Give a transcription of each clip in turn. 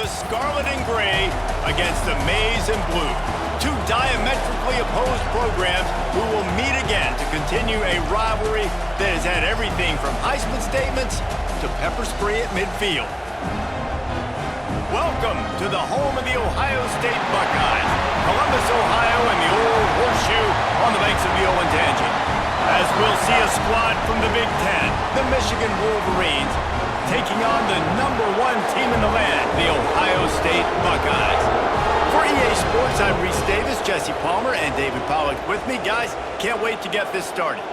the scarlet and gray against the maize and blue. Two diametrically opposed programs who will meet again to continue a rivalry that has had everything from Heisman statements to pepper spray at midfield. Welcome to the home of the Ohio State Buckeyes, Columbus, Ohio, and the old horseshoe on the banks of the Olentangy. As we'll see a squad from the Big Ten, the Michigan Wolverines, taking on the #1 team in the land, the Ohio State Buckeyes. For EA Sports, I'm Reese Davis, Jesse Palmer, and David Pollack with me. Guys, can't wait to get this started.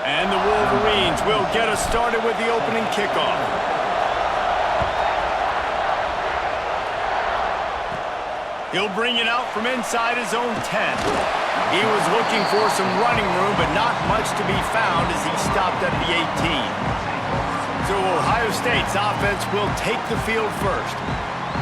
And the Wolverines will get us started with the opening kickoff. He'll bring it out from inside his own 10. He was looking for some running room, but not much to be found as he stopped at the 18. So Ohio State's offense will take the field first.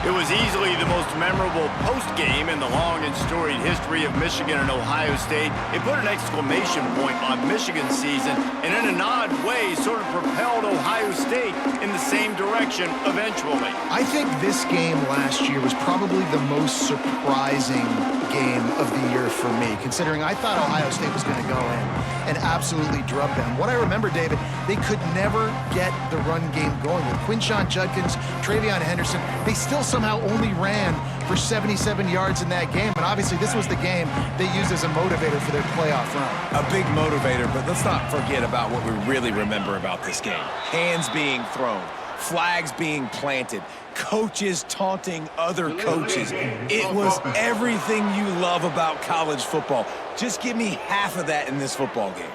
It was easily the most memorable post-game in the long and storied history of Michigan and Ohio State. It put an exclamation point on Michigan's season, and in an odd way sort of propelled Ohio State in the same direction eventually. I think this game last year was probably the most surprising game of the year for me, considering I thought Ohio State was going to go in and absolutely drub them. What I remember, David, they could never get the run game going. With Quinshon Judkins, Travion Henderson, they still somehow only ran for 77 yards in that game. And obviously this was the game they used as a motivator for their playoff run. A big motivator, but let's not forget about what we really remember about this game. Hands being thrown, flags being planted, coaches taunting other coaches. It was everything you love about college football. Just give me half of that in this football game.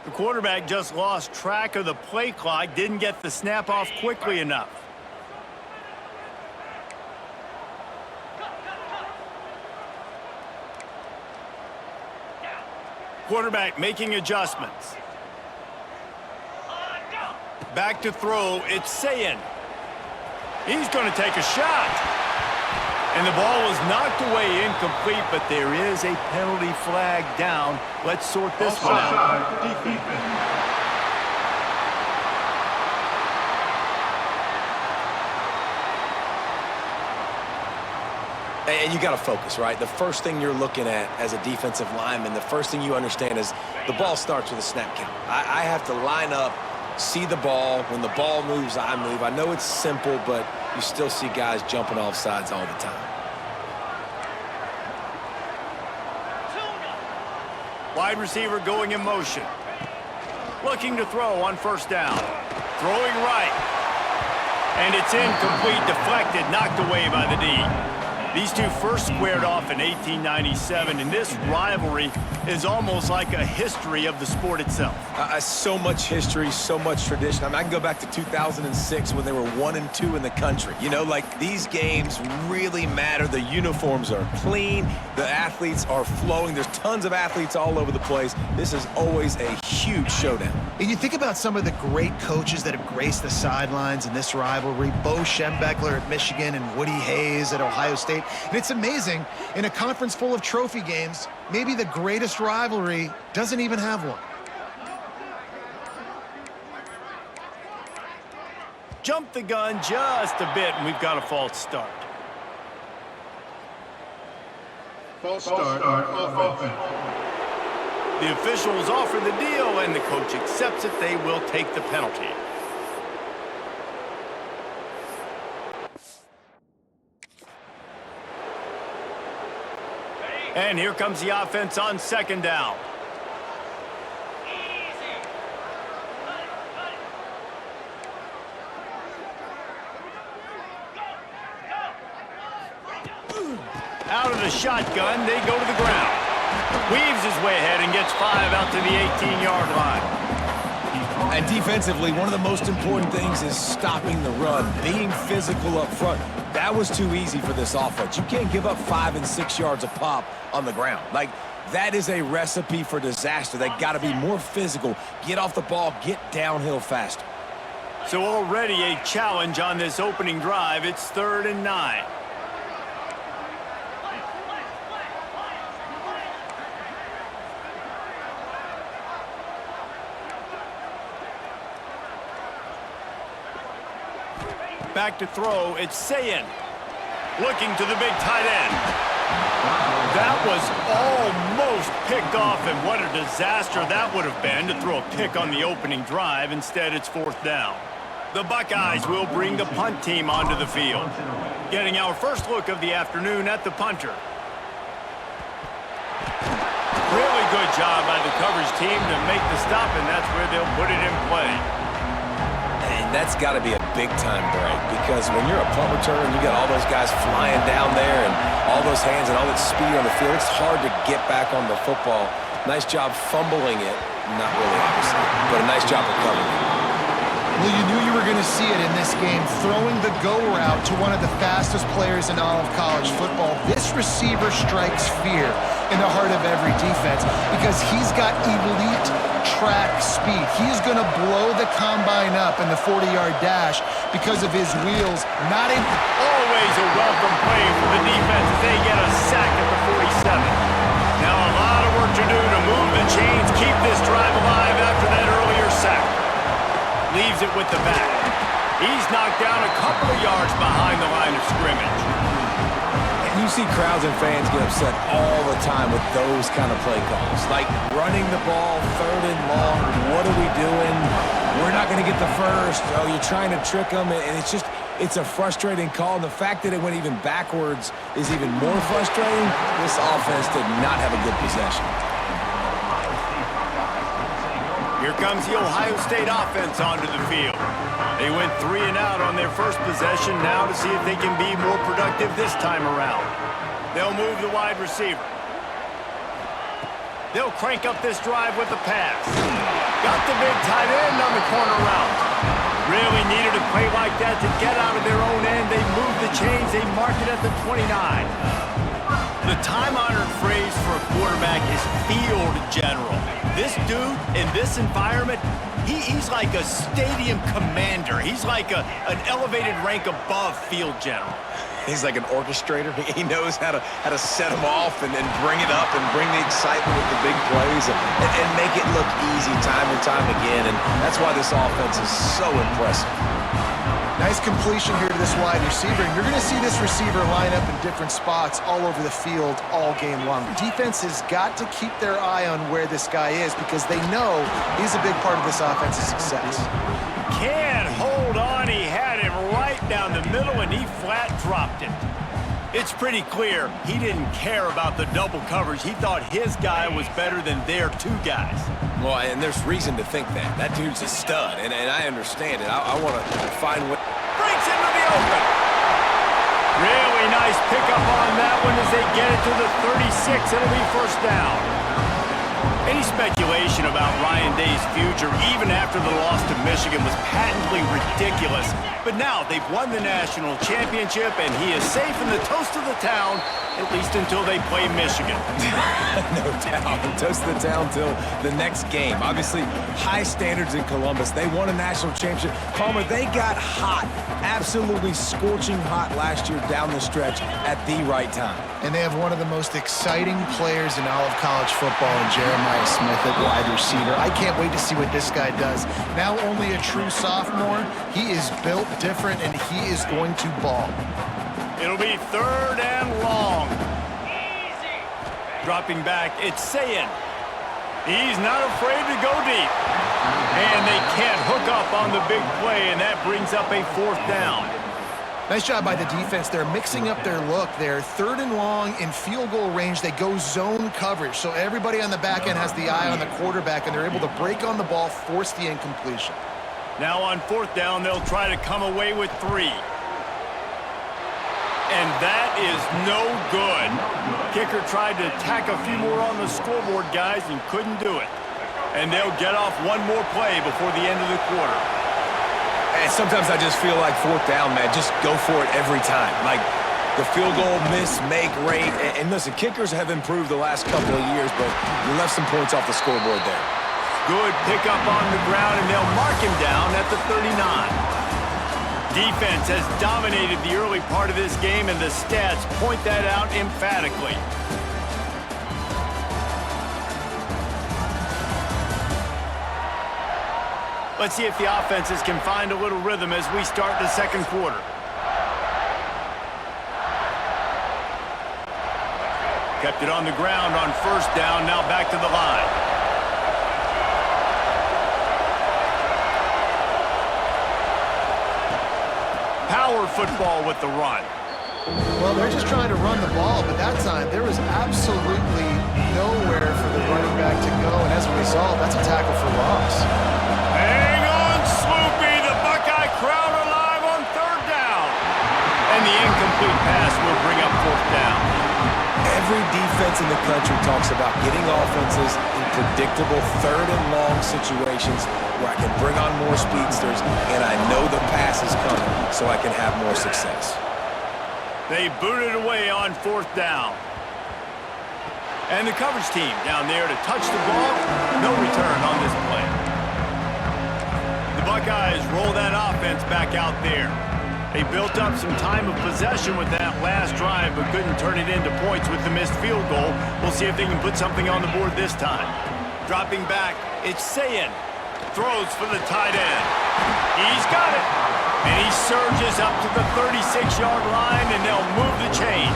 The quarterback just lost track of the play clock, didn't get the snap off quickly enough. Quarterback making adjustments. Back to throw, it's Sayin. He's going to take a shot. And the ball was knocked away incomplete, but there is a penalty flag down. Let's sort this one out. And you got to focus, right? The first thing you're looking at as a defensive lineman, the first thing you understand is the ball starts with a snap count. I have to line up, see the ball. When the ball moves, I move. I know it's simple, but you still see guys jumping off sides all the time. Wide receiver going in motion. Looking to throw on first down. Throwing right. And it's incomplete, deflected, knocked away by the D. These two first squared off in 1897, and this rivalry is almost like a history of the sport itself. So much history, so much tradition. I mean, I can go back to 2006 when they were 1-2 in the country. You know, like, these games really matter. The uniforms are clean. The athletes are flowing. There's tons of athletes all over the place. This is always a huge showdown. And you think about some of the great coaches that have graced the sidelines in this rivalry. Bo Schembechler at Michigan and Woody Hayes at Ohio State. And it's amazing, in a conference full of trophy games, maybe the greatest rivalry doesn't even have one. Jumped the gun just a bit, and we've got a false start. False start on offense. The officials offer the deal, and the coach accepts it. They will take the penalty. And here comes the offense on second down. Out of the shotgun, they go to the ground. Weaves his way ahead and gets 5 out to the 18-yard line. And defensively, one of the most important things is stopping the run, being physical up front. That was too easy for this offense. You can't give up 5 and 6 yards a pop on the ground. Like, that is a recipe for disaster. They got to be more physical, get off the ball, get downhill faster. So already a challenge on this opening drive. It's 3rd and 9. Back to throw, it's Sayin. Looking to the big tight end. That was almost picked off, and what a disaster that would have been to throw a pick on the opening drive. Instead, it's 4th down. The Buckeyes will bring the punt team onto the field. Getting our first look of the afternoon at the punter. Really good job by the coverage team to make the stop, and that's where they'll put it in play. And that's got to be a big-time break, because when you're a punt returner and you got all those guys flying down there and all those hands and all that speed on the field, it's hard to get back on the football. Nice job fumbling it. Not really, obviously, but a nice job recovering it. Well, you knew you were going to see it in this game, throwing the go route to one of the fastest players in all of college football. This receiver strikes fear in the heart of every defense because he's got elite track speed. He's going to blow the combine up in the 40-yard dash because of his wheels. Always a welcome play for the defense as they get a sack at the 47. Now a lot of work to do to move the chains, keep this drive alive after that earlier sack. Leaves it with the back. He's knocked down a couple of yards behind the line of scrimmage. And you see crowds and fans get upset all the time with those kind of play calls. Like running the ball 3rd and long. What are we doing? We're not going to get the first. Oh, you're trying to trick them. And it's a frustrating call. And the fact that it went even backwards is even more frustrating. This offense did not have a good possession. Here comes the Ohio State offense onto the field. They went 3 and out on their first possession, now to see if they can be more productive this time around. They'll move the wide receiver. They'll crank up this drive with the pass. Got the big tight end on the corner route. Really needed a play like that to get out of their own end. They move the chains, they mark it at the 29. The time-honored phrase for a quarterback is field general. This dude, in this environment, he's like a stadium commander. He's like an elevated rank above field general. He's like an orchestrator. He knows how to set them off and then bring it up and bring the excitement with the big plays and make it look easy time and time again. And that's why this offense is so impressive. Nice completion here to this wide receiver, and you're going to see this receiver line up in different spots all over the field all game long. Defense has got to keep their eye on where this guy is because they know he's a big part of this offense's success. Can't hold on. He had him right down the middle, and he flat dropped it. It's pretty clear he didn't care about the double coverage. He thought his guy was better than their 2 guys. Well, and there's reason to think that. That dude's a stud, and I understand it. I want to find what... Breaks into the open. Really nice pickup on that one as they get it to the 36. It'll be 1st down. Any speculation about Ryan Day's future, even after the loss to Michigan, was patently ridiculous. But now they've won the national championship, and he is safe in the toast of the town, at least until they play Michigan. No doubt. Toast of the town till the next game. Obviously, high standards in Columbus. They won a national championship. Palmer, they got hot, absolutely scorching hot last year down the stretch at the right time. And they have one of the most exciting players in all of college football in Jeremiah Smith at wide receiver. I can't wait to see what this guy does. Now only a true sophomore, he is built different, and he is going to ball. It'll be 3rd and long. Dropping back, it's Sayin. He's not afraid to go deep. And they can't hook up on the big play, and that brings up a 4th down. Nice job by the defense. They're mixing up their look. They're 3rd and long in field goal range. They go zone coverage, so everybody on the back end has the eye on the quarterback, and they're able to break on the ball, force the incompletion. Now on 4th down, they'll try to come away with 3. And that is no good. Kicker tried to tack a few more on the scoreboard, guys, and couldn't do it. And they'll get off one more play before the end of the quarter. And sometimes I just feel like fourth down, man, just go for it every time. Like the field goal miss, make rate. And listen, kickers have improved the last couple of years, but you left some points off the scoreboard there. Good pickup on the ground, and they'll mark him down at the 39. Defense has dominated the early part of this game, and the stats point that out emphatically. Let's see if the offenses can find a little rhythm as we start the second quarter. Kept it on the ground on first down, now back to the line. Power football with the run. Well, they're just trying to run the ball, but that time there was absolutely nowhere for the running back to go, and as a result, that's a tackle for loss. Hang on, Sloopy! The Buckeye crowd alive on third down. And the incomplete pass will bring up fourth down. Every defense in the country talks about getting offenses in predictable third and long situations where I can bring on more speedsters and I know the pass is coming so I can have more success. They booted away on fourth down. And the coverage team down there to touch the ball. No return on this play. The Buckeyes roll that offense back out there. They built up some time of possession with that last drive, but couldn't turn it into points with the missed field goal. We'll see if they can put something on the board this time. Dropping back, it's Sayin. Throws for the tight end. He's got it. And he surges up to the 36-yard line, and they'll move the chain.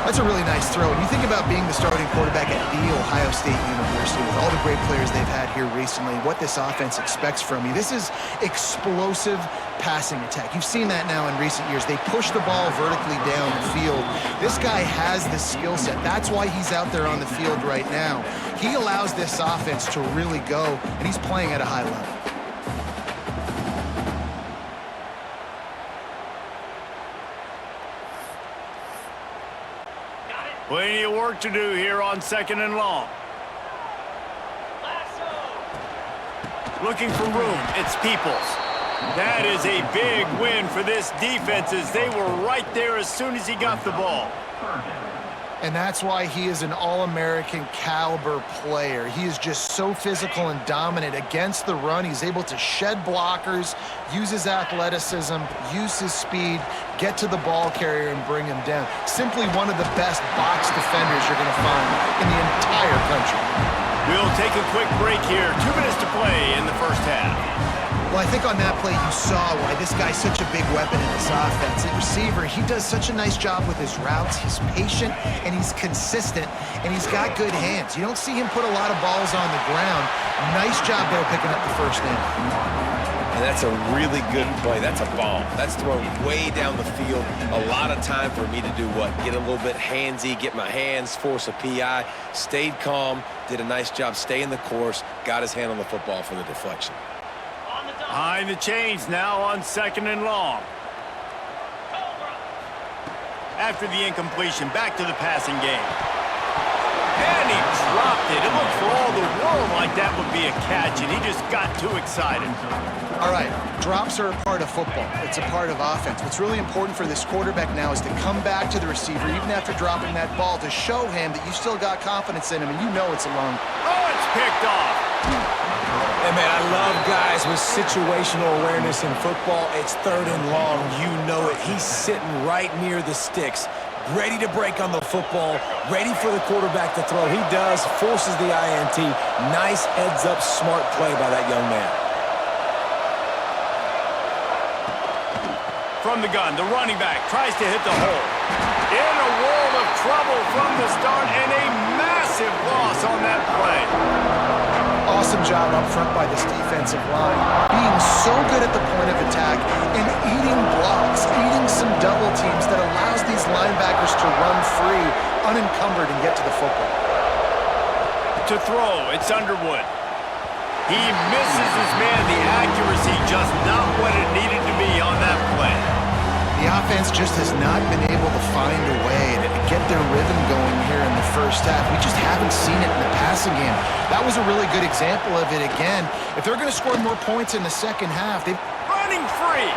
That's a really nice throw. When you think about being the starting quarterback at The Ohio State University, with all the great players they've had here recently, what this offense expects from you, this is explosive passing attack. You've seen that now in recent years. They push the ball vertically down the field. This guy has the skill set. That's why he's out there on the field right now. He allows this offense to really go, and he's playing at a high level. Plenty of work to do here on second and long. Looking for room, it's Peoples. That is a big win for this defense as they were right there as soon as he got the ball. And that's why he is an All-American caliber player. He is just so physical and dominant against the run. He's able to shed blockers, use his athleticism, use his speed, get to the ball carrier and bring him down. Simply one of the best box defenders you're going to find in the entire country. We'll take a quick break here. 2 minutes to play in the first half. Well, I think on that play you saw why this guy's such a big weapon in this offense. At receiver, he does such a nice job with his routes. He's patient, and he's consistent, and he's got good hands. You don't see him put a lot of balls on the ground. Nice job there picking up the first down. And that's a really good play. That's a bomb. That's thrown way down the field. A lot of time for me to do what? Get a little bit handsy, get my hands, force a PI. Stayed calm, did a nice job staying the course, got his hand on the football for the deflection. Behind the chains now on second and long. After the incompletion, back to the passing game. And he dropped it. It looked for all the world like that would be a catch, and he just got too excited. All right, drops are a part of football. It's a part of offense. What's really important for this quarterback now is to come back to the receiver, even after dropping that ball, to show him that you still got confidence in him, and you know it's a long. Oh, it's picked off. Hey, man, I love guys with situational awareness in football. It's third and long. You know it. He's sitting right near the sticks, ready to break on the football, ready for the quarterback to throw. He does, forces the INT. Nice heads-up, smart play by that young man. From the gun, the running back tries to hit the hole. In a world of trouble from the start, and a massive loss on that play. Awesome job up front by this defensive line, being so good at the point of attack and eating blocks, eating some double teams that allows these linebackers to run free, unencumbered, and get to the football. To throw, it's Underwood. He misses his man. The accuracy just not what it needed to be on that play. The offense just has not been able to find a way to get their rhythm going here in the first half. We just haven't seen it in the passing game. That was a really good example of it again. If they're going to score more points in the second half, they've... Running free.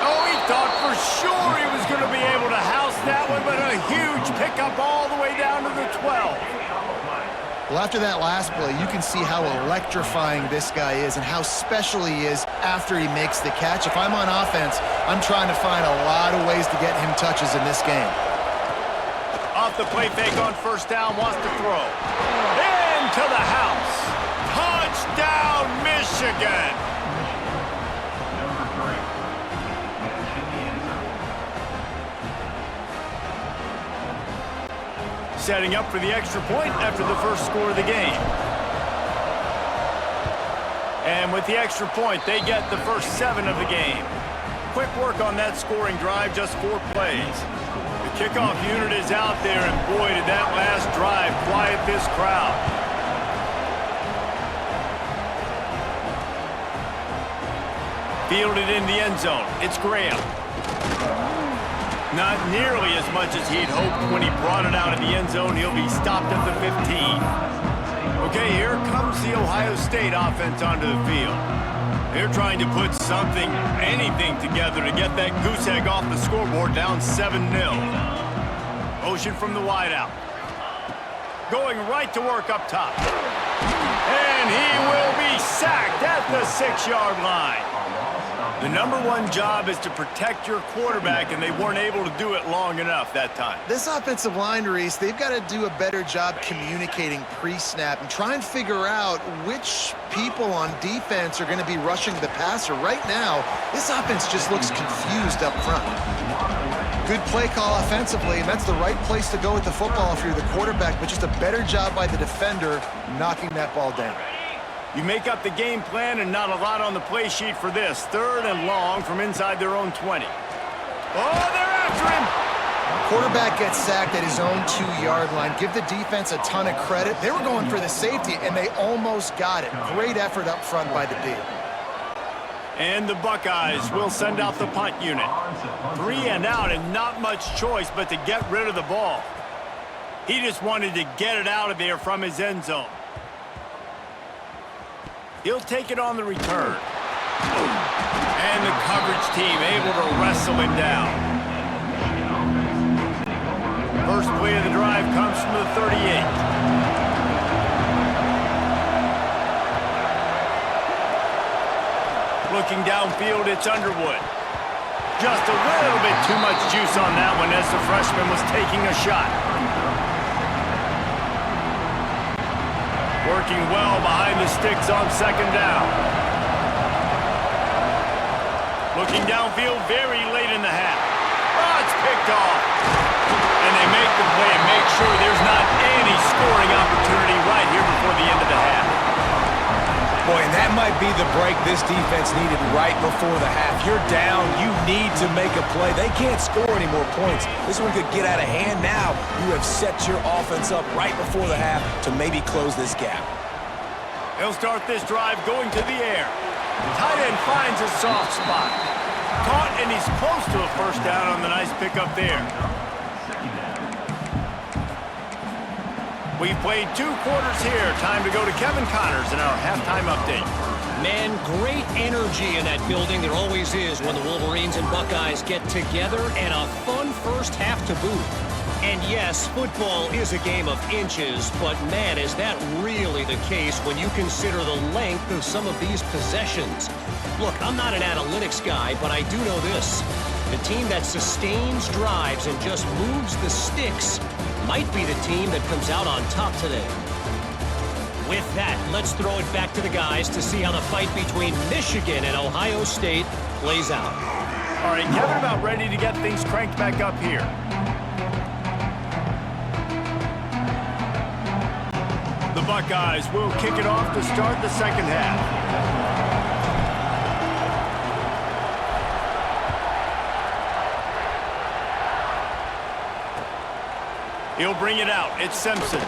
Oh, he thought for sure he was going to be able to house that one, but a huge pickup all the way down to the 12. Well, after that last play, you can see how electrifying this guy is and how special he is after he makes the catch. If I'm on offense, I'm trying to find a lot of ways to get him touches in this game. Off the play fake on first down, wants to throw. Into the house. Touchdown, Michigan. Setting up for the extra point after the first score of the game. And with the extra point, they get the first 7 of the game. Quick work on that scoring drive, just 4 plays. The kickoff unit is out there, and boy, did that last drive quiet this crowd. Fielded in the end zone. It's Graham. Not nearly as much as he'd hoped when he brought it out in the end zone. He'll be stopped at the 15. Okay, here comes the Ohio State offense onto the field. They're trying to put something, anything together to get that goose egg off the scoreboard, down 7-0. Motion from the wideout. Going right to work up top. And he will be sacked at the 6-yard line. The number one job is to protect your quarterback, and they weren't able to do it long enough that time. This offensive line, Reese, they've got to do a better job communicating pre-snap and try and figure out which people on defense are going to be rushing the passer. Right now, this offense just looks confused up front. Good play call offensively, and that's the right place to go with the football if you're the quarterback, but just a better job by the defender knocking that ball down. You make up the game plan and not a lot on the play sheet for this. 3rd and long from inside their own 20. Oh, they're after him! Quarterback gets sacked at his own 2-yard line. Give the defense a ton of credit. They were going for the safety, and they almost got it. Great effort up front by the D. And the Buckeyes will send out the punt unit. 3 and out, and not much choice but to get rid of the ball. He just wanted to get it out of there from his end zone. He'll take it on the return. And the coverage team able to wrestle him down. First play of the drive comes from the 38. Looking downfield, it's Underwood. Just a little bit too much juice on that one as the freshman was taking a shot. Working well behind the sticks on 2nd down. Looking downfield very late in the half. Oh, it's picked off. And they make the play and make sure there's not any scoring opportunity right here before the end of the half. Boy, and that might be the break this defense needed right before the half. You're down. You need to make a play. They can't score any more points. This one could get out of hand now. You have set your offense up right before the half to maybe close this gap. He'll start this drive going to the air. Tight end finds a soft spot. Caught, and he's close to a first down on the nice pickup there. We've played 2 quarters here. Time to go to Kevin Connors in our halftime update. Man, great energy in that building. There always is when the Wolverines and Buckeyes get together, and a fun first half to boot. And yes, football is a game of inches, but man, is that really the case when you consider the length of some of these possessions. Look, I'm not an analytics guy, but I do know this. The team that sustains drives and just moves the sticks might be the team that comes out on top today. With that, let's throw it back to the guys to see how the fight between Michigan and Ohio State plays out. All right, Kevin, about ready to get things cranked back up here. The Buckeyes will kick it off to start the second half. He'll bring it out. It's Simpson.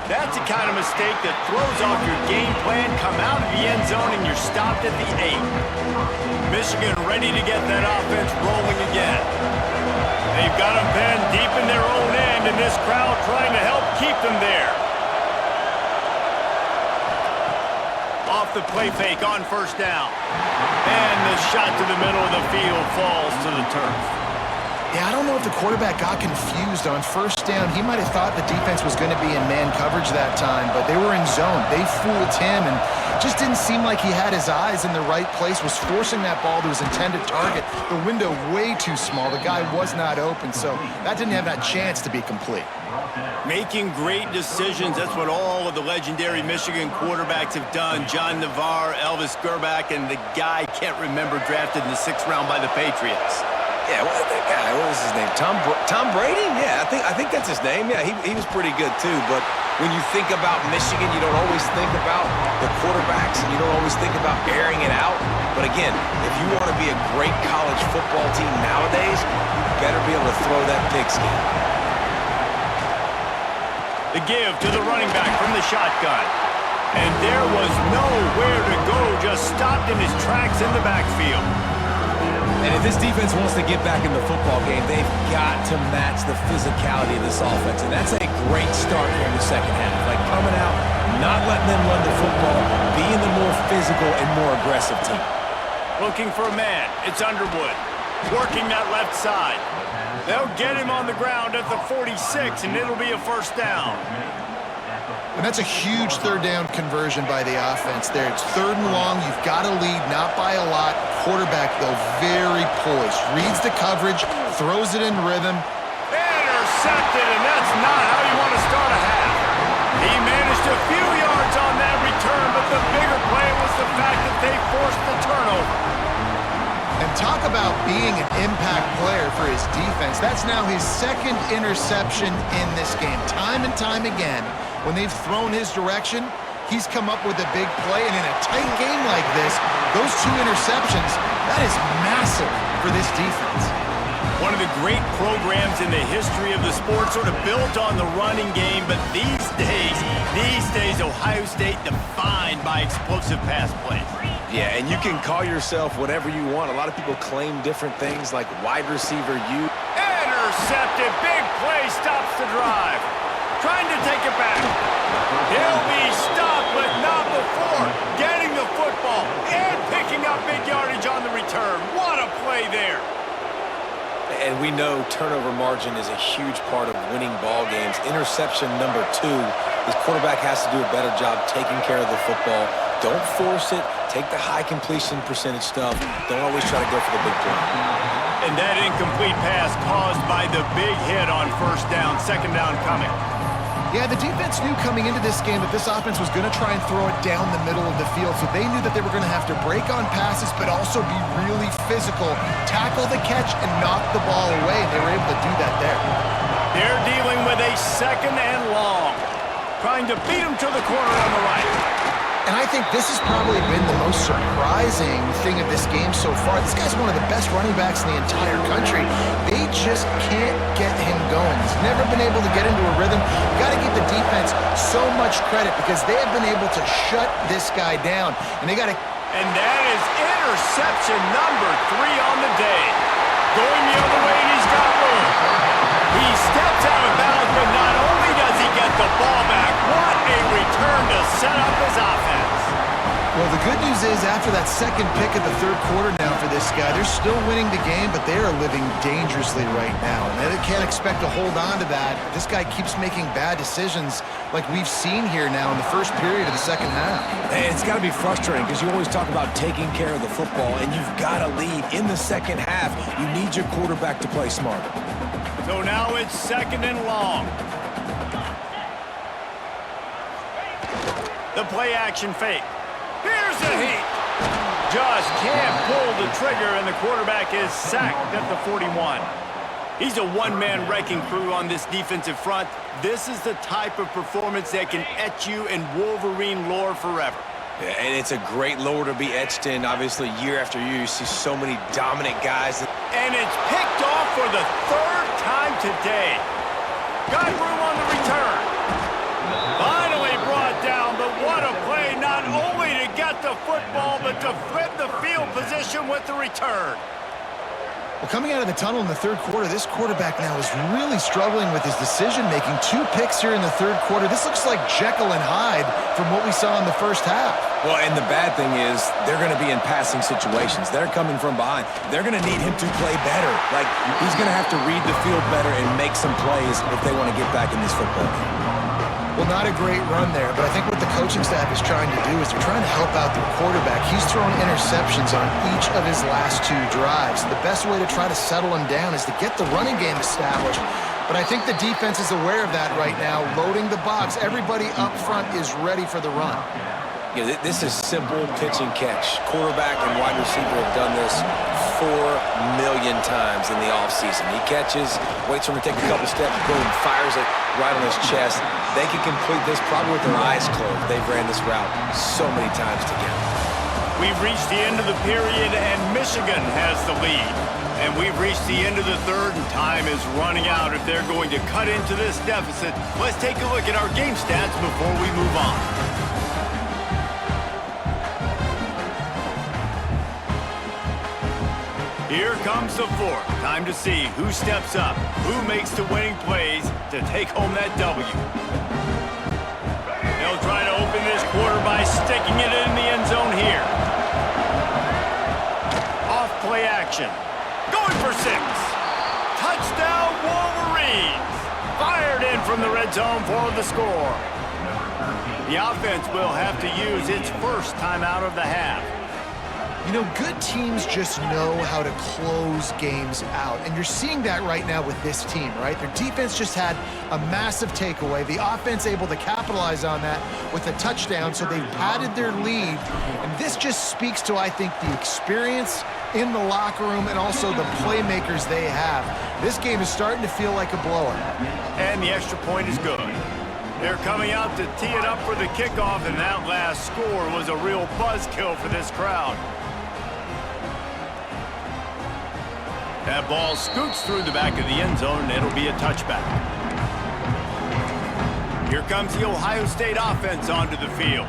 That's the kind of mistake that throws off your game plan. Come out of the end zone and you're stopped at the 8. Michigan ready to get that offense rolling again. They've got them pinned deep in their own end, and this crowd trying to help keep them there. Off the play fake on first down. And the shot to the middle of the field falls to the turf. Yeah, I don't know if the quarterback got confused on first down. He might have thought the defense was going to be in man coverage that time, but they were in zone. They fooled him, and just didn't seem like he had his eyes in the right place, was forcing that ball to his intended target. The window way too small. The guy was not open, so that didn't have that chance to be complete. Making great decisions. That's what all of the legendary Michigan quarterbacks have done. John Navarre, Elvis Gerbach, and the guy can't remember drafted in the 6th round by the Patriots. Yeah, that guy, what was his name? Tom Brady? Yeah, I think that's his name. Yeah, he was pretty good too. But when you think about Michigan, you don't always think about the quarterbacks, and you don't always think about airing it out. But again, if you want to be a great college football team nowadays, you better be able to throw that pigskin. The give to the running back from the shotgun. And there was nowhere to go, just stopped in his tracks in the backfield. And if this defense wants to get back in the football game, they've got to match the physicality of this offense. And that's a great start here in the second half. Like coming out, not letting them run the football, being the more physical and more aggressive team. Looking for a man. It's Underwood. Working that left side. They'll get him on the ground at the 46, and it'll be a first down. And that's a huge third down conversion by the offense there. It's 3rd and long. You've got to lead, not by a lot. Quarterback, though, very poised. Reads the coverage, throws it in rhythm. Intercepted, and that's not how you want to start a half. He managed a few yards on that return, but the bigger play was the fact that they forced the turnover. And talk about being an impact player for his defense. That's now his 2nd interception in this game. Time and time again, when they've thrown his direction, he's come up with a big play. And in a tight game like this, those 2 interceptions, that is massive for this defense. One of the great programs in the history of the sport, sort of built on the running game, but these days, Ohio State defined by explosive pass plays. Yeah, and you can call yourself whatever you want. A lot of people claim different things like wide receiver U. Intercepted, big play, stops the drive. Trying to take it back. He'll be stopped, but not before getting the football and picking up big yardage on the return. What a play there. And we know turnover margin is a huge part of winning ball games. Interception number 2. This quarterback has to do a better job taking care of the football. Don't force it. Take the high completion percentage stuff. Don't always try to go for the big play. And that incomplete pass caused by the big hit on first down, 2nd down coming. Yeah, the defense knew coming into this game that this offense was going to try and throw it down the middle of the field, so they knew that they were going to have to break on passes but also be really physical, tackle the catch, and knock the ball away, and they were able to do that there. They're dealing with a 2nd and long, trying to beat him to the corner on the right. And I think this has probably been the most surprising thing of this game so far. This guy's one of the best running backs in the entire country. They just can't get him going. He's never been able to get into a rhythm. You got to give the defense so much credit because they have been able to shut this guy down. And they got to... And that is interception number 3 on the day. Going the other way, and he's got room. He steps out of bounds, but not only does he get the ball back, what a return to set up his offense. Well, the good news is after that 2nd pick of the 3rd quarter now for this guy, they're still winning the game, but they are living dangerously right now. And they can't expect to hold on to that. This guy keeps making bad decisions like we've seen here now in the first period of the second half. And it's got to be frustrating because you always talk about taking care of the football, and you've got to lead in the second half. You need your quarterback to play smarter. So now it's 2nd and long. The play action fake. Here's the heat. Just can't pull the trigger, and the quarterback is sacked at the 41. He's a one-man wrecking crew on this defensive front. This is the type of performance that can etch you in Wolverine lore forever. Yeah, and it's a great lore to be etched in. Obviously, year after year, you see so many dominant guys. And it's picked off for the 3rd time today. Got room on the return. the football, but to flip the field position with the return. Well, coming out of the tunnel in the third quarter, this quarterback now is really struggling with his decision-making. 2 picks here in the third quarter. This looks like Jekyll and Hyde from what we saw in the first half. Well, and the bad thing is they're going to be in passing situations. They're coming from behind. They're going to need him to play better. Like, he's going to have to read the field better and make some plays if they want to get back in this football game. Well, not a great run there, but I think what the coaching staff is trying to do is they're trying to help out their quarterback. He's thrown interceptions on each of his last 2 drives. The best way to try to settle him down is to get the running game established. But I think the defense is aware of that right now, loading the box. Everybody up front is ready for the run. You know, this is simple pitch and catch. Quarterback and wide receiver have done this 4 million times in the offseason. He catches, waits for him to take a couple steps, boom, fires it right on his chest. They can complete this probably with their eyes closed. They've ran this route so many times together. We've reached the end of the period, and Michigan has the lead. And we've reached the end of the third, and time is running out if they're going to cut into this deficit. Let's take a look at our game stats before we move on. Here comes the fourth. Time to see who steps up, who makes the winning plays to take home that W. They'll try to open this quarter by sticking it in the end zone here. Off play action. Going for 6. Touchdown Wolverines. Fired in from the red zone for the score. The offense will have to use its first timeout of the half. You know, good teams just know how to close games out, and you're seeing that right now with this team, right? Their defense just had a massive takeaway. The offense able to capitalize on that with a touchdown, so they've padded their lead, and this just speaks to, I think, the experience in the locker room and also the playmakers they have. This game is starting to feel like a blowout. And the extra point is good. They're coming out to tee it up for the kickoff, and that last score was a real buzzkill for this crowd. That ball scoots through the back of the end zone, and it'll be a touchback. Here comes the Ohio State offense onto the field.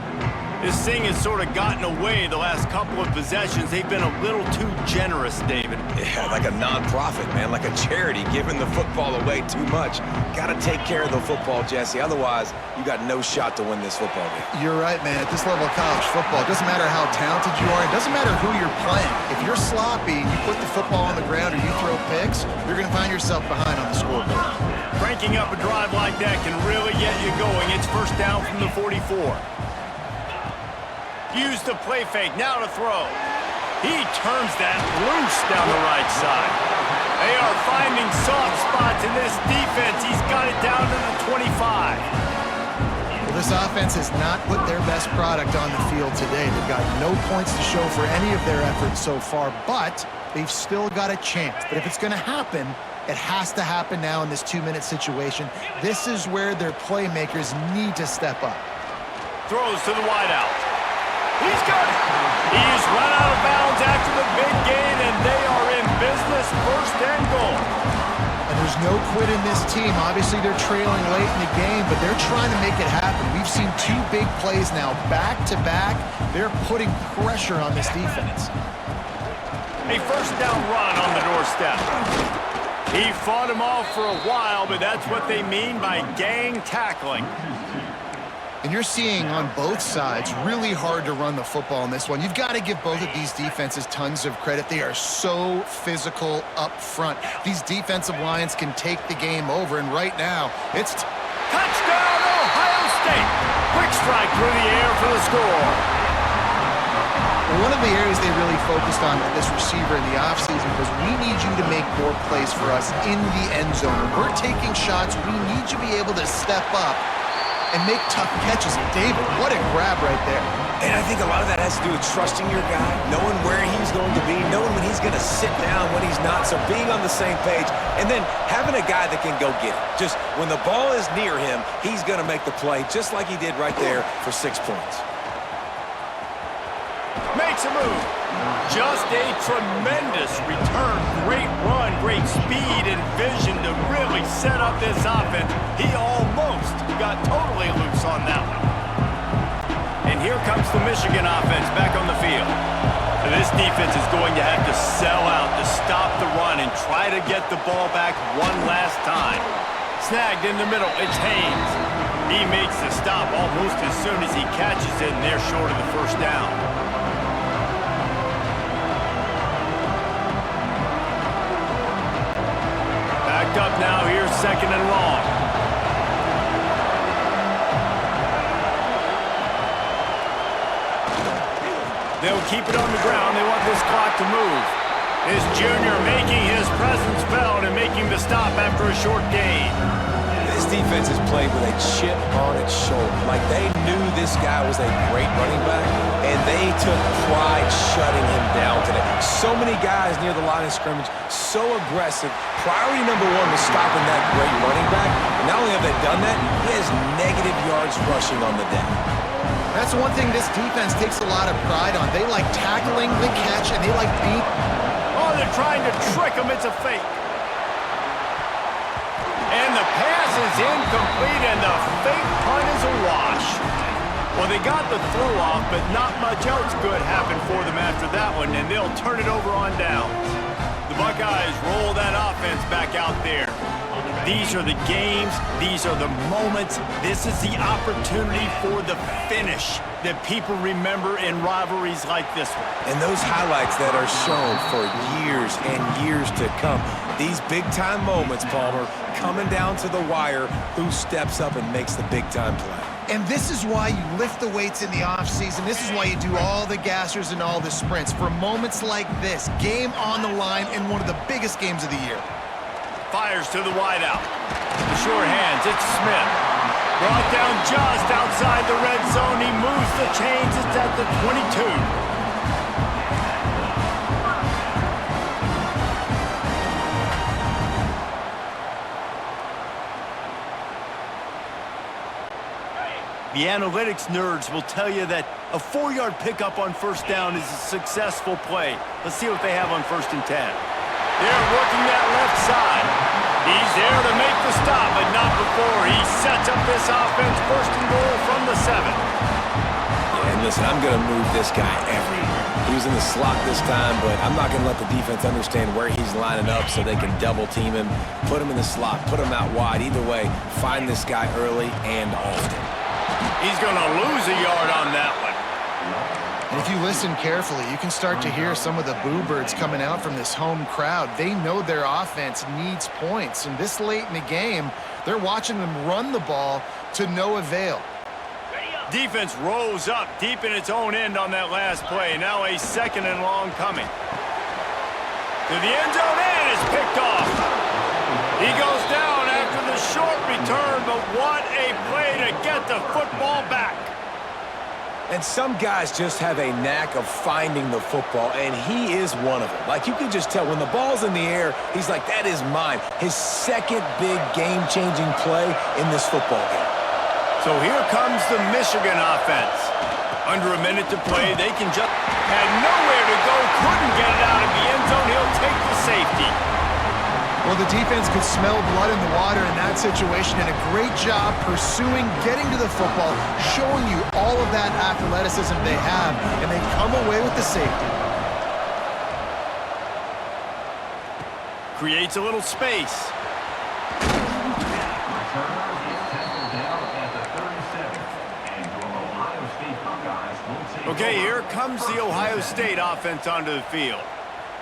This thing has sort of gotten away the last couple of possessions. They've been a little too generous, David. Yeah, like a non-profit, man, like a charity, giving the football away too much. Got to take care of the football, Jesse. Otherwise, you got no shot to win this football game. You're right, man. At this level of college football, it doesn't matter how talented you are. It doesn't matter who you're playing. If you're sloppy, you put the football on the ground or you throw picks, you're going to find yourself behind on the scoreboard. Cranking up a drive like that can really get you going. It's first down from the 44. Use the play fake, now to throw. He turns that loose down the right side. They are finding soft spots in this defense. He's got it down to the 25. Well, this offense has not put their best product on the field today. They've got no points to show for any of their efforts so far, but they've still got a chance. But if it's going to happen, it has to happen now in this 2-minute situation. This is where their playmakers need to step up. Throws to the wideout. He's got it. He's run out of bounds after the big gain, and they are in business, first and goal. And there's no quit in this team. Obviously, they're trailing late in the game, but they're trying to make it happen. We've seen 2 big plays now, back-to-back. They're putting pressure on this defense. A first down run on the doorstep. He fought him off for a while, but that's what they mean by gang tackling. And you're seeing on both sides really hard to run the football in this one. You've got to give both of these defenses tons of credit. They are so physical up front. These defensive lines can take the game over, and right now, it's touchdown, Ohio State! Quick strike through the air for the score. One of the areas they really focused on with this receiver in the offseason was we need you to make more plays for us in the end zone. When we're taking shots, we need you to be able to step up and make tough catches. And David, what a grab right there. And I think a lot of that has to do with trusting your guy, knowing where he's going to be, knowing when he's going to sit down, when he's not, so being on the same page, and then having a guy that can go get it. Just when the ball is near him, he's going to make the play, just like he did right there for 6 points. Makes a move. Just a tremendous return. Great run, great speed and vision to really set up this offense. He almost got totally loose on that one. And and here comes the Michigan offense back on the field. This defense is going to have to sell out to stop the run and try to get the ball back one last time. Snagged in the middle, it's Haynes. He makes the stop almost as soon as he catches it, and they're short of the first down. Backed up now, here's 2nd and long. They'll keep it on the ground. They want this clock to move. This junior making his presence felt and making the stop after a short gain. This defense has played with a chip on its shoulder. Like they knew this guy was a great running back, and they took pride shutting him down today. So many guys near the line of scrimmage, so aggressive. Priority number one was stopping that great running back. And not only have they done that, he has negative yards rushing on the day. That's one thing this defense takes a lot of pride on. They like tackling the catch, and they like beat. Oh, they're trying to trick him. It's a fake. And the pass is incomplete, and the fake punt is a wash. Well, they got the throw off, but not much else good happened for them after that one, and they'll turn it over on downs. The Buckeyes roll that offense back out there. These are the games. These are the moments. This is the opportunity for the finish that people remember in rivalries like this one. And those highlights that are shown for years and years to come. These big-time moments, Palmer, coming down to the wire, who steps up and makes the big-time play. And this is why you lift the weights in the offseason. This is why you do all the gassers and all the sprints. For moments like this, game on the line in one of the biggest games of the year. Fires to the wideout. The short hands, it's Smith. Brought down just outside the red zone. He moves the chains. It's at the 22. The analytics nerds will tell you that a 4-yard pickup on first down is a successful play. Let's see what they have on 1st and 10. They're working that left side. He's there to make the stop, but not before he sets up this offense 1st and goal from the 7. Yeah, and listen, I'm going to move this guy everywhere. He was in the slot this time, but I'm not going to let the defense understand where he's lining up so they can double team him, put him in the slot, put him out wide. Either way, find this guy early and often. He's going to lose a yard on that one. And if you listen carefully, you can start to hear some of the boo birds coming out from this home crowd. They know their offense needs points, and this late in the game, they're watching them run the ball to no avail. Defense rolls up deep in its own end on that last play. Now a 2nd and long coming. To the end zone, and it's picked off. He goes down after the short return, but what a play to get the football back. And some guys just have a knack of finding the football, and he is one of them. Like, you can just tell when the ball's in the air, he's like, that is mine. His second big game-changing play in this football game. So here comes the Michigan offense. Under a minute to play, they can just had nowhere to go, couldn't get it out of the end zone. He'll take the safety. Well, the defense could smell blood in the water in that situation, and a great job pursuing, getting to the football, showing you all of that athleticism they have, and they come away with the safety. Creates a little space. Okay, here comes the Ohio State offense onto the field.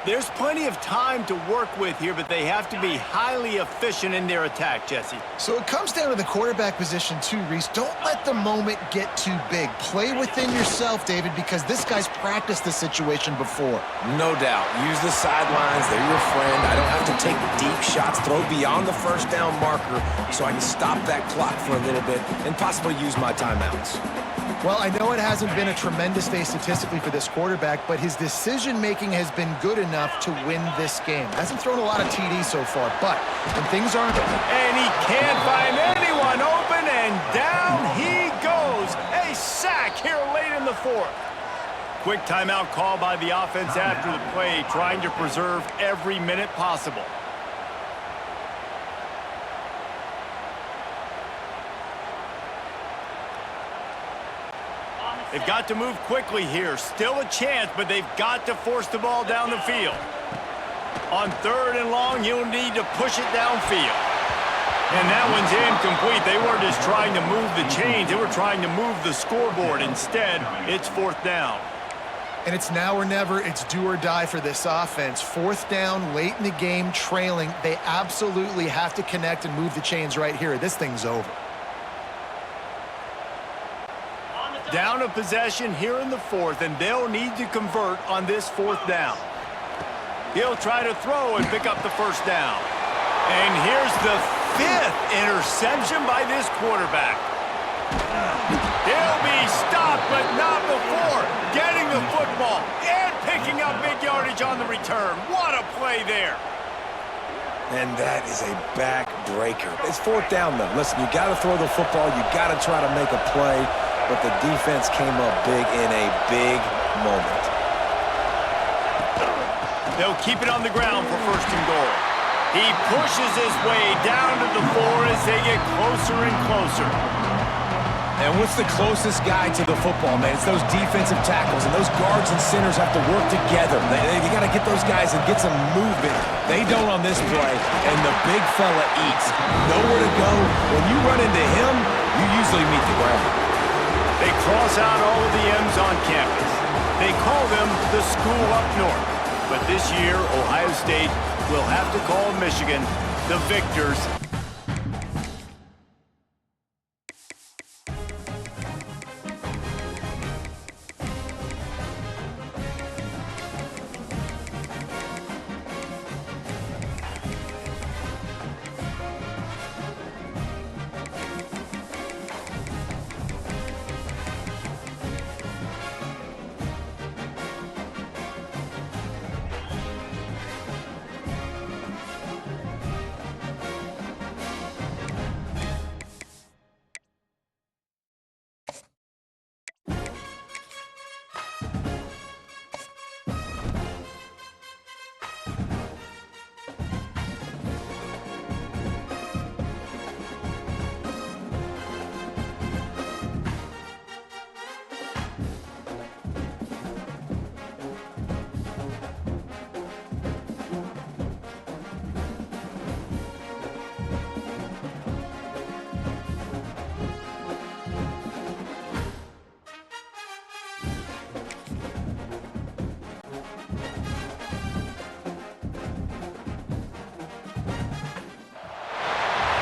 There's plenty of time to work with here, but they have to be highly efficient in their attack, Jesse. So it comes down to the quarterback position too, Reese. Don't let the moment get too big. Play within yourself, David, because this guy's practiced this situation before. No doubt. Use the sidelines. They're your friend. I don't have to take deep shots, throw beyond the first down marker so I can stop that clock for a little bit and possibly use my timeouts. Well, I know it hasn't been a tremendous day statistically for this quarterback, but his decision-making has been good enough to win this game. Hasn't thrown a lot of TDs so far, but when things aren't... And he can't find anyone open, and down he goes. A sack here late in the 4th. Quick timeout call by the offense after the play, trying to preserve every minute possible. They've got to move quickly here. Still a chance, but they've got to force the ball down the field. On 3rd and long, he'll need to push it downfield. And that one's incomplete. They weren't just trying to move the chains. They were trying to move the scoreboard. Instead, it's 4th down. And it's now or never. It's do or die for this offense. 4th down, late in the game, trailing. They absolutely have to connect and move the chains right here. This thing's over. Down a possession here in the 4th, and they'll need to convert on this 4th down. He'll try to throw and pick up the 1st down. And here's the 5th interception by this quarterback. He'll be stopped, but not before getting the football and picking up big yardage on the return. What a play there. And that is a backbreaker. It's 4th down, though. Listen, you got to throw the football. You got to try to make a play. But the defense came up big in a big moment. They'll keep it on the ground for 1st and goal. He pushes his way down to the 4 as they get closer and closer. And what's the closest guy to the football, man? It's those defensive tackles, and those guards and centers have to work together. They got to get those guys and get some movement. They don't on this play, and the big fella eats. Nowhere to go. When you run into him, you usually meet the ground. They cross out all of the M's on campus. They call them the school up north. But this year, Ohio State will have to call Michigan the victors.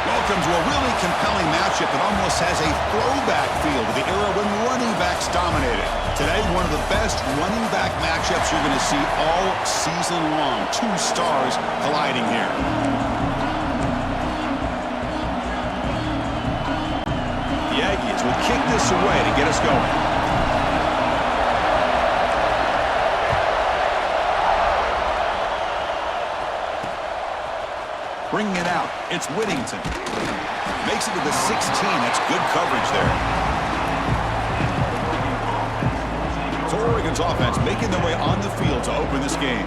Welcome to a really compelling matchup that almost has a throwback feel to the era when running backs dominated. Today, one of the best running back matchups you're going to see all season long. 2 stars colliding here. The Aggies will kick this away to get us going. Bringing it out, it's Whittington. Makes it to the 16. That's good coverage there. So Oregon's offense making their way on the field to open this game.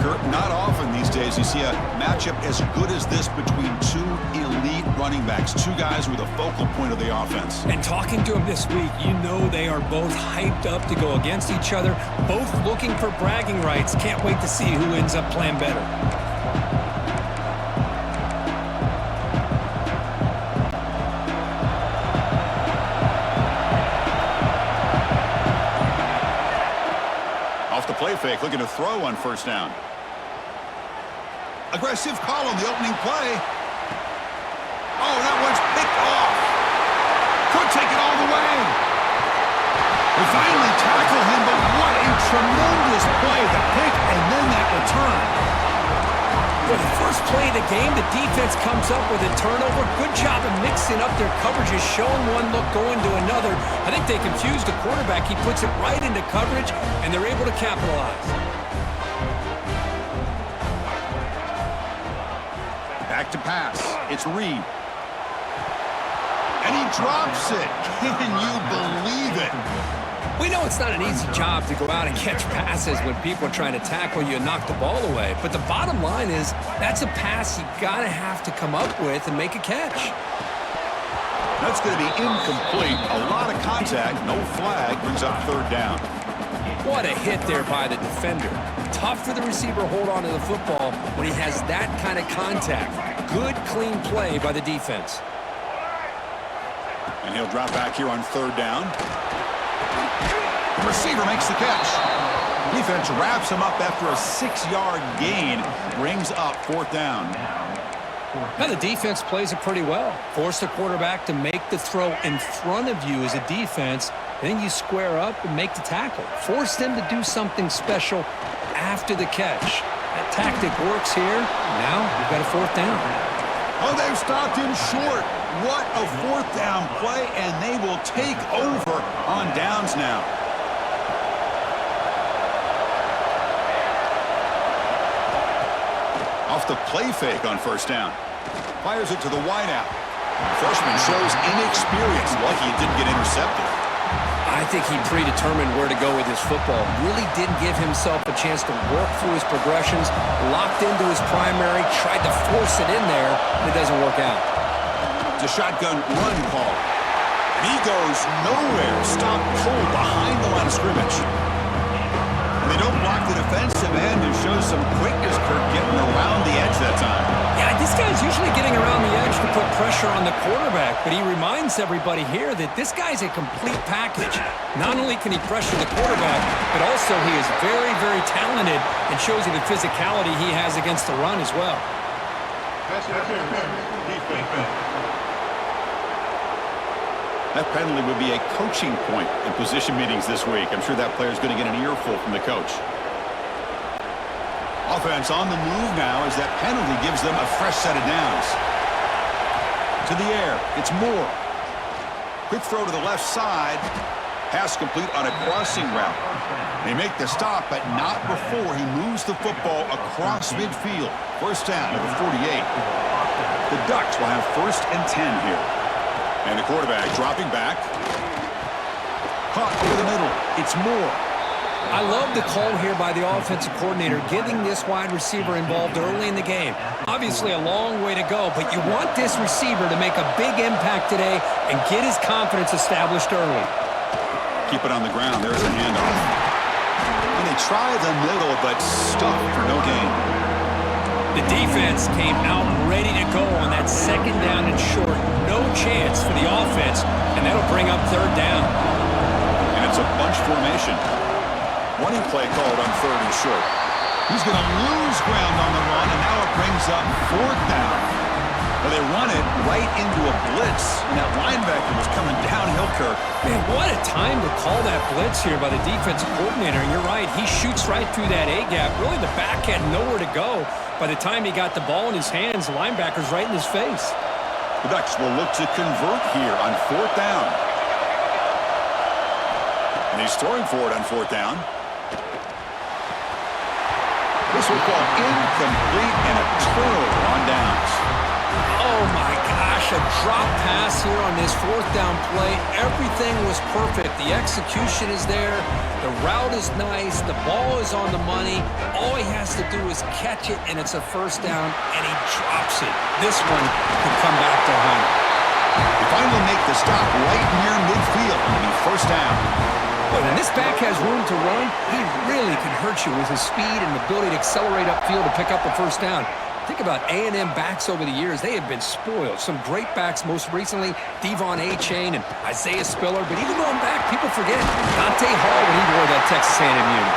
Kurt, not often these days you see a matchup as good as this between 2 elite running backs, 2 guys who are the focal point of the offense. And talking to them this week, you know they are both hyped up to go against each other, both looking for bragging rights. Can't wait to see who ends up playing better. Play fake, looking to throw on 1st down. Aggressive call on the opening play. Oh, that one's picked off. Could take it all the way. They finally tackle him, but what a tremendous play. The pick and then that return. For the first play of the game, the defense comes up with a turnover. Good job of mixing up their coverages, showing one look, going to another. I think they confused the quarterback. He puts it right into coverage, and they're able to capitalize. Back to pass. It's Reed. And he drops it. Can you believe it? We know it's not an easy job to go out and catch passes when people are trying to tackle you and knock the ball away. But the bottom line is that's a pass you got to have to come up with and make a catch. That's going to be incomplete. A lot of contact, no flag, brings up third down. What a hit there by the defender. Tough for the receiver to hold on to the football when he has that kind of contact. Good, clean play by the defense. And he'll drop back here on third down. The receiver makes the catch. Defense wraps him up after a 6-yard gain. Brings up fourth down. Now the defense plays it pretty well. Force the quarterback to make the throw in front of you as a defense. Then you square up and make the tackle. Force them to do something special after the catch. That tactic works here. Now we've got a fourth down. Oh, they've stopped him short. What a fourth down play, and they will take over on downs now. Off the play fake on first down. Fires it to the wideout. Freshman shows inexperience. Lucky he didn't get intercepted. I think he predetermined where to go with his football. Really didn't give himself a chance to work through his progressions. Locked into his primary, tried to force it in there, and it doesn't work out. It's a shotgun run call. And he goes nowhere. Stopped cold behind the line of scrimmage. And they don't block the defensive end and show some quickness, Kirk, getting around the edge that time. Yeah, this guy's usually getting around the edge to put pressure on the quarterback, but he reminds everybody here that this guy's a complete package. Not only can he pressure the quarterback, but also he is very, very talented and shows you the physicality he has against the run as well. That penalty would be a coaching point in position meetings this week. I'm sure that player's going to get an earful from the coach. Offense on the move now as that penalty gives them a fresh set of downs. To the air, it's Moore. Quick throw to the left side. Pass complete on a crossing route. They make the stop, but not before he moves the football across midfield. First down to the 48. The Ducks will have 1st and 10 here. And the quarterback dropping back. Caught over the middle. It's Moore. I love the call here by the offensive coordinator, getting this wide receiver involved early in the game. Obviously a long way to go, but you want this receiver to make a big impact today and get his confidence established early. Keep it on the ground. There's a handoff. And they try the middle, but stuck for no gain. The defense came out ready to go on that second down and short. No chance for the offense, and that'll bring up third down. And it's a bunch formation. Running play called on 3rd and short. He's going to lose ground on the run, and now it brings up 4th down. Well, they run it right into a blitz, and that linebacker was coming downhill, Kirk. Man, what a time to call that blitz here by the defensive coordinator. And you're right, he shoots right through that A-gap. Really, the back had nowhere to go. By the time he got the ball in his hands, the linebacker's right in his face. The Ducks will look to convert here on 4th down. And he's throwing for it on 4th down. This will fall incomplete and a turnover on downs. Oh my gosh, a drop pass here on this 4th down play. Everything was perfect. The execution is there. The route is nice. The ball is on the money. All he has to do is catch it, and it's a 1st down, and he drops it. This one could come back to haunt him. They finally make the stop right near midfield. It'll be 1st down. But when this back has room to run, he really can hurt you with his speed and ability to accelerate upfield to pick up a 1st down. Think about A&M backs over the years. They have been spoiled. Some great backs, most recently, Devon A-Chain and Isaiah Spiller. But even going back, people forget Dante Hall when he wore that Texas A&M unit.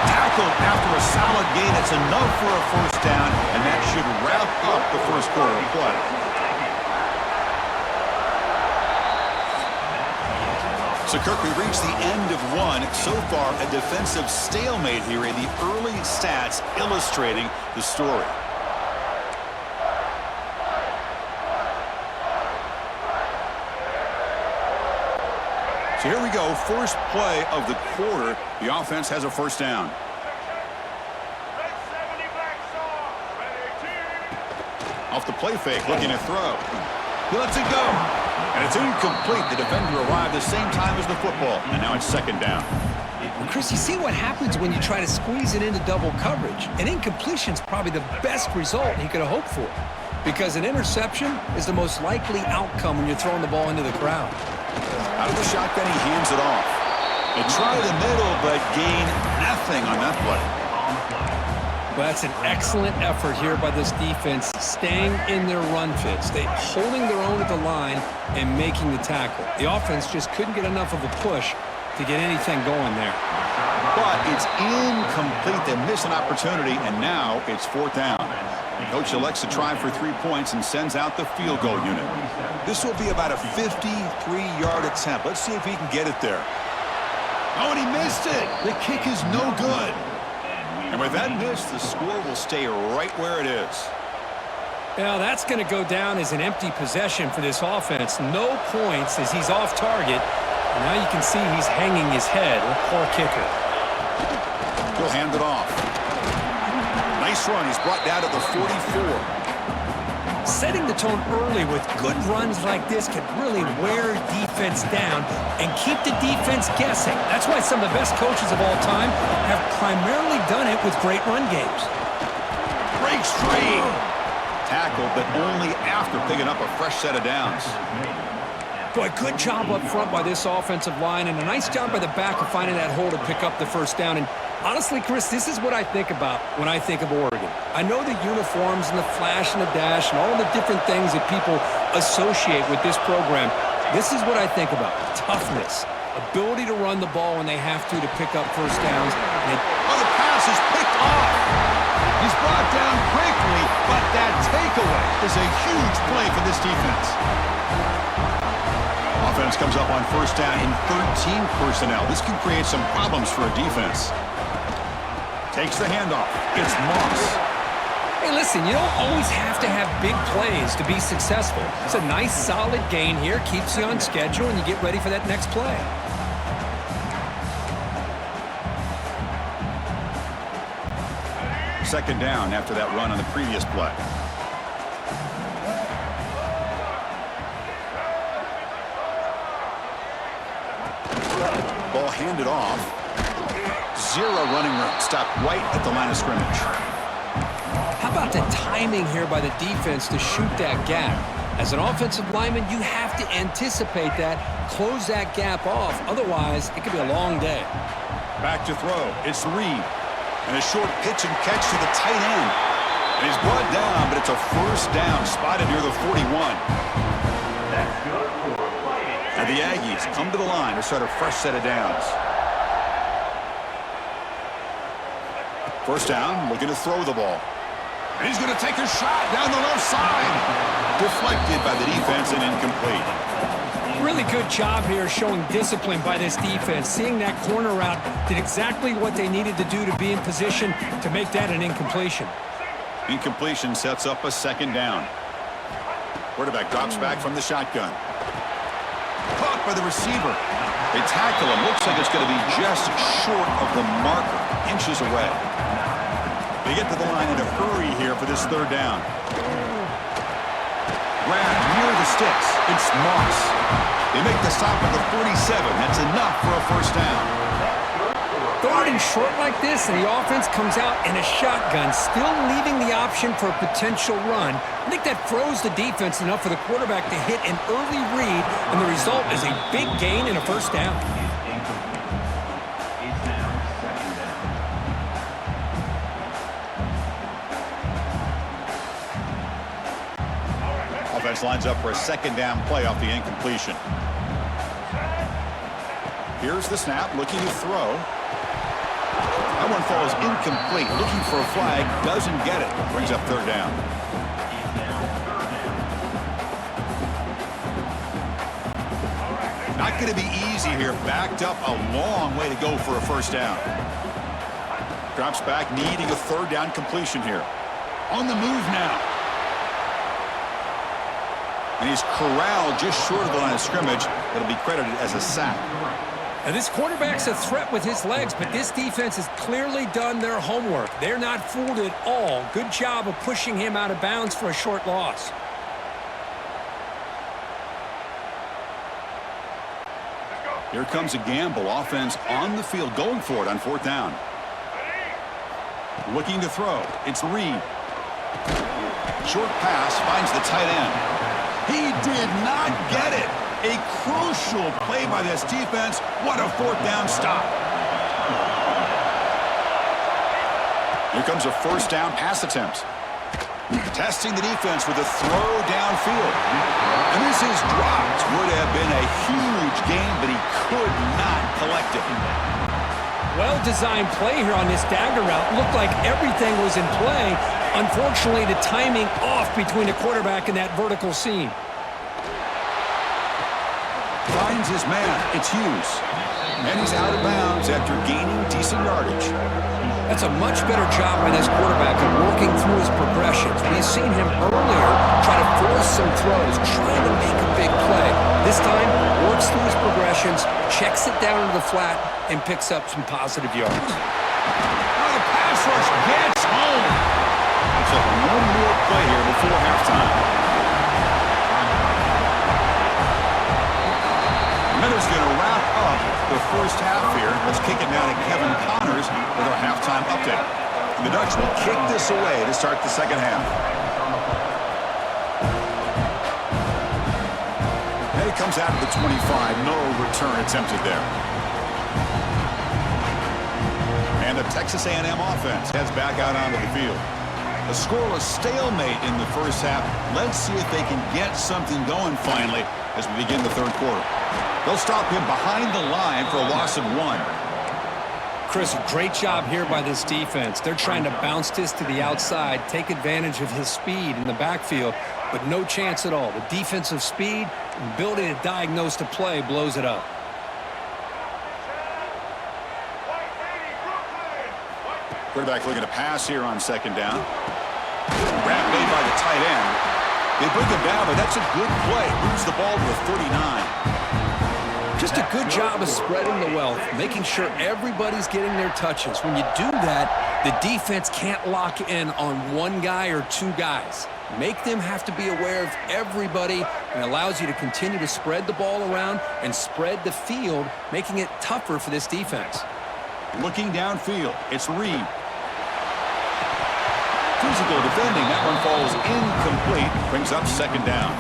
Tackled after a solid gain. It's enough for a 1st down, and that should wrap up the 1st quarter of play. So, Kirk, we reached the end of one. So far, a defensive stalemate here, and the early stats illustrating the story. So here we go, first play of the quarter. The offense has a 1st down. Off the play fake, looking to throw. He lets it go. And it's incomplete. The defender arrived the same time as the football. And now it's 2nd down. Well, Chris, you see what happens when you try to squeeze it into double coverage. An incompletion is probably the best result he could have hoped for. because an interception is the most likely outcome when you're throwing the ball into the crowd. Out of the shotgun, he hands it off. They try the middle, but gain nothing on that play. Well, that's an excellent effort here by this defense, staying in their run fits. They holding their own at the line and making the tackle. The offense just couldn't get enough of a push to get anything going there. But it's incomplete. They miss an opportunity, and now it's 4th down. Coach elects to try for 3 points and sends out the field goal unit. This will be about a 53-yard attempt. Let's see if he can get it there. Oh, and he missed it. The kick is no good. And with that miss, the score will stay right where it is. Now, that's going to go down as an empty possession for this offense. No points as he's off target. And now you can see he's hanging his head. A poor kicker. He'll hand it off. Nice run. He's brought down to the 44. Setting the tone early with good runs like this can really wear defense down and keep the defense guessing. That's why some of the best coaches of all time have primarily done it with great run games. Breaks free. Tackled, but only after picking up a fresh set of downs. Boy, good job up front by this offensive line, and a nice job by the back of finding that hole to pick up the first down. And honestly, Chris, this is what I think about when I think of Oregon. I know the uniforms and the flash and the dash and all the different things that people associate with this program. This is what I think about. Toughness, ability to run the ball when they have to pick up first downs. Oh, the pass is picked off. He's brought down quickly, but that takeaway is a huge play for this defense. Offense comes up on first down in 13 personnel. This can create some problems for a defense. Takes the handoff. It's Moss. Hey, listen, you don't always have to have big plays to be successful. It's a nice, solid gain here. Keeps you on schedule, and you get ready for that next play. Second down after that run on the previous play. Ball handed off. Zero running room. Stopped right at the line of scrimmage. How about the timing here by the defense to shoot that gap? As an offensive lineman, you have to anticipate that, close that gap off. Otherwise, it could be a long day. Back to throw. It's Reed. And a short pitch and catch to the tight end. And he's brought down, but it's a first down, spotted near the 41. And the Aggies come to the line to start a fresh set of downs. First down, looking to throw the ball. And he's going to take a shot down the left side. Deflected by the defense and incomplete. Really good job here showing discipline by this defense. Seeing that corner route, did exactly what they needed to do to be in position to make that an incompletion. Incompletion sets up a second down. Quarterback drops back from the shotgun. Caught by the receiver. They tackle him. Looks like it's going to be just short of the marker. Inches away. They get to the line in a hurry here for this third down. Grab near the sticks. It's Moss. They make the stop at the 47. That's enough for a first down. Third and short like this, and the offense comes out in a shotgun, still leaving the option for a potential run. I think that froze the defense enough for the quarterback to hit an early read, and the result is a big gain and a first down. Offense lines up for a second down play off the incompletion. Here's the snap, looking to throw. That one falls incomplete. Looking for a flag, doesn't get it. Brings up third down. Not going to be easy here. Backed up a long way to go for a first down. Drops back, needing a third down completion here. On the move now. And he's corralled just short of the line of scrimmage. It'll be credited as a sack. Now, this quarterback's a threat with his legs, but this defense has clearly done their homework. They're not fooled at all. Good job of pushing him out of bounds for a short loss. Here comes a gamble. Offense on the field, going for it on fourth down. Looking to throw. It's Reed. Short pass finds the tight end. He did not get it. A crucial play by this defense. What a fourth down stop. Here comes a first down pass attempt. Testing the defense with a throw downfield. And this is dropped. Would have been a huge gain, but he could not collect it. Well-designed play here on this dagger route. Looked like everything was in play. Unfortunately, the timing off between the quarterback and that vertical seam. Finds his man. It's Hughes. And he's out of bounds after gaining decent yardage. That's a much better job by this quarterback of working through his progressions. We've seen him earlier try to force some throws, trying to make a big play. This time, works through his progressions, checks it down into the flat, and picks up some positive yards. Now the pass rush gets home. So one more play here before halftime. Miller's going to wrap up the first half here. Let's kick it now to Kevin Connors with our halftime update. And the Dutch will kick this away to start the second half. And it comes out of the 25. No return attempted there. And the Texas A&M offense heads back out onto the field. A scoreless stalemate in the first half. Let's see if they can get something going finally as we begin the third quarter. They'll stop him behind the line for a loss of 1. Chris, great job here by this defense. They're trying to bounce this to the outside, take advantage of his speed in the backfield, but no chance at all. The defensive speed and ability to diagnose the play blows it up. Quarterback looking to pass here on second down. Grab made by the tight end. They bring him down, but that's a good play. Moves the ball to the 39. Just a good job of spreading the wealth, making sure everybody's getting their touches. When you do that, the defense can't lock in on one guy or two guys. Make them have to be aware of everybody, and allows you to continue to spread the ball around and spread the field, making it tougher for this defense. Looking downfield, it's Reed. Physical defending, that one falls incomplete, brings up second down.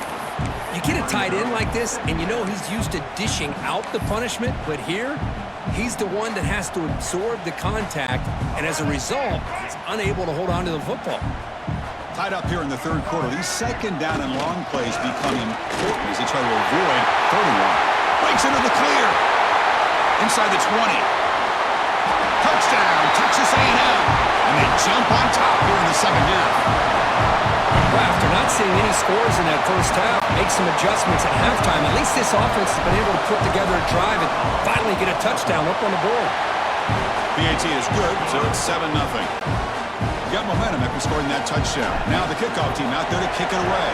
You get a tight end like this, and you know he's used to dishing out the punishment, but here, he's the one that has to absorb the contact, and as a result, he's unable to hold on to the football. Tied up here in the third quarter, these second down and long plays become important as they try to avoid third and long. Breaks into the clear. Inside the 20. Touchdown, Texas A&M. And they jump on top here in the second half. Well, after not seeing any scores in that first half, make some adjustments at halftime. At least this offense has been able to put together a drive and finally get a touchdown up on the board. BAT is good, so it's 7-0. Got momentum after scoring that touchdown. Now the kickoff team out there to kick it away.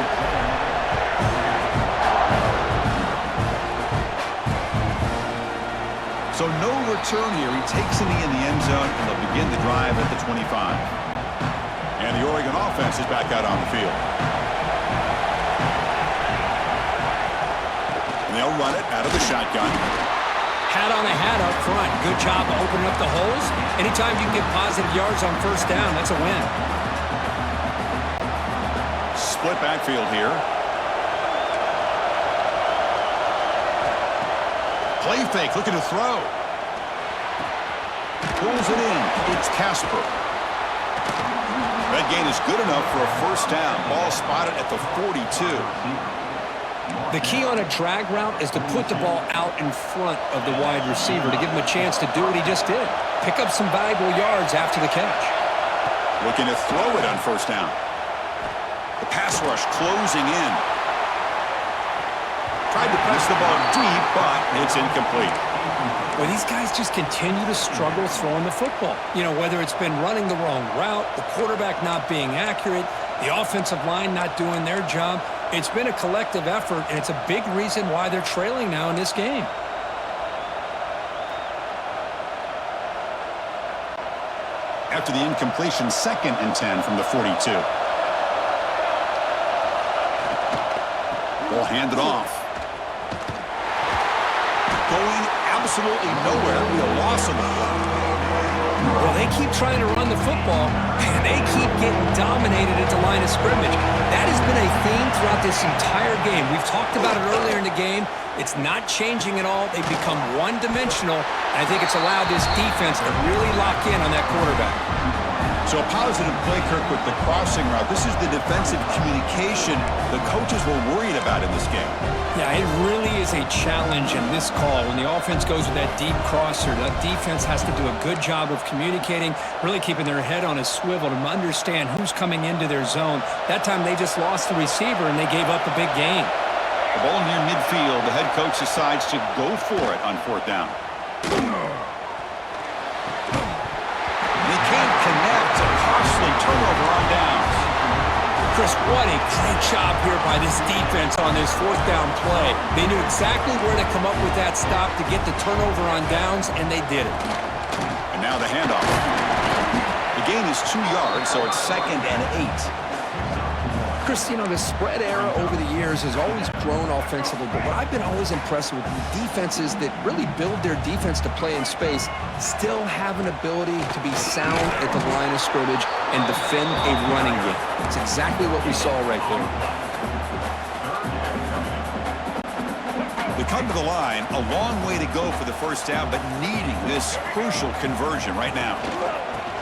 So no return here. He takes it in the end zone, and they'll begin the drive at the 25. And the Oregon offense is back out on the field. And they'll run it out of the shotgun. Hat on a hat up front. Good job of opening up the holes. Anytime you can get positive yards on first down, that's a win. Split backfield here. Play fake, looking to throw. Pulls it in. It's Casper. That gain is good enough for a first down. Ball spotted at the 42. The key on a drag route is to put the ball out in front of the wide receiver to give him a chance to do what he just did. Pick up some valuable yards after the catch. Looking to throw it on first down. The pass rush closing in. Tried to press the ball deep, but it's incomplete. Well, these guys just continue to struggle throwing the football. You know, whether it's been running the wrong route, the quarterback not being accurate, the offensive line not doing their job. It's been a collective effort, and it's a big reason why they're trailing now in this game. After the incompletion, 2nd and 10 from the 42. Ball handed off. Going absolutely nowhere. It'll be a loss of the play. Well, they keep trying to run the football, and they keep getting dominated at the line of scrimmage. throughout this entire game. We've talked about it earlier in the game. It's not changing at all. They've become one-dimensional. I think it's allowed this defense to really lock in on that quarterback. So a positive play, Kirk, with the crossing route. This is the defensive communication the coaches were worried about in this game. Yeah, it really is a challenge in this call. When the offense goes with that deep crosser, that defense has to do a good job of communicating, really keeping their head on a swivel to understand who's coming into their zone. That time they just lost the receiver and they gave up a big gain. The ball near midfield. The head coach decides to go for it on 4th down. They can't connect. A costly turnover on downs. Chris, what a great job here by this defense on this 4th down play. They knew exactly where to come up with that stop to get the turnover on downs, and they did it. And now the handoff. The gain is 2 yards, so it's 2nd and 8. Chris, you know, the spread era over the years has always grown offensively, but what I've been always impressed with the defenses that really build their defense to play in space still have an ability to be sound at the line of scrimmage and defend a running game. It's exactly what we saw right there. They come to the line, a long way to go for the 1st down, but needing this crucial conversion right now.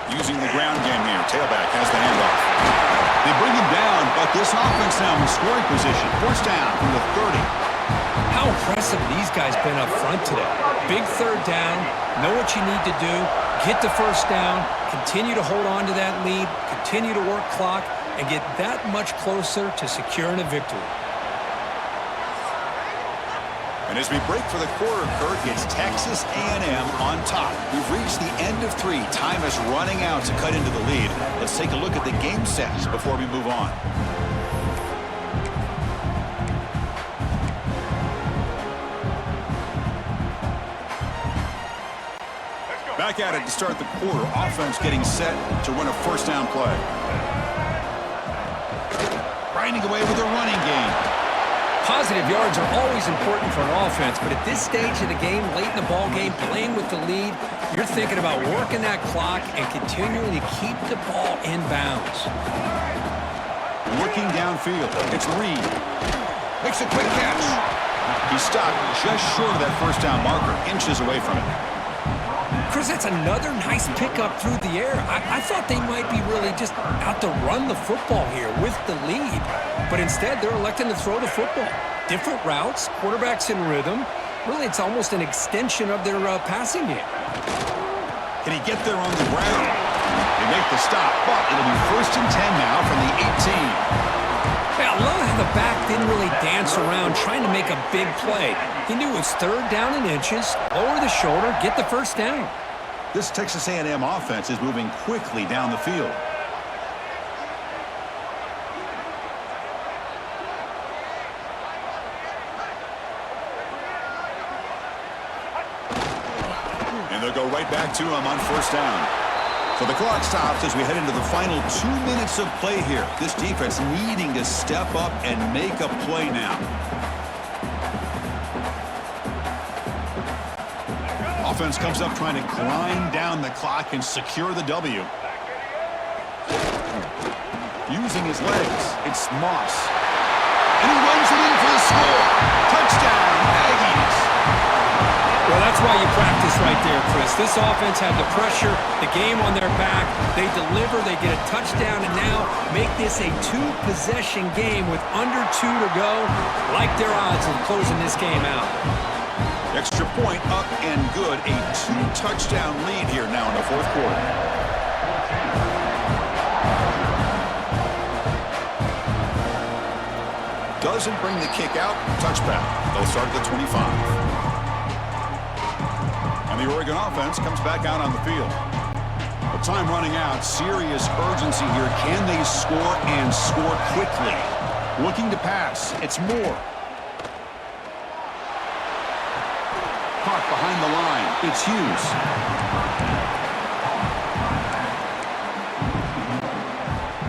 Using the ground game here. Tailback has the handoff. They bring him down, but this offense now in scoring position. 1st down from the 30. How impressive these guys been up front today. Big 3rd down, know what you need to do, get the 1st down, continue to hold on to that lead, continue to work clock, and get that much closer to securing a victory. And as we break for the quarter, Kirk, it's Texas A&M on top. We've reached the end of 3. Time is running out to cut into the lead. Let's take a look at the game sets before we move on. Back at it to start the quarter. Offense getting set to run a 1st down play. Grinding away with a running game. Positive yards are always important for an offense, but at this stage of the game, late in the ball game, playing with the lead, you're thinking about working that clock and continuing to keep the ball in bounds. Looking downfield, it's Reed. Makes a quick catch. He stopped just short of that 1st down marker, inches away from it. Chris, that's another nice pickup through the air. I thought they might be really just out to run the football here with the lead, but instead they're electing to throw the football. Different routes, quarterbacks in rhythm. Really, it's almost an extension of their passing game. Can he get there on the ground? They make the stop, but it'll be 1st and 10 now from the 18. Yeah, I love how the back didn't really dance around trying to make a big play. He knew it was 3rd down in inches, lower the shoulder, get the 1st down. This Texas A&M offense is moving quickly down the field. And they'll go right back to him on 1st down. So the clock stops as we head into the final 2 minutes of play here. This defense needing to step up and make a play now. Offense comes up trying to grind down the clock and secure the W. Using his legs, it's Moss. And he runs it in for the score. Touchdown, Aggies. Well, that's why you practice right there, Chris. This offense had the pressure, the game on their back. They deliver, they get a touchdown, and now make this a 2-possession game with under 2 to go. Like their odds of closing this game out. Extra point up and good. A 2-touchdown lead here now in the 4th quarter. Doesn't bring the kick out. Touchback. They'll start at the 25. And the Oregon offense comes back out on the field. With time running out, serious urgency here. Can they score and score quickly? Looking to pass. It's Moore. Caught behind the line. It's Hughes.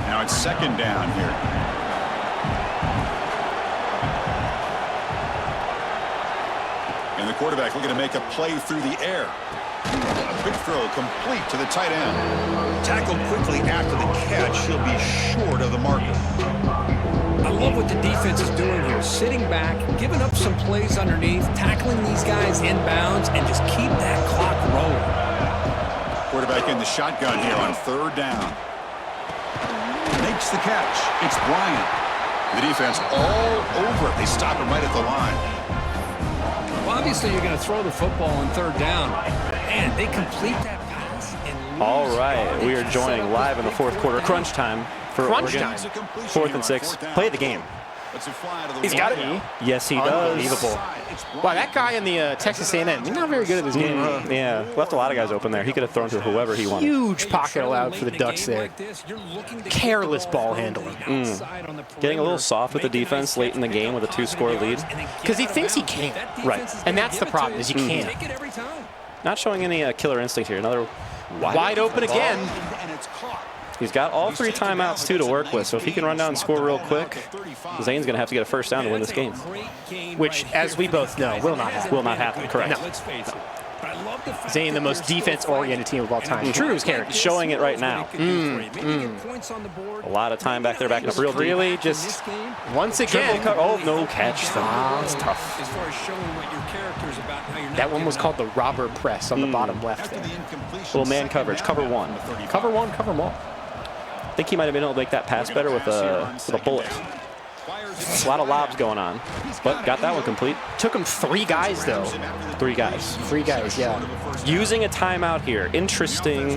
Now it's 2nd down here. And the quarterback looking to make a play through the air. A quick throw complete to the tight end. Tackled quickly after the catch. He'll be short of the marker. I love what the defense is doing here. Sitting back, giving up some plays underneath, tackling these guys inbounds, and just keep that clock rolling. Quarterback in the shotgun here on 3rd down. Makes the catch. It's Bryant. The defense all over it. They stop him right at the line. Well, obviously, you're going to throw the football on 3rd down. And they complete that pass. And all right, we are joining live in the 4th quarter. Crunch time for Oregon. 4th and 6. Play the game. He's got it. Yes, he does. Unbelievable. Wow, that guy in the Texas A&M, he's not very good at this game. Yeah, left a lot of guys open there. He could have thrown to whoever he wanted. Huge pocket allowed for the Ducks there. Careless ball handling. Getting a little soft with the defense late in the game with a 2-score lead. Because he thinks he can. Right. And that's the problem, is he can't. Not showing any killer instinct here. Another wide open again. He's got all 3 timeouts, too, to work with. So if he can run down and score real quick, Zane's going to have to get a first down to win this game. Which, as we both know, will not happen. Will not happen, correct. No. Zane, the most defense-oriented team of all time. True to his character. Showing it right now. A lot of time back there, backing up real deep. Really, just once again. Oh, no catch. That's tough. That one was called the robber press on the bottom left there. Little man coverage, cover 1. Cover 1, cover them all. I think he might have been able to make that pass better with a bullet. A lot of lobs going on, but got that one complete. Took him 3 guys, though. 3 guys. 3 guys, yeah. Using a timeout here. Interesting.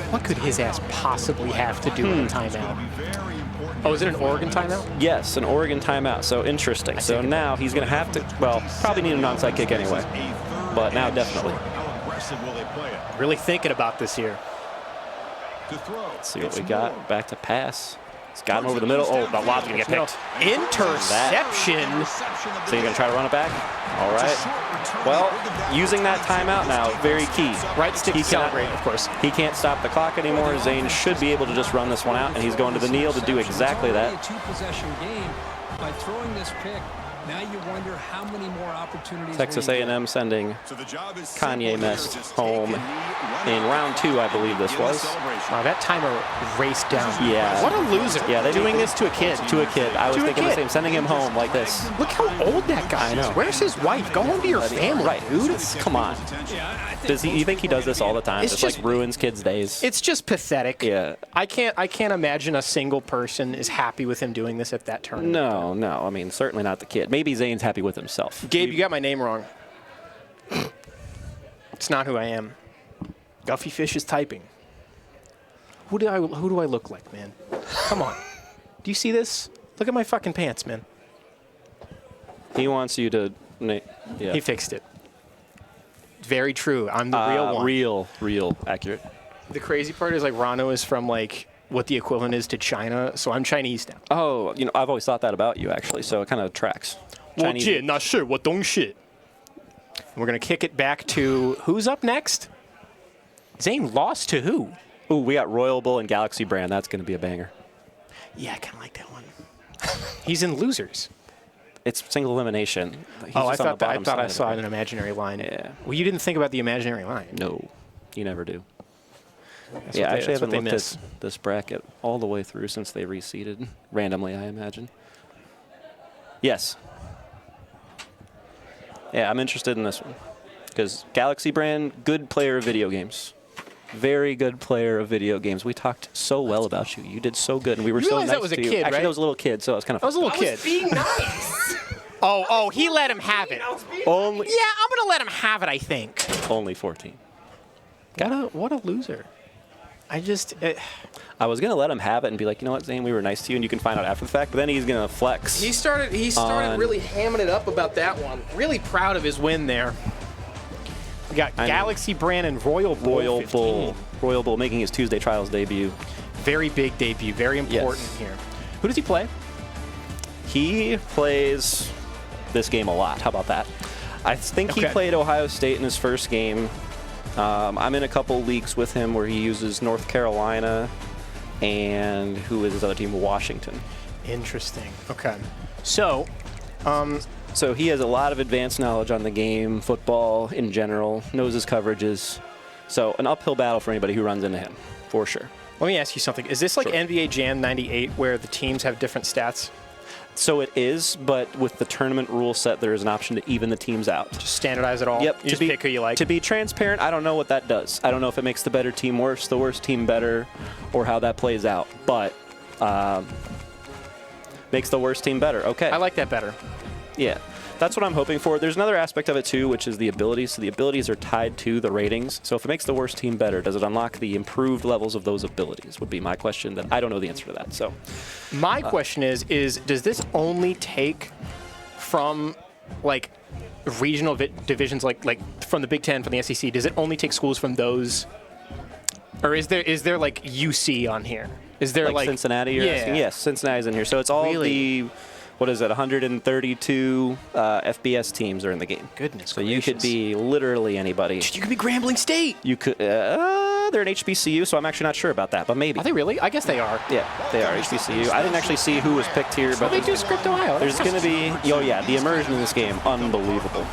What could his ass possibly have to do with a timeout? Oh, is it an Oregon timeout? Yes, an Oregon timeout. So interesting. So now he's going to have to, well, probably need an onside kick anyway. But now definitely. Really thinking about this here. Let's see what we got. Back to pass. He's got him over the middle. Oh, the lob's going to get picked. Interception. So you're going to try to run it back? All right. Well, using that timeout now, very key. Right stick to celebrate, of course. He can't stop the clock anymore. Zane should be able to just run this one out, and he's going to the kneel to do exactly that. Two-possession game. By throwing this pick, now you wonder how many more opportunities. Texas A&M sending Kanye Mest home in round 2, I believe this was. Wow, that timer raced down. Yeah. What a loser. Yeah, they're doing this to a kid. To a kid. I was thinking the same, sending him home like this. Look how old that guy is. Where's his wife? Go home to your family, right, dude. Come on. Does he? You think he does this all the time? It's just like ruins kids' days. It's just pathetic. Yeah. I can't imagine a single person is happy with him doing this at that tournament. No. I mean, certainly not the kid. Maybe Zane's happy with himself. Gabe, you got my name wrong. It's not who I am. Guffy Fish is typing. Who do I look like, man? Come on. Do you see this? Look at my fucking pants, man. He wants you to. Yeah. He fixed it. Very true. I'm the real one. Real, accurate. The crazy part is like Rano is from like what the equivalent is to China, so I'm Chinese now. Oh, I've always thought that about you actually, so it kind of tracks. Chinese. Well, not sure. What don't shit. We're gonna kick it back to who's up next? Zane lost to who? Ooh, we got Royal Bull and GalaxyBrAn. That's gonna be a banger. Yeah, I kind of like that one. He's in losers. It's single elimination. I thought I saw an imaginary line. Yeah. Well, you didn't think about the imaginary line. No, you never do. I actually haven't looked at this bracket all the way through since they reseeded randomly, I imagine. Yes. Yeah, I'm interested in this one because GalaxyBrAn, good player of video games. Very good player of video games. We talked so well about you. You did so good, and we were so nice that was a to you. kid, Actually, right? that was a little kid, so it was kind of. I was a little kid. I was being nice. Oh, he let him have it. Only. Yeah, I'm gonna let him have it. I think. Only 14. What a loser. I was gonna let him have it and be like, you know what, Zane, we were nice to you, and you can find out after the fact. But then he's gonna flex. He started really hamming it up about that one. Really proud of his win there. We got GalaxyBrAn and Royal Bull. Royal Bull making his Tuesday Trials debut. Very big debut. Very important here. Who does he play? He plays this game a lot. How about that? I think he played Ohio State in his first game. I'm in a couple leagues with him where he uses North Carolina and who is his other team? Washington. Interesting. Okay. So he has a lot of advanced knowledge on the game, football in general, knows his coverages. So an uphill battle for anybody who runs into him, for sure. Let me ask you something. Is this like NBA Jam 98 where the teams have different stats? So it is, but with the tournament rule set, there is an option to even the teams out. Just standardize it all. Yep. You just pick who you like. To be transparent, I don't know what that does. I don't know if it makes the better team worse, the worst team better, or how that plays out. But makes the worst team better. Okay. I like that better. Yeah. That's what I'm hoping for. There's another aspect of it, too, which is the abilities. So the abilities are tied to the ratings. So if it makes the worst team better, does it unlock the improved levels of those abilities would be my question. That I don't know the answer to that. So my question is does this only take from, like, regional divisions, like from the Big Ten, from the SEC? Does it only take schools from those? Or is there like, UC on here? Is there, like Cincinnati? You're asking? Yes, Cincinnati's in here. So it's all the... What is it? 132 FBS teams are in the game. Goodness So gracious. you could be literally anybody. You could be Grambling State. You could. They're an HBCU, so I'm actually not sure about that, but maybe. Are they really? I guess they are. Yeah, they are HBCU. I didn't actually see who was picked here, but they do Script Ohio. There's going to be. Oh yeah, the immersion in this game, unbelievable.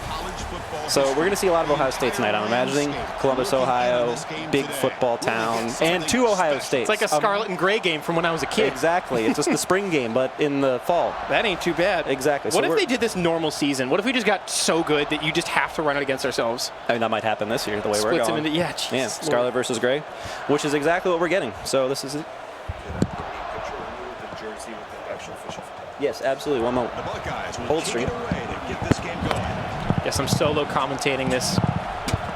So we're going to see a lot of Ohio State tonight. I'm imagining Columbus, Ohio, big football town, and 2 Ohio States. It's like a Scarlet and Gray game from when I was a kid. Exactly. It's just the spring game, but in the fall. That ain't too bad. Exactly. What if they did this normal season? What if we just got so good that you just have to run it against ourselves? I mean, that might happen this year, the way we're going. Yeah, Scarlet versus Gray, which is exactly what we're getting. So this is it. Yes, absolutely. One moment. Hold stream. Yes, I'm solo commentating this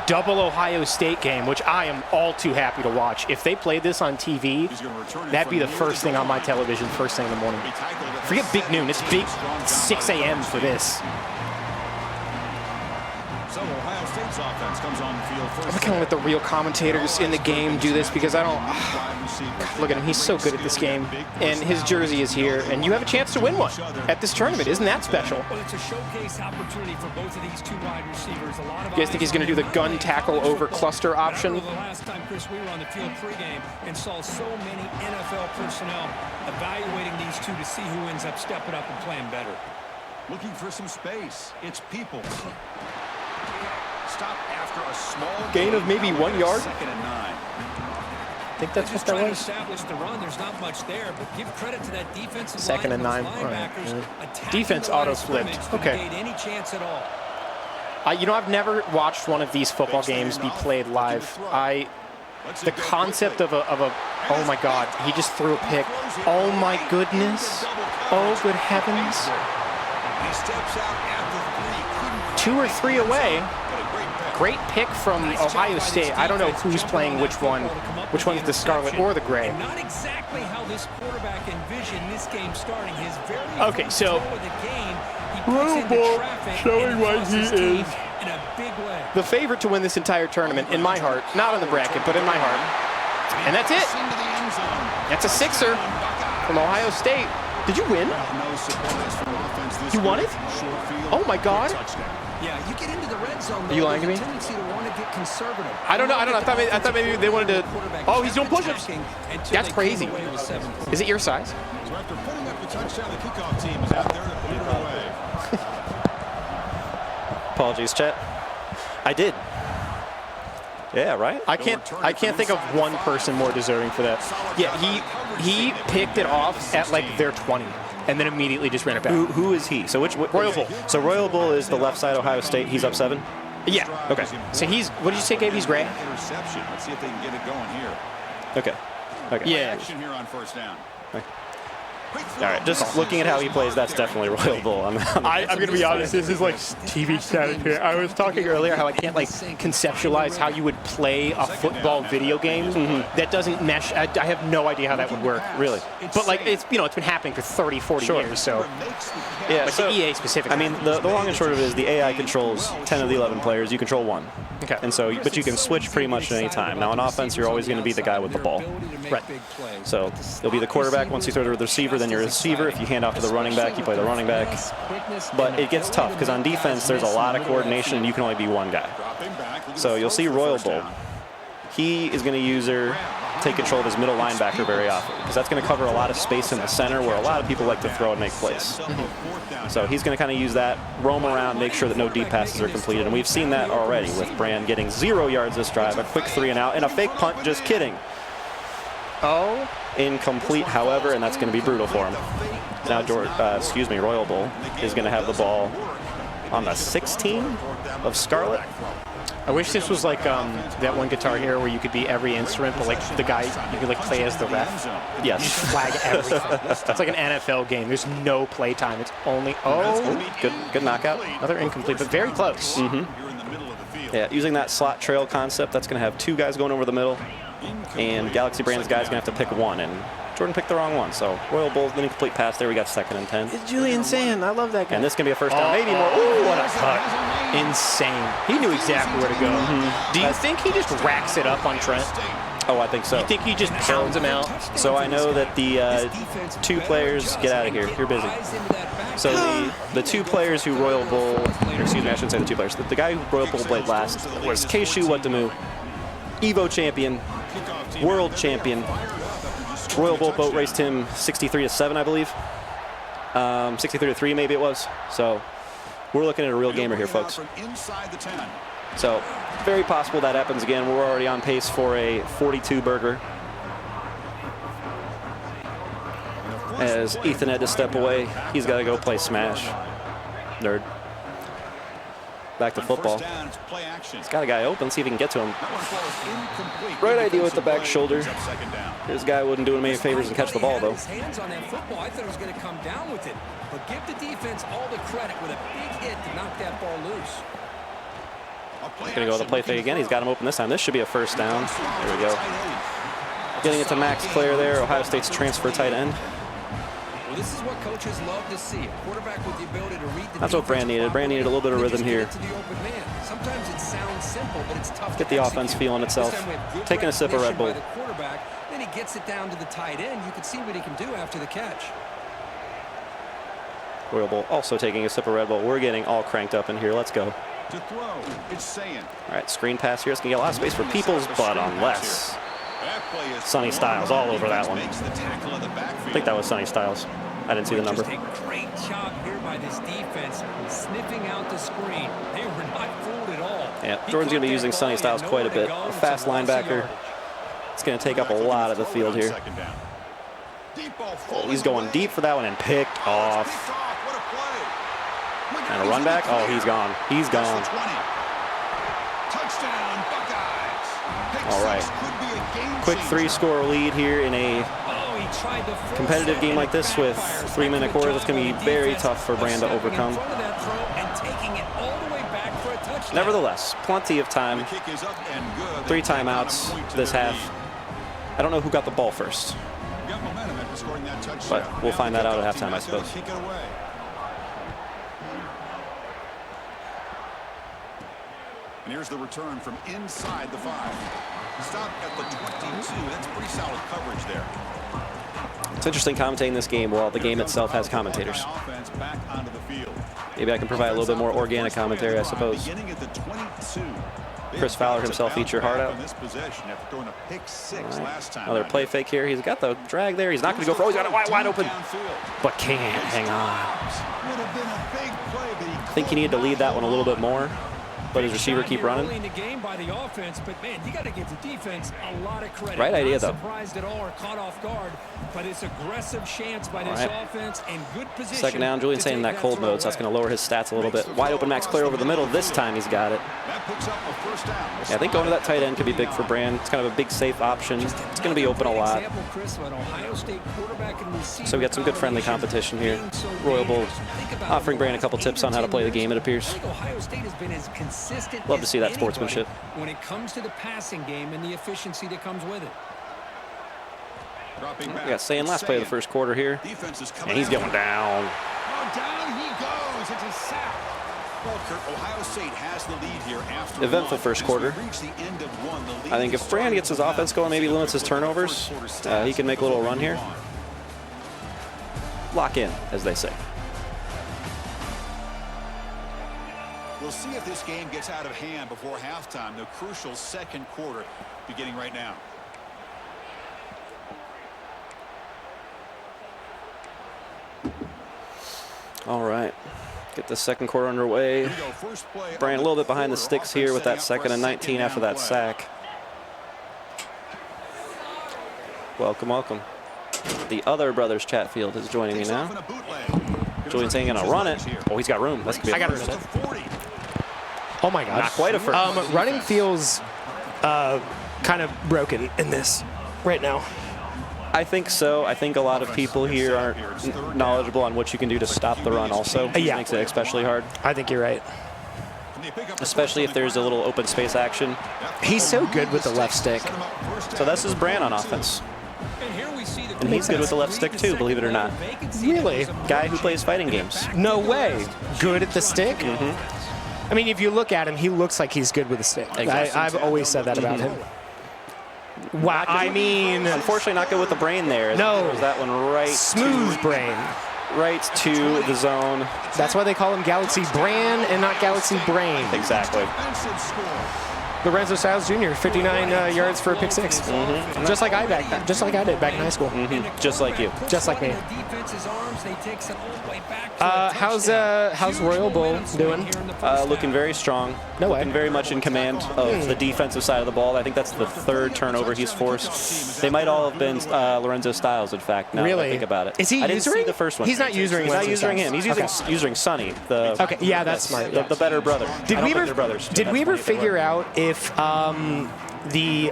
double Ohio State game, which I am all too happy to watch. If they played this on TV, that'd be the first thing on my television, first thing in the morning. Forget big noon. It's big 6 a.m. for this. So Ohio State's offense comes on the field first. I'm kind of let the real commentators in the game do this because I don't. God, look at him. He's so good at this game. And his jersey is here. And you have a chance to win one at this tournament. Isn't that special? Well, it's a showcase opportunity for both of these 2 wide receivers. A lot of You guys think he's going to do the gun tackle over cluster option? The last time, Chris, we were on the field pregame and saw so many NFL personnel evaluating these 2 to see who ends up stepping up and playing better. Looking for some space. It's Peoples. Stop after a small gain of maybe 1 yard. 2nd and 9. I think that's what that was. Establish the run. There's not much there, but give credit to that defensive 2nd and 9. All right. Defense auto flipped. Okay. Any chance at all? I've never watched one of these football games be played live. The concept of a oh my God, he just threw a pick. Oh my goodness. Oh good heavens. He steps out after 2 or 3 away. Great pick from Ohio State. I don't know who's playing which one. Which one's the Scarlet or the Gray? Not exactly how this quarterback envisioned this game starting. His very okay, so showing what he is in a big way. The favorite to win this entire tournament, in my heart, not on the bracket, but in my heart, and that's it. That's a 6er from Ohio State. Did you win? You won it? Oh my God! Yeah, you get into the red zone. Are you lying to me? I don't know. I thought maybe they wanted to. Oh, he's doing push-ups. That's crazy. Is it your size? So after putting up the touchdown, the kickoff team is out there to put it away. Apologies, chat. I did. Yeah, right? I can't think of one person more deserving for that. Yeah, he picked it off at like their 20 and then immediately just ran it back. Who is he? So Royal Bull. So Royal Bull is the left side Ohio State. He's up 7? Yeah. Okay. So he's, what did you say, Gabe? He's Gray? Interception. Let's see if they can get it going here. Okay. Yeah. Action here on first down. All right, just looking at how he plays, that's definitely Royal Bull. I'm going to be honest, this is like TV static here. I was talking earlier how I can't like conceptualize how you would play a football video game that doesn't mesh. I have no idea how that would work. Really? But like, it's been happening for 30, 40 years, so. Yeah, but so, the EA specifically. I mean, the long and short of it is the AI controls 10 of the 11 players. You control 1. Okay. And so, but you can switch pretty much at any time. Now, on offense, you're always going to be the guy with the ball. Right. So, you'll be the quarterback once you throw to the receiver, then you're a receiver. If you hand off to the running back, you play the running back. But it gets tough because on defense, there's a lot of coordination and you can only be one guy. So you'll see Royal Bull. He is going to take control of his middle linebacker very often because that's going to cover a lot of space in the center where a lot of people like to throw and make plays. So he's going to kind of use that, roam around, make sure that no deep passes are completed. And we've seen that already with Brand getting 0 yards this drive, a quick 3 and out, and a fake punt. Just kidding. Oh. Incomplete, however, and that's going to be brutal for him. Now, Royal Bowl is going to have the ball on the 16 of Scarlet. I wish this was like that one Guitar Hero where you could be every instrument, but like the guy, you could like play as the ref. Yes. You just flag everything. It's like an NFL game. There's no play time. It's only, Good knockout. another incomplete, but very close. Yeah, using that slot trail concept, that's going to have 2 guys going over the middle, and GalaxyBrAn's guy's going to have to pick one, and Jordan picked the wrong one, so Royal Bull's an incomplete pass there. We got 2nd and 10. It's Julian Sand. I love that guy. And this can be a first down, maybe more. Ooh, what a cut. Insane. He knew exactly where to go. Do you think he just racks it up on Trent? Oh, I think so. You think he just pounds him out? So I know that the 2 players, get out of here, you're busy. So the 2 players who Royal Bull, or excuse me, I shouldn't say the 2 players. The guy who Royal Bull played last was Keishu Watamu, Evo champion, world champion. Royal Bull boat raced him 63-7, I believe. 63-3 maybe it was. So we're looking at a real gamer here, folks. So very possible that happens again. We're already on pace for a 42 burger. As Ethan had to step away, he's got to go play Smash. Nerd. Back to football. He's got a guy open, see if he can get to him. Right idea with the back shoulder. This guy wouldn't do him any favors and catch the ball, though. Hands on that football. I thought he was going to come down with it. But give the defense all the credit with a big hit to knock that ball loose. Going to go with the play fake again. He's got him open this time. This should be a first down. There we go. Getting it to Max Clare there, Ohio State's transfer tight end. Well, this is what coaches love to see. A quarterback with the ability to read the That's what Brand needed. Brand needed a little bit of rhythm here. Sometimes it sounds simple, but it's tough. Get the offense feeling itself. Taking a sip of Red Bull. Then he gets it down to the tight end. You can see what he can do after the catch. Royal Bull also taking a sip of Red Bull. We're getting all cranked up in here. Let's go. To throw, it's saying. All right, screen pass here. It's going to get a lot of space for Peoples, but unless Sonny Styles all over that one. I think that was Sonny Styles. I didn't see the number. Just a great job here by this defense, sniffing out the screen. They were not fooled at all. Yeah, Jordan's going to be using Sonny Styles quite a bit. A fast linebacker. It's going to take up a lot of the field here. Oh, he's going deep for that one and picked off. And a run back. Oh, he's gone. He's gone. All right. Quick 3-score lead here in a competitive game like this with 3-minute quarters. It's going to be very tough for Brand to overcome. Nevertheless, plenty of time. 3 timeouts this half. I don't know who got the ball first, but we'll find that out at halftime, I suppose. And here's the return from inside the 5. Stop at the 22. That's pretty solid coverage there. It's interesting commentating this game while the game itself has commentators. Maybe I can provide a little bit more organic commentary, I suppose. Chris Fowler himself eats your heart out. Right. Another play fake here. He's got the drag there. He's not going to go for. Oh, he's got it wide open, but can't hang on. I think he needed to lead that one a little bit more. But his receiver keep running. Right idea, though. Second down, Julian saying in that cold mode, so that's going to lower his stats a little bit. Wide open Max Clare over the middle. This time he's got it. Yeah, I think going to that tight end could be big for Brand. It's kind of a big, safe option. It's going to be open a lot. So we got some good friendly competition here. Royal Bull offering Brand a couple tips on how to play the game, it appears. Love to see that sportsmanship. When it comes to the passing game and the efficiency that comes with it. We got Sayin last play of the first quarter here. And he's going down. Down he goes. It's a sack. Ohio State has the lead here after eventful first quarter. I think if Brand gets his offense going, maybe limits his turnovers, he can make a little run here. Lock in, as they say. We'll see if this game gets out of hand before halftime. The crucial second quarter beginning right now. All right. Get the second quarter underway. Brand a little bit behind the sticks here with that 2nd and 19 after that sack. Welcome, welcome. The other brothers Chatfield is joining me now. Julian's saying gonna run it. Oh, he's got room. That's gonna be I got rid of it. Oh my gosh. Not quite a first. Running feels kind of broken in this right now. I think so. I think a lot of people here aren't knowledgeable on what you can do to stop the run also. Yeah. Makes it especially hard. I think you're right. Especially if there's a little open space action. He's so good with the left stick. So this is Bran on offense. And he's good with the left stick too, believe it or not. Really? Guy who plays fighting games. No way. Good at the stick? I mean, if you look at him, he looks like he's good with the stick. Exactly. I've always said that about him. Wow, I mean... Unfortunately, not good with the brain there. No. There's that one right Smooth brain. right to the zone. That's why they call him GalaxyBrAn and not GalaxyBrAn. Exactly. Lorenzo Styles Jr., 59 yards for a pick six. Just like I did back in high school. Just like you. Just like me. How's Royal Bull doing? Looking very strong. No way. Looking very much in command of the defensive side of the ball. I think that's the third turnover he's forced. They might all have been Lorenzo Styles, in fact, now that I think about it. Is he I didn't usering? see the first one. He's not usering He's not Lorenzo using him. Styles. He's using Sonny. The, yeah, that's smart. The better brother. Did we ever, brothers. did we ever figure out if the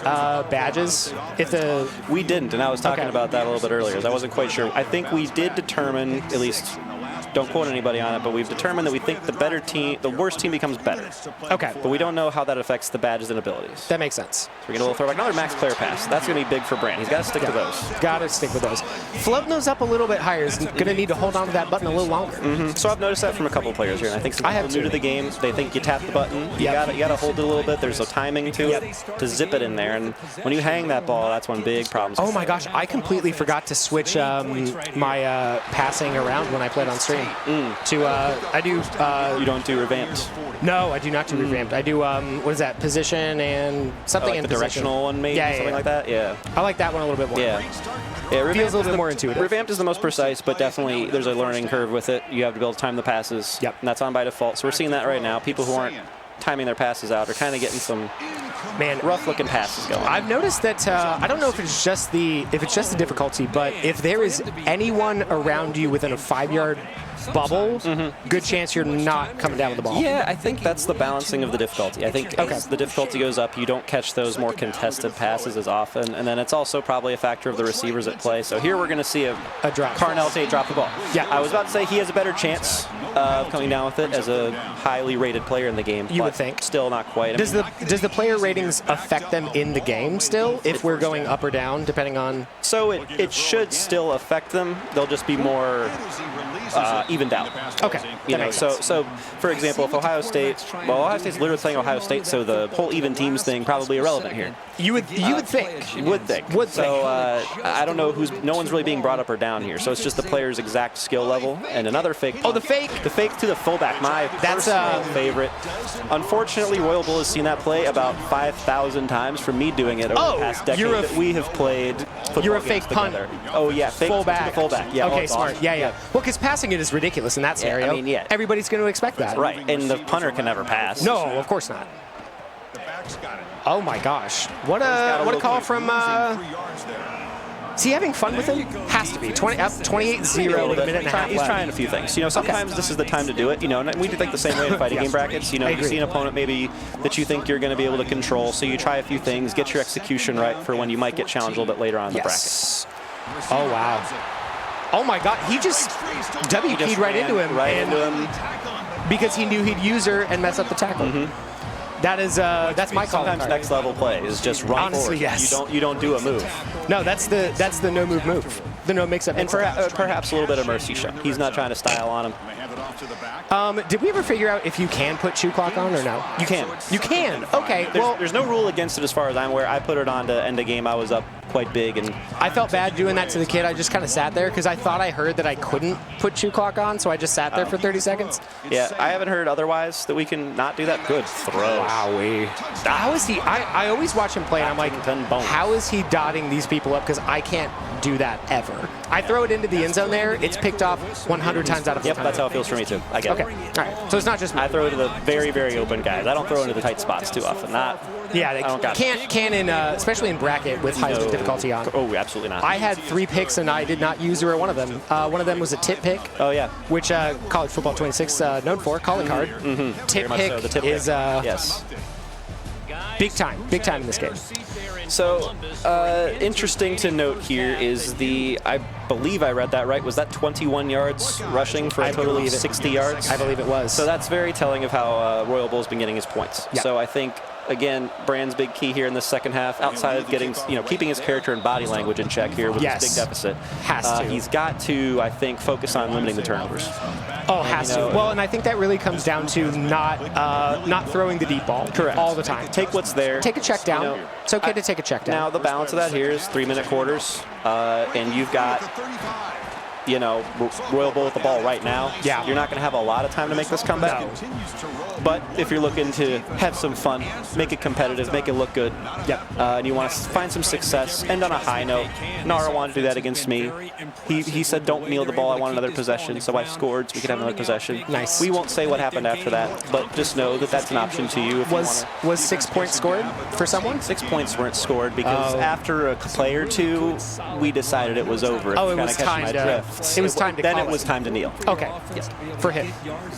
badges, if the... We didn't, and I was talking about that a little bit earlier. I wasn't quite sure. I think we did determine, at least, don't quote anybody on it, but we've determined that we think the better team, the worst team becomes better. Okay. But we don't know how that affects the badges and abilities. That makes sense. So we get a little throwback. Another max player pass. That's going to be big for Bran. He's got to stick to those. Got to stick with those. Floating those up a little bit higher is going to need to hold on to that button a little longer. So I've noticed that from a couple players here, and I think some people new to the game, they think you tap the button, you got to hold it a little bit. There's a timing to it to zip it in there, and when you hang that ball, that's when big problems. Oh my gosh, I completely forgot to switch my passing around when I played on stream. I do. You don't do revamped? No, I do not do revamped. I do what is that? Position and something in the position. Directional one, maybe something like that. Yeah. I like that one a little bit more. Yeah. Feels a little bit more intuitive. Revamped is the most precise, but definitely there's a learning curve with it. You have to be able to time the passes. Yep. And that's on by default. So we're seeing that right now. People who aren't timing their passes out are kind of getting some rough-looking passes going. I've noticed that I don't know if it's just the difficulty, but if there is anyone around you within a 5-yard bubble, good chance you're not coming down with the ball. Yeah, I think that's the balancing of the difficulty. I think as the difficulty goes up, you don't catch those more contested passes as often, and then it's also probably a factor of the receivers at play. So here we're going to see a drop. Carnell Tate drop the ball. Yeah, I was about to say he has a better chance of coming down with it as a highly rated player in the game. You would think. Still not quite. Does the player ratings affect them in the game still, if we're going up or down, depending on? So it should still affect them. They'll just be more evened out. Okay. So for example, if Ohio State's literally playing Ohio State, so the whole even teams thing probably irrelevant here. You would think. So I don't know no one's really being brought up or down here. So it's just the player's exact skill level and another fake. Oh, the fake. The fake to the fullback. That's personal favorite. Unfortunately, Royal Bull has seen that play about 5,000 times from me doing it over the past decade that we have played football. You're a fake together. Oh yeah, fake fullback. To the fullback. Yeah. Okay, smart. Awesome. Yeah. Well, because passing it is ridiculous in that scenario. I mean, yeah. Everybody's going to expect that. Right, and the punter can never pass. No, of course not. Oh my gosh! What a call from. Is he having fun with him? Has to be. 28-0 with a minute and a half He's left. trying a few things. Sometimes this is the time to do it. And we think the same way in fighting game brackets. You see an opponent maybe that you think you're going to be able to control, so you try a few things, get your execution right for when you might get challenged a little bit later on in the bracket. Oh wow! Oh my God! He just WP'd right into him. Because he knew he'd use her and mess up the tackle. That's my call. Sometimes next level play is just run Honestly, forward. Yes. You don't do a move. No, that's the no move. The no mix up. And perhaps a little bit of mercy show. He's not trying to style on him. Did we ever figure out if you can put shoe clock on or no? You can. You can. Okay. There's no rule against it as far as I'm aware. I put it on to end a game. I was up quite big, and I felt bad doing that to the kid. I just kind of sat there because I thought I heard that I couldn't put shoe clock on, so I just sat there for 30 seconds. Yeah, I haven't heard otherwise that we can not do that. Good throw. Wowee. How is he? I always watch him play, and I'm like, how is he dotting these people up? Because I can't do that ever. I throw it into the end zone there, it's picked off 100 times out of 100. Yep, that's how it feels for me too. I get Okay, it. all right. So it's not just me. I throw it to the very, very open guys. I don't throw into the tight spots too often. Yeah, they can't in, especially in bracket with highest difficulty on. Oh, absolutely not. I had 3 picks and I did not use one of them. One of them was a tip pick. Oh, yeah. Which College Football 26 known for, calling card. Tip pick so. The tip is yes. big time in this game. So, interesting to note here is I believe I read that right, was that 21 yards rushing for a total of 60 yards? I believe it was. So that's very telling of how Royal Bull's been getting his points. Yeah. So I think, again, Bran's big key here in the second half, outside of getting, keeping his character and body language in check here with this big deficit. Has to. He's got to, I think, focus on limiting the turnovers. Oh, has to. Well, and I think that really comes down to not throwing the deep ball all the time. Take what's there. Take a check down. It's okay to take a check down. Now, the balance of that here is 3-minute quarters, and you've got, Royal Bull with the ball right now. Yeah. You're not going to have a lot of time to make this comeback. No. But if you're looking to have some fun, make it competitive, make it look good, and you want to find some success, end on a high note. Nara wanted to do that against me. He said, don't kneel the ball, I want another possession, so I scored so we could have another possession. Nice. We won't say what happened after that, but just know that that's an option to you. If was 6 points scored for someone? 6 points weren't scored because after a play or two, we decided it was over. Oh, it was time to... It was time to Then it was time to kneel. Okay. Yes. For him.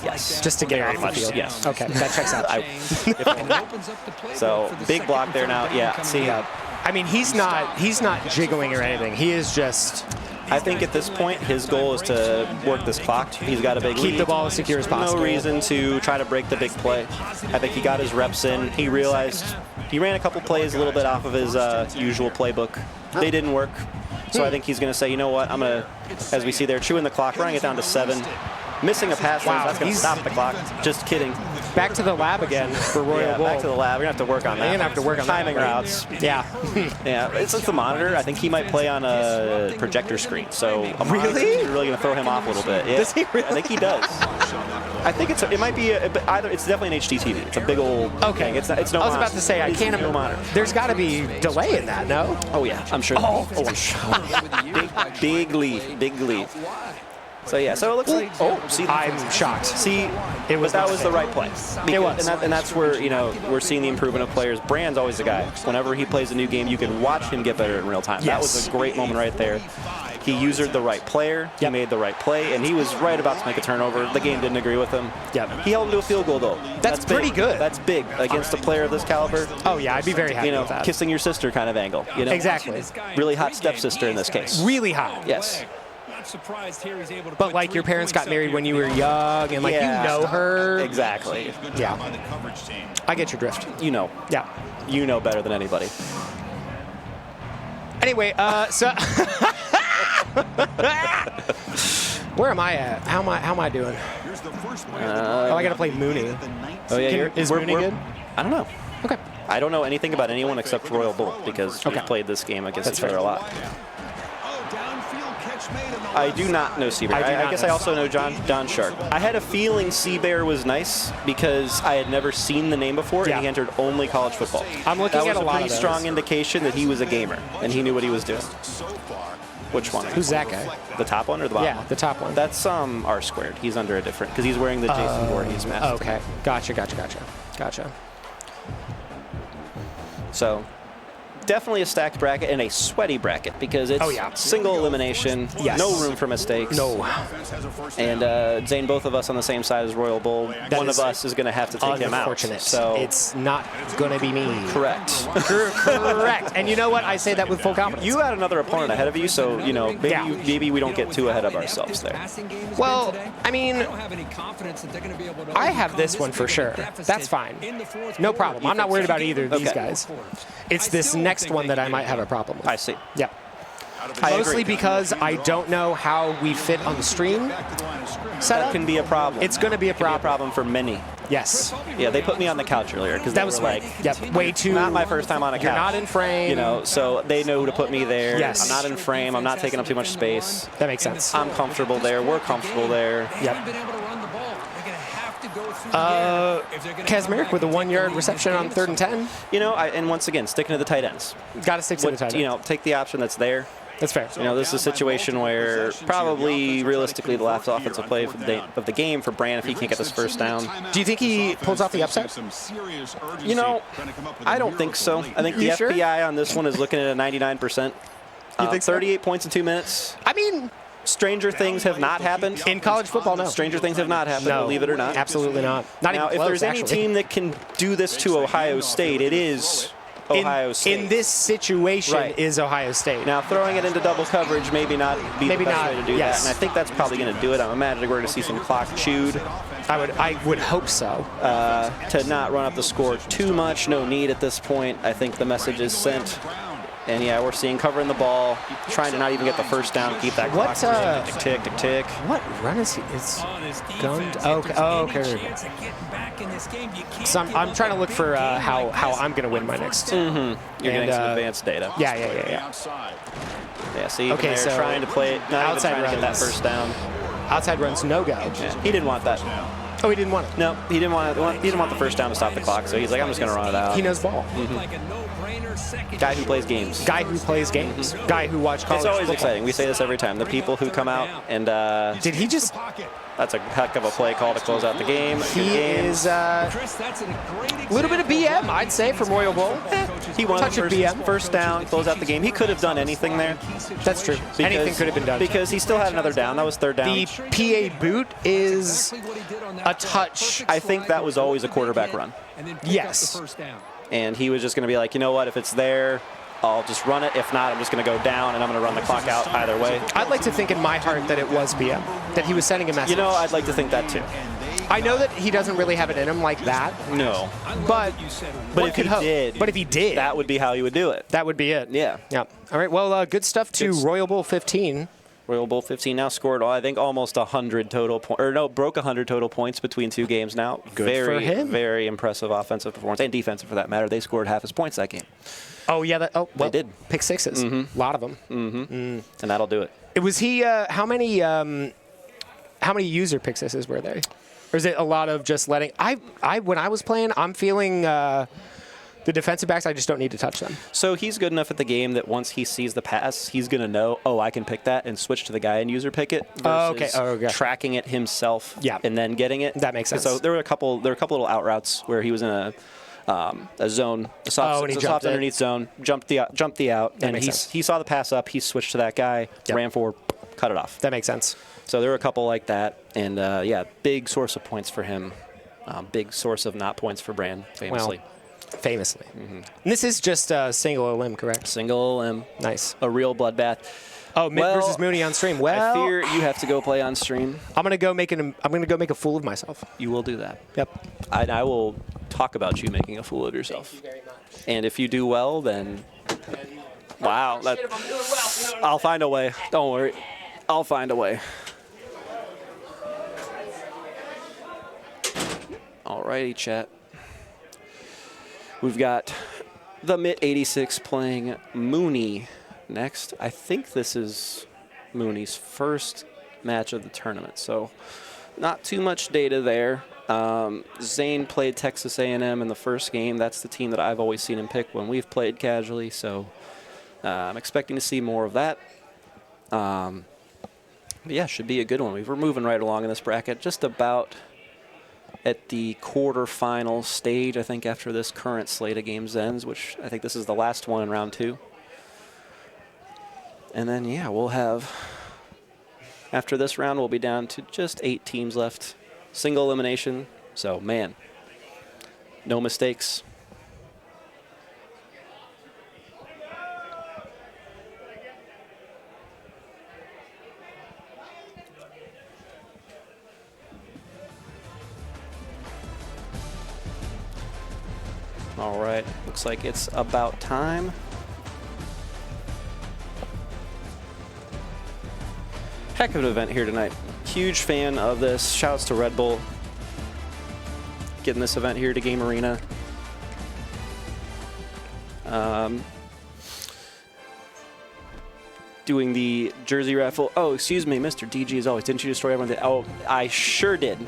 Yes. Just to get it off the field. Yes. Okay, that checks out. So big block there now. Yeah. See. I mean, he's not jiggling or anything. He is just... I think at this point, his goal is to work this clock. He's got a big lead. Keep the ball as secure as possible. No reason to try to break the big play. I think he got his reps in. He realized he ran a couple plays a little bit off of his usual playbook. They didn't work. So I think he's going to say, you know what, I'm going to, as we see there, chewing the clock, running it down to 7. Missing a pass, that's going to stop the clock. Just kidding. Back to the lab again for Royal Bull. Back to the lab. We're going to have to work on that. You're going to have to work on timing routes. Yeah. Yeah, it's the monitor. I think he might play on a projector screen. So really? It's really going to throw him off a little bit. Yeah. Does he really? I think he does. I think it might be either. It's definitely an HD TV. It's a big old. Okay. Thing. It's no. I was about to say I can't. No monitor. There's got to be delay in that, no? Oh yeah, I'm sure. I'm sure. Big lead. So yeah, so it looks like. Oh, see, I'm shocked. See, that was the right play. Because, it was, and that's where we're seeing the improvement of players. Bran's always a guy. Whenever he plays a new game, you can watch him get better in real time. Yes. That was a great moment right there. He usered the right player. He made the right play, and he was right about to make a turnover. The game didn't agree with him. Yep. He held him to a field goal though. That's pretty good. That's big against a player of this caliber. Oh yeah, I'd be very happy with that. Kissing your sister kind of angle. Exactly. Really hot stepsister in this case. Really hot. Yes. But like your parents got married when you were young, and like you know her. Exactly. Yeah. I get your drift. You know. Yeah. You know better than anybody. Anyway, so where am I at? How am I doing? I gotta play Mooney. Oh yeah, is Mooney good? I don't know. Okay. I don't know anything about anyone except Royal Bull because we've played this game against each other a lot. I do not know Seabear. I guess I also know Don Sharp. I had a feeling Seabear was nice because I had never seen the name before, and he entered only college football. I'm looking at a lot of That was a pretty strong indication that he was a gamer, and he knew what he was doing. Which one? Who's that guy? The top one or the bottom? Yeah, the top one. That's R squared. He's under a different, because he's wearing the Jason Voorhees mask. Okay, gotcha. So, definitely a stacked bracket and a sweaty bracket because it's single elimination, no room for mistakes. No. And Zane, both of us on the same side as Royal Bull. One of us is going to have to take him out. Unfortunate. So it's not going to be me. Correct. Correct. And you know what? I say that with full confidence. You had another opponent ahead of you, so maybe we don't get too ahead of ourselves there. Well, I mean, I have this one for sure. That's fine. No problem. I'm not worried about either of these guys. It's this next one that I might have a problem with. I see. Yeah. Mostly because I don't know how we fit on the stream setup. That can be a problem. It's going to be a problem for many. Yes. Yeah, they put me on the couch earlier because that was like, way too. Not my first time on a couch. You're not in frame. So they know who to put me there. Yes. I'm not in frame. I'm not taking up too much space. That makes sense. I'm comfortable there. We're comfortable there. Yep. Kazmarek with a 1-yard reception on 3rd and 10. And once again, sticking to the tight ends. Got to stick to the tight ends. Take the option that's there. That's fair. You know, this is a situation where probably realistically the last offensive play of the game for Brand if he can't get this first down. Do you think he pulls off the upset? You know, I don't think so. I think the FBI on this one is looking at a 99%. You think so? 38 points in 2 minutes. I mean, stranger things have not happened. In college football, no. Stranger things have not happened, No, believe it or not. Absolutely not. Not Now, even if close, there's any actually. team that can do this to Ohio State, it is Ohio State. In this situation, Right. is Ohio State. Now, throwing it into double coverage maybe not be Maybe the best not, way to do yes. that. And I think that's probably going to do it. I'm imagining we're going to see some clock chewed I would hope so. to not run up the score too much. No need at this point. I think the message is sent. And yeah, we're seeing covering the ball, trying to not even get the first down, keep that clock tick, tick, tick, tick. What run is he? It's gunned. Okay. Oh, okay. So I'm trying to look for how I'm going to win my next. You're getting some advanced data. Yeah. Yeah, see, even Okay, they're so trying to play it, not even outside trying to get that runs. first down. Outside runs, no go. Yeah, he didn't want that. Oh, he didn't want it. No, he didn't want the first down to stop the clock, so he's like, I'm just going to run it out. He knows ball. Guy who plays games. Guy who plays games. Guy who watched college It's always football. exciting. We say this every time. The people who come out and Did he just? that's a heck of a play call to close out the game. Good He game. is a little bit of BM, I'd say, from Royal Bowl. He won the touch of first, BM. first down, close out the game. He could have done anything there. That's true. Anything could have been done. Because he still had another down. That was third down. The PA boot is a touch. I think that was always a quarterback run. Yes. And he was just going to be like, you know what, if it's there, I'll just run it. If not, I'm just going to go down, and I'm going to run the clock out either way. I'd like to think in my heart that it was BM, that he was sending a message. You know, I'd like to think that too. I know that he doesn't really have it in him like that, No. but But if he did, that that would be how he would do it. would be it. Yeah. Yeah. All right. Well, good stuff to Good. Royal Bowl 15. Royal Bowl 15 now scored, I think, almost 100 total points. Or no, broke 100 total points between two games now. Good very, for him. Very impressive offensive performance, and defensive for that matter. They scored half his points that game. Oh yeah. They did. Pick sixes. A lot of them. And that'll do it. Was he? How many user pick sixes were there? Or is it a lot of just letting? When I was playing, I'm feeling the defensive backs. I just don't need to touch them. So he's good enough at the game that once he sees the pass, he's going to know, oh, I can pick that and switch to the guy and user pick it versus okay. tracking it himself Yeah. and then getting it. That makes sense. So there were a couple little out routes where he was in a zone, a soft, and he a jumped soft it. underneath zone, jumped the out, That and makes sense. he saw the pass up, he switched to that guy, Yep. ran forward, cut it off. That makes sense. So there were a couple like that, and yeah, big source of points for him, big source of not points for Brand, famously. Well, famously. And this is just a single limb, correct? Single M, Nice. a real bloodbath. Oh, Mitt Well, versus Mooney on stream. I Well, fear you have to go play on stream. I'm gonna go make a fool of myself. You will do that. Yep. I will talk about you making a fool of yourself. Thank you very much. And if you do well, then wow, I'll find a way. Don't worry, I'll find a way. Alrighty, chat. We've got the Mitt 86 playing Mooney next. I think this is Mooney's first match of the tournament, so not too much data there. Zane played Texas A&M in the first game. That's the team that I've always seen him pick when we've played casually, so I'm expecting to see more of that. But yeah, should be a good one. We're moving right along in this bracket, just about at the quarterfinal stage, I think, after this current slate of games ends, which I think this is the last one in round 2. And then, yeah, we'll have, after this round, we'll be down to just 8 teams left. Single elimination. So, man, no mistakes. All right, looks like it's about time. Heck of an event here tonight. Huge fan of this. Shouts to Red Bull getting this event here to Game Arena. Doing the jersey raffle. Oh, excuse me, Mr. DG as always. Didn't you destroy everyone? Oh, I sure did.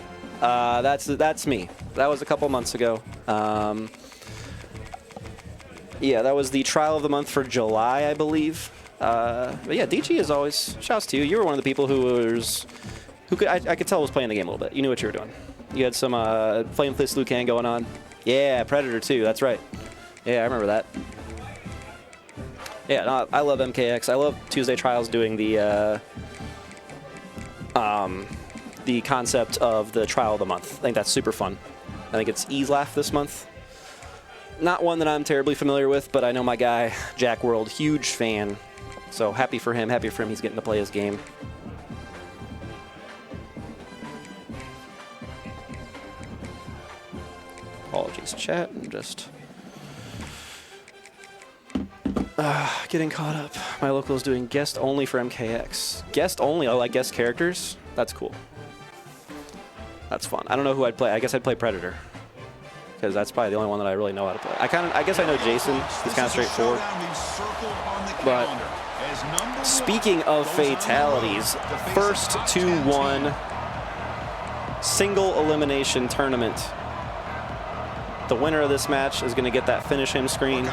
That's me. That was a couple months ago. Yeah, that was the trial of the month for July, I believe. But yeah, DG is always, shouts to you. You were one of the people I could tell was playing the game a little bit. You knew what you were doing. You had some Flame Fist Lucan going on. Yeah, Predator too, that's right. Yeah, I remember that. Yeah, no, I love MKX. I love Tuesday Trials doing the concept of the trial of the month. I think that's super fun. I think it's Easlaugh this month. Not one that I'm terribly familiar with, but I know my guy, Jack World, huge fan. So happy for him he's getting to play his game. Apologies, chat. I'm just getting caught up. My local is doing guest only for MKX. Guest only? Oh, like guest characters? That's cool. That's fun. I don't know who I'd play. I guess I'd play Predator, because that's probably the only one that I really know how to play. I guess I know Jason. He's kind of straightforward. But speaking of fatalities, first 2-1 single elimination tournament. The winner of this match is going to get that finish him screen.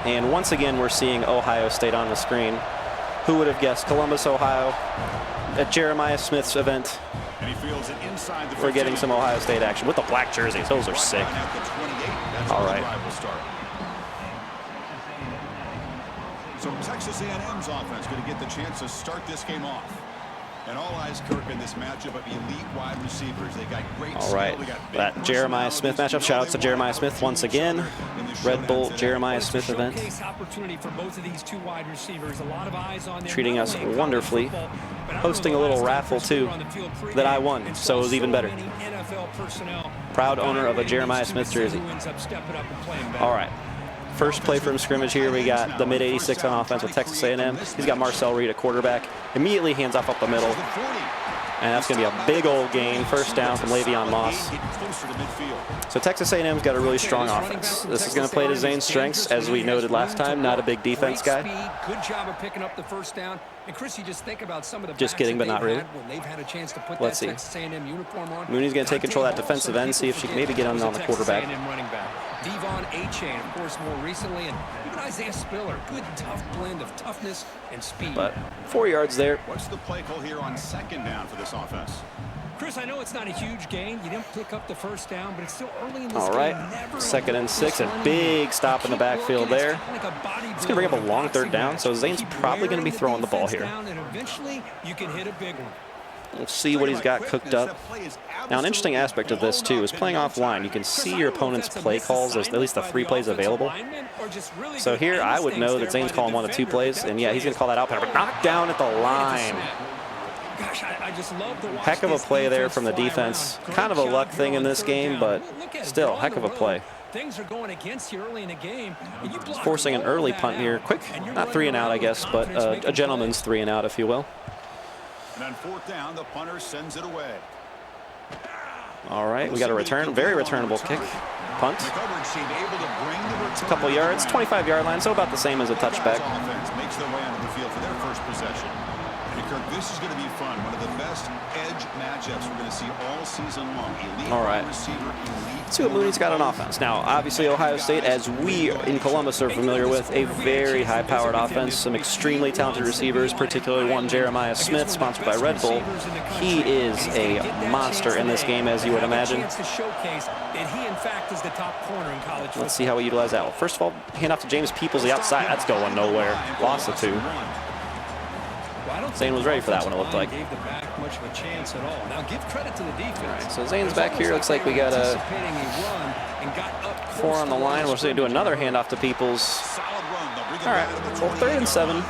And once again, we're seeing Ohio State on the screen. Who would have guessed? Columbus, Ohio, at Jeremiah Smith's event. We're getting some Ohio State action with the black jerseys. Those are sick. All right. So Texas A&M's offense going to get the chance to start this game off. And all eyes, Kirk, in this matchup of elite wide receivers. They got great all right. skill. That Jeremiah Smith matchup. Shout out to Jeremiah Smith once again. Red Bull Jeremiah Smith event. Opportunity for both of these two wide receivers. A lot of eyes on them. Treating us wonderfully. Hosting a little raffle too that I won, so it was even better. Proud owner of a Jeremiah Smith jersey. All right. First play from scrimmage here, we got the mid-86 on offense with Texas A&M. He's got Marcel Reed at quarterback. Immediately hands off up the middle. And that's going to be a big old gain. First down from Le'Veon Moss. So Texas A&M's got a really strong offense. This is going to play to Zane's strengths, as we noted last time. Not a big defense guy. Good job of picking up the first down. And Chris, you just think about some of the just kidding, but not really. Let's see. Mooney's going to take control of that defensive end, see if she can maybe get on the quarterback. Devon A-Chain, of course, more recently, and even Isaiah Spiller. Good, tough blend of toughness and speed. But 4 yards there. What's the play call here on second down for this offense? Chris, I know it's not a huge gain. You didn't pick up the first down, but it's still early in this all right. game. Second and 6, a big stop in the backfield there. It's going to bring up a long third down, so Zane's probably going to be throwing the ball here. And eventually, you can hit a big one. We'll see what he's got cooked up. Now, an interesting aspect of this, too, is playing offline. You can see your opponent's play calls. There's at least the 3 plays available. So here, I would know that Zane's calling 1 of 2 plays, and yeah, he's going to call that out, but knocked down at the line. Heck of a play there from the defense. Kind of a luck thing in this game, but still, heck of a play. Things are going against you early in the game. Forcing an early punt here. Quick, not 3 and out, I guess, but a gentleman's 3 and out, if you will. And on fourth down, the punter sends it away. All right, we got a return, very returnable kick. Punt. It's a couple yards, 25-yard line, so about the same as a touchback. Makes their way onto the field for their first possession. And Kirk, this is going to be fun. One of the best edge matchups we're going to see all season long. Elite all right. Receiver, Let's see what Mooney's got on offense. Now, obviously, Ohio State, as we in Columbus are familiar with, a very high-powered offense. Some extremely talented receivers, particularly one Jeremiah Smith, sponsored by Red Bull. He is a monster in this game, as you would imagine. Let's see how we utilize that. Well, first of all, hand off to James Peoples, the outside. That's going nowhere. Loss of 2. Zane was ready for that one, it looked like. All right, so Zane's back here. Looks like we got a 4 on the line. We're going to do another handoff to Peoples. All right, well, 3rd and 7.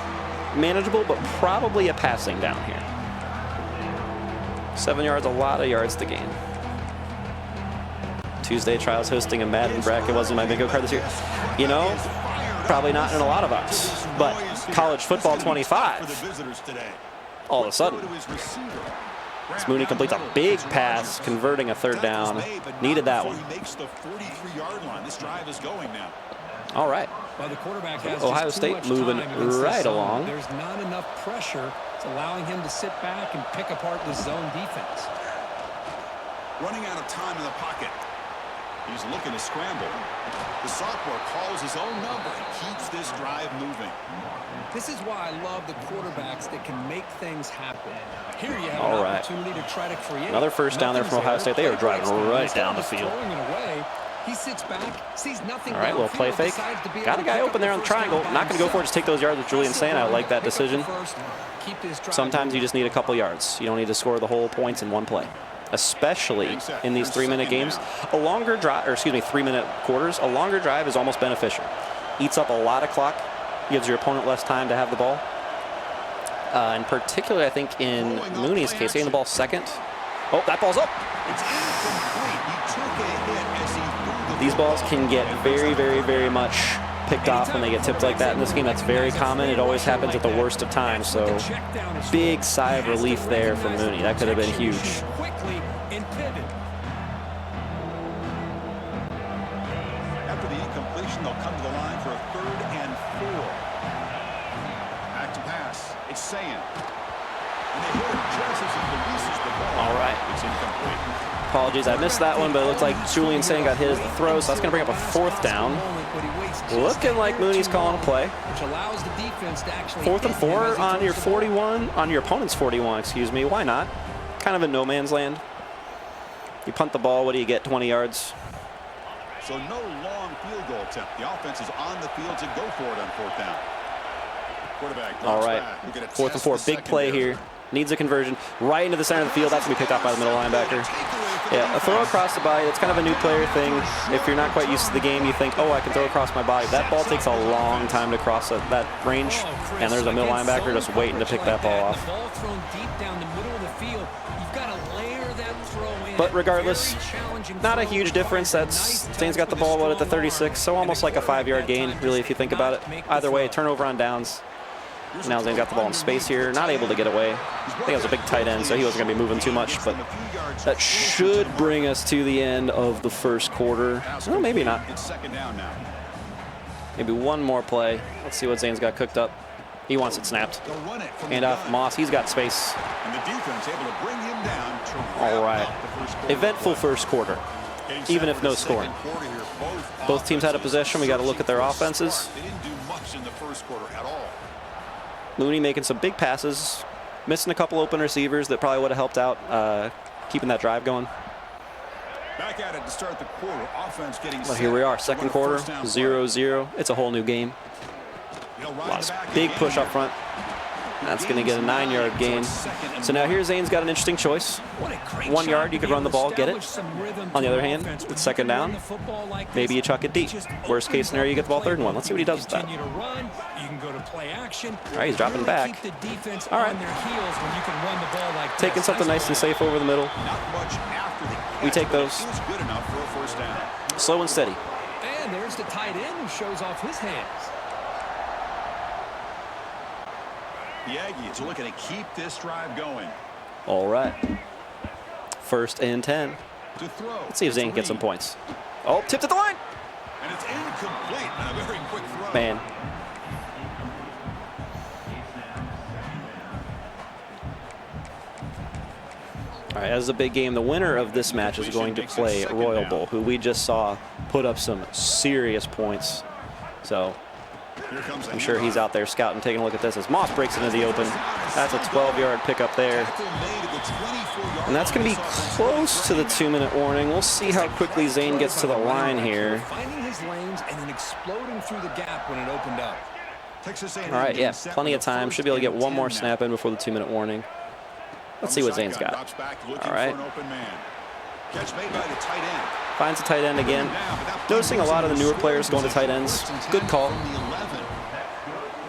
Manageable, but probably a passing down here. 7 yards, a lot of yards to gain. Tuesday Trials hosting a Madden bracket. Wasn't my bingo card this year. You know, probably not in a lot of ours, but college football 25. All of a sudden, Mooney completes a big pass, converting a 3rd down. Needed that one. All right. Ohio State moving right along. There's not enough pressure. It's allowing him to sit back and pick apart the zone defense. Running out of time in the pocket. He's looking to scramble. The sophomore calls his own number and keeps this drive moving. This is why I love the quarterbacks that can make things happen. Here you have All an right. opportunity to try to create. Another first down there from Ohio State. They are driving right down the field. He sits back, sees nothing. All right, little play fake. Got a guy open there on the triangle. Not going to go for it. Just take those yards with Julian Sand. I like that decision. Sometimes you just need a couple yards. You don't need to score the whole points in one play, especially in these 3-minute games. A longer drive, or excuse me, 3-minute quarters, a longer drive is almost beneficial. Eats up a lot of clock, gives your opponent less time to have the ball. And particularly, I think, in Mooney's case, getting the ball second. Oh, that ball's up. It's incomplete. He took a hit as he threw the These balls can get very, very, very much picked off when they get tipped like that in this game. That's very common. It always happens at the worst of times. So big sigh of relief there from Mooney. That could have been huge. After the incompletion, they'll come to the line for a 3rd and 4. Back to pass. It's Sand. And they hit him just as he releases the ball. All right. It's incomplete. Apologies, I missed that one, but it looked like Julian Sand got hit as the throw, so that's going to bring up a 4th down. Looking like Mooney's calling a play. 4th and 4 on your 41, on your opponent's 41, excuse me. Why not? Kind of in no man's land. You punt the ball, what do you get, 20 yards? So no long field goal attempt. The offense is on the field to go for it on 4th down. Quarterback All right, 4th and 4, big play here. Needs a conversion right into the center of the field. That's going to be picked off by the middle linebacker. Yeah, a throw across the body, that's kind of a new player thing. If you're not quite used to the game, you think, oh, I can throw across my body. That ball takes a long time to cross that range, and there's a middle linebacker just waiting to pick that ball off. But regardless, not a huge difference. Zane's got the ball at the 36, so almost like a 5-yard gain, really, if you think about it. Either way, turnover on downs. Now Zane's got the ball in space here, not able to get away. I think it was a big tight end, so he wasn't going to be moving too much, but that should bring us to the end of the first quarter. No, maybe not. Maybe one more play. Let's see what Zane's got cooked up. He wants it snapped. Hand off Moss. He's got space. All right. Eventful first quarter, even if no scoring. Both teams had a possession. We got to look at their offenses. They didn't do much in the first quarter at all. Mooney making some big passes, missing a couple open receivers that probably would have helped out keeping that drive going. Back at it to start the quarter. Offense getting Well, here we are, second quarter, 0-0. It's a whole new game. Big push up front. That's going to get a 9-yard gain. So now here Zane's got an interesting choice. 1 yard, you could run the ball, get it. On the other hand, it's second down. Maybe you chuck it deep. Worst case scenario, you get the ball 3rd and 1. Let's see what he does with that. All right, he's dropping back. All right. Taking something nice and safe over the middle. We take those. Slow and steady. And there's the tight end who shows off his hands. The Aggies are looking to keep this drive going. All right. 1st and 10. Let's see if Zane can get some points. Oh, tipped at the line. And it's incomplete on a very quick throw. Man. All right, as a big game, the winner of this match is going to play Royal Bowl, who we just saw put up some serious points. So I'm sure he's out there scouting, taking a look at this as Moss breaks into the open. That's a 12-yard pickup there. And that's going to be close to the 2-minute warning. We'll see how quickly Zane gets to the line here. Finding his lanes and then exploding through the gap when it opened up. All right, yeah, plenty of time. Should be able to get one more snap in before the 2-minute warning. Let's see what Zane's got. All right. Finds a tight end again. Noticing a lot of the newer players going to tight ends. Good call.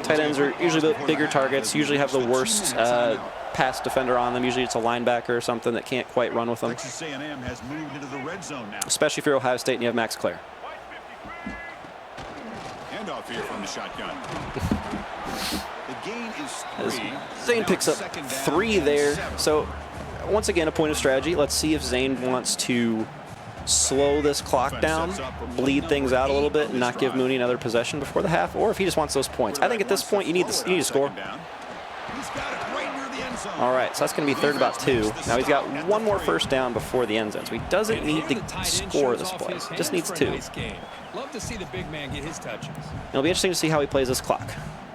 Tight ends are usually the bigger targets, usually have the worst pass defender on them. Usually it's a linebacker or something that can't quite run with them. Especially if you're Ohio State and you have Max Clare. Handoff here from the shotgun. The gain is 3. Zane picks up 3 there. So once again, a point of strategy. Let's see if Zane wants to slow this clock down, bleed things out a little bit, and not give Mooney another possession before the half, or if he just wants those points. I think at this point you need to score. All right, so that's going to be 3rd and about 2. Now he's got one more first down before the end zone, so he doesn't need to score this play. Just needs 2. Love to see the big man get his touches. It'll be interesting to see how he plays this clock.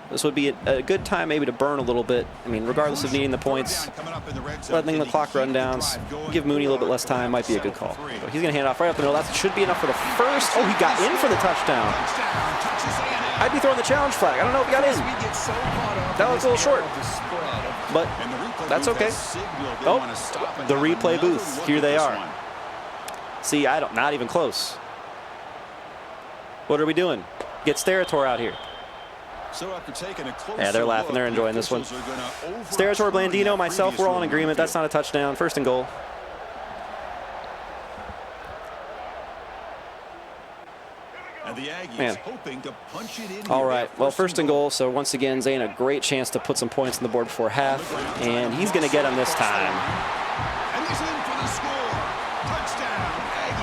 This would be a good time maybe to burn a little bit. I mean, regardless of needing the points, letting the clock run down, give Mooney a little bit less time might be a good call. So he's going to hand off right up the middle. That should be enough for the first. Oh, he got in for the touchdown. I'd be throwing the challenge flag. I don't know if he got in. That was a little short, but that's okay. Oh, the replay booth. Here they are. See, not even close. What are we doing? Get Sterator out here. Yeah, they're laughing. They're enjoying this one. Sterator, Blandino, myself, we're all in agreement. That's not a touchdown. 1st and goal. Man. All right, well, 1st and goal. So once again, Zane, a great chance to put some points on the board before half, and he's going to get them this time.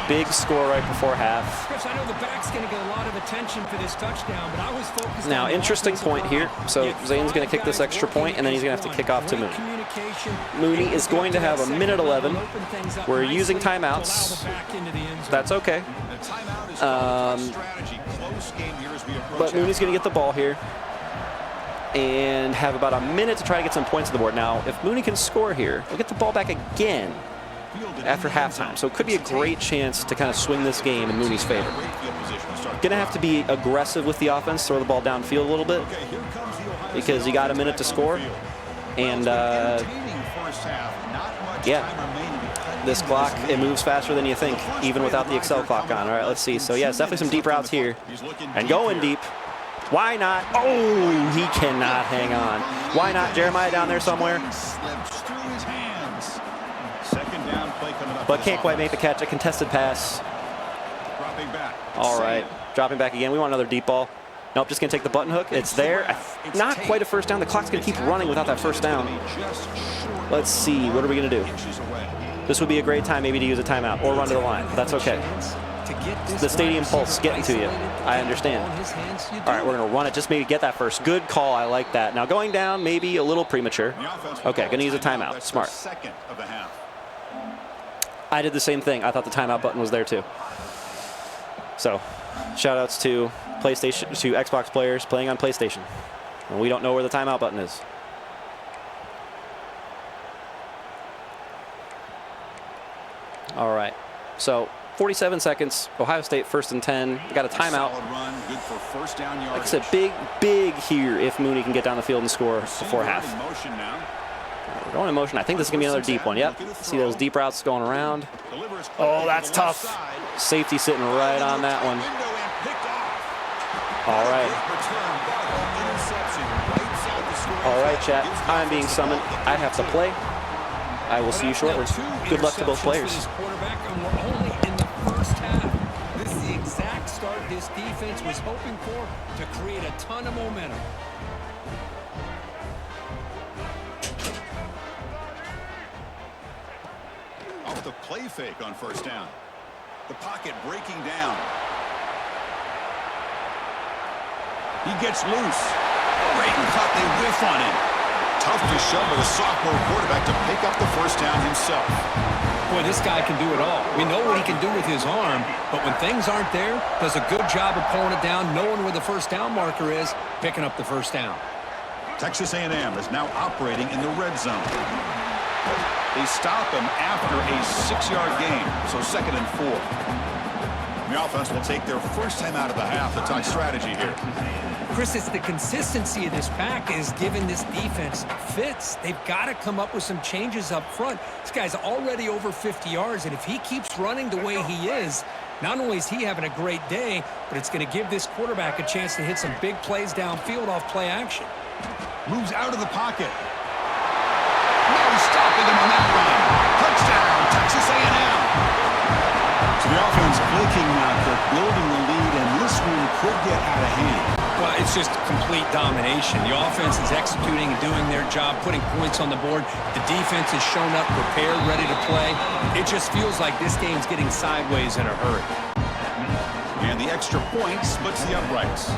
Big score right before half. Chris, I know the back's going to get a lot of attention for this touchdown, but I was focused now, on interesting point here. So Zane's going to kick this extra point, and then he's going to have to kick off to Mooney. Mooney is going to have a minute 11. We're using timeouts. That's okay. But Mooney's going to get the ball here and have about a minute to try to get some points on the board. Now, if Mooney can score here, we'll get the ball back again after halftime. So it could be a great chance to kind of swing this game in Mooney's favor. Going to have to be aggressive with the offense, throw the ball downfield a little bit because you got a minute to score. And, yeah, this clock, it moves faster than you think, even without the Excel clock on. All right, let's see. So, yeah, it's definitely some deep routes here. And going deep. Why not? Oh, he cannot hang on. Why not? Jeremiah down there somewhere. But can't quite make the catch. A contested pass. All right, dropping back again. We want another deep ball. Nope, just going to take the button hook. It's there. Not quite a first down. The clock's going to keep running without that first down. Let's see. What are we going to do? This would be a great time maybe to use a timeout or run to the line. That's okay. The stadium pulse getting to you. I understand. All right, we're going to run it. Just maybe get that first. Good call. I like that. Now going down, maybe a little premature. Okay, going to use a timeout. Smart. I did the same thing. I thought the timeout button was there too. So, shout-outs to PlayStation, to Xbox players playing on PlayStation. And we don't know where the timeout button is. All right. So, 47 seconds. Ohio State 1st and 10. We got a timeout. Like I said, big here if Mooney can get down the field and score before half. We're going in motion. I think this is going to be another deep one. Yep. See those deep routes going around. Oh, that's tough. Safety sitting right on that one. All right. All right, chat. I'm being summoned. I have to play. I will see you shortly. Good luck to both players. This is the exact start this defense was hoping for to create a ton of momentum. Off the play fake on first down. The pocket breaking down. He gets loose. Brayton thought they whiff on him. Tough to shove with a sophomore quarterback to pick up the first down himself. Boy, this guy can do it all. We know what he can do with his arm, but when things aren't there, does a good job of pulling it down, knowing where the first down marker is, picking up the first down. Texas A&M is now operating in the red zone. They stop him after a 6-yard gain, so 2nd and 4. The offense will take their first time out of the half to talk strategy here. Chris, it's the consistency of this back is giving this defense fits. They've got to come up with some changes up front. This guy's already over 50 yards, and if he keeps running the way he is, not only is he having a great day, but it's going to give this quarterback a chance to hit some big plays downfield off play action. Moves out of the pocket. No stopping him on that run. Touchdown, Texas A&M. So the offense clicking now, Kirk, building the lead, and this one could get out of hand. Well, it's just complete domination. The offense is executing and doing their job, putting points on the board. The defense has shown up, prepared, ready to play. It just feels like this game's getting sideways in a hurry. And the extra point splits the uprights.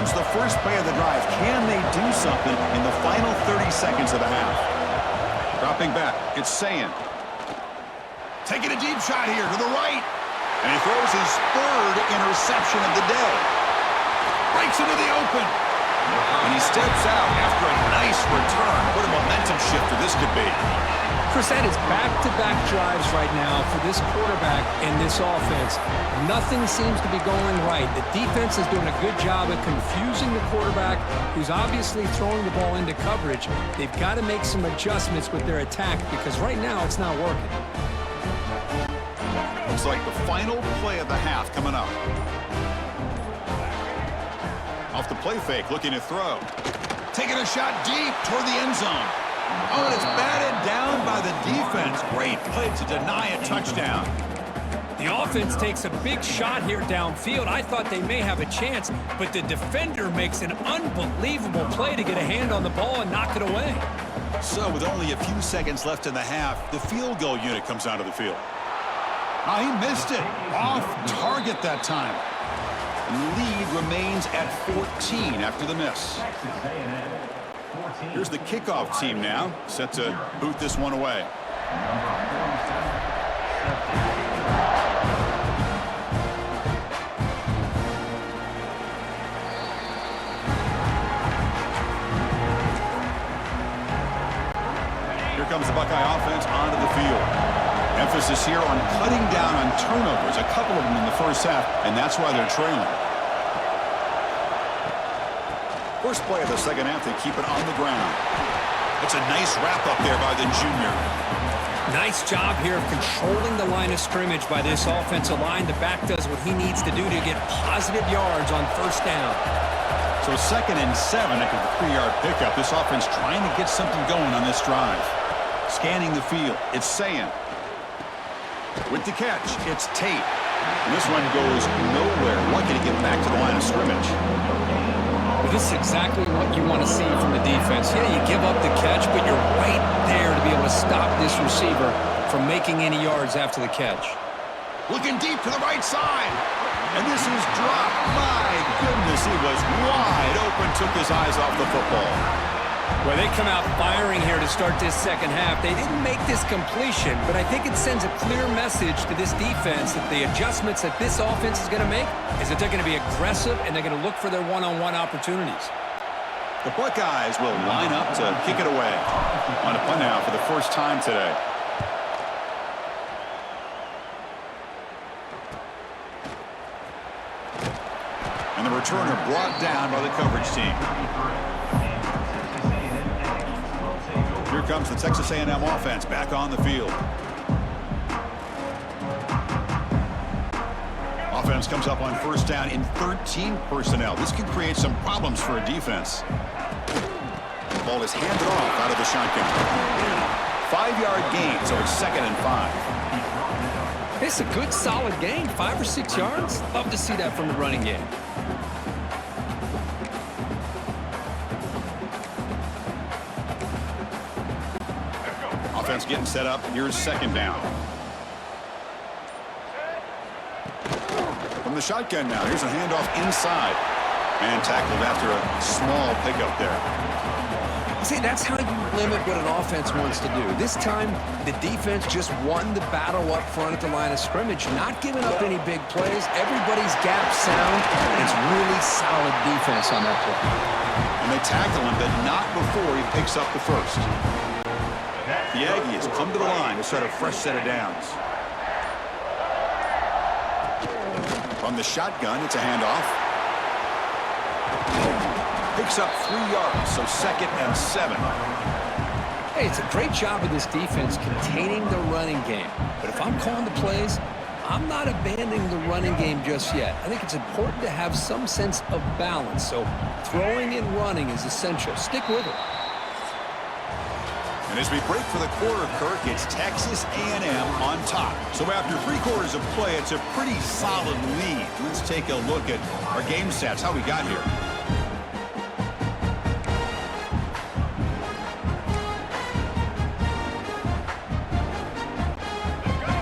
comes the first play of the drive. Can they do something in the final 30 seconds of the half? Dropping back, it's Sayan. Taking a deep shot here to the right. And he throws his third interception of the day. Breaks into the open. And he steps out after a nice return. What a momentum shifter this could be. Chris, that is back-to-back drives right now for this quarterback and this offense. Nothing seems to be going right. The defense is doing a good job of confusing the quarterback, who's obviously throwing the ball into coverage. They've got to make some adjustments with their attack because right now it's not working. Looks like the final play of the half coming up. Off the play fake, looking to throw. Taking a shot deep toward the end zone. Oh, and it's batted down by the defense. Great play to deny a touchdown. The offense takes a big shot here downfield. I thought they may have a chance, but the defender makes an unbelievable play to get a hand on the ball and knock it away. So with only a few seconds left in the half, the field goal unit comes out of the field. Oh, he missed it. Off target that time. And the lead remains at 14 after the miss. Here's the kickoff team now, set to boot this one away. Here comes the Buckeye offense onto the field. Emphasis here on cutting down on turnovers, a couple of them in the first half, and that's why they're trailing. First play of the second half, they keep it on the ground. It's a nice wrap-up there by the junior. Nice job here of controlling the line of scrimmage by this offensive line. The back does what he needs to do to get positive yards on first down. So 2nd and 7 after the 3-yard pickup. This offense trying to get something going on this drive. Scanning the field, it's Sayan. With the catch, it's Tate. And this one goes nowhere. Lucky to get back to the line of scrimmage. Well, this is exactly what you want to see from the defense. Yeah, you give up the catch, but you're right there to be able to stop this receiver from making any yards after the catch. Looking deep to the right side. And this is dropped. My goodness, he was wide open, took his eyes off the football. Well, they come out firing here to start this second half. They didn't make this completion, but I think it sends a clear message to this defense that the adjustments that this offense is going to make is that they're going to be aggressive and they're going to look for their one-on-one opportunities. The Buckeyes will line up to kick it away. On a punt now for the first time today. And the returner brought down by the coverage team. Here comes the Texas A&M offense back on the field. Offense comes up on first down in 13 personnel. This can create some problems for a defense. The ball is handed off out of the shotgun. 5-yard gain, so it's 2nd and 5. It's a good, solid gain, 5 or 6 yards. Love to see that from the running game. Offense getting set up. Here's 2nd down. From the shotgun now. Here's a handoff inside. And tackled after a small pickup there. See, that's how you limit what an offense wants to do. This time, the defense just won the battle up front at the line of scrimmage, not giving up any big plays. Everybody's gap sound. It's really solid defense on that play. And they tackle him, but not before he picks up the first. The Aggies come to the line to start a fresh set of downs. From the shotgun, it's a handoff. Picks up 3 yards, so 2nd and 7. Hey, it's a great job of this defense containing the running game. But if I'm calling the plays, I'm not abandoning the running game just yet. I think it's important to have some sense of balance. So throwing and running is essential. Stick with it. And as we break for the quarter, Kirk, it's Texas A&M on top. So after 3 quarters of play, it's a pretty solid lead. Let's take a look at our game stats, how we got here.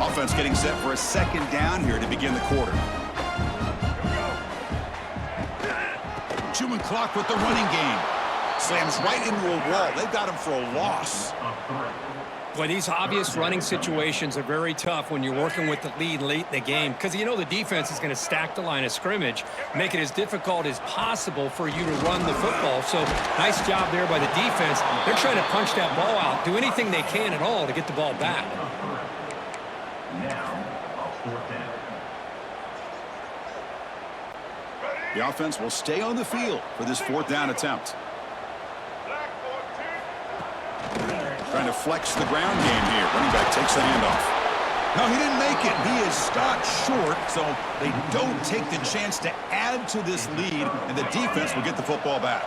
Offense getting set for a 2nd down here to begin the quarter. Chewing clock with the running game. Slams right into a wall. They've got him for a loss. Boy, these obvious running situations are very tough when you're working with the lead late in the game because you know the defense is going to stack the line of scrimmage, make it as difficult as possible for you to run the football. So nice job there by the defense. They're trying to punch that ball out, do anything they can at all to get the ball back. The offense will stay on the field for this 4th down attempt. Trying to flex the ground game here. Running back takes the handoff. No, he didn't make it. He is stopped short, so they don't take the chance to add to this lead, and the defense will get the football back.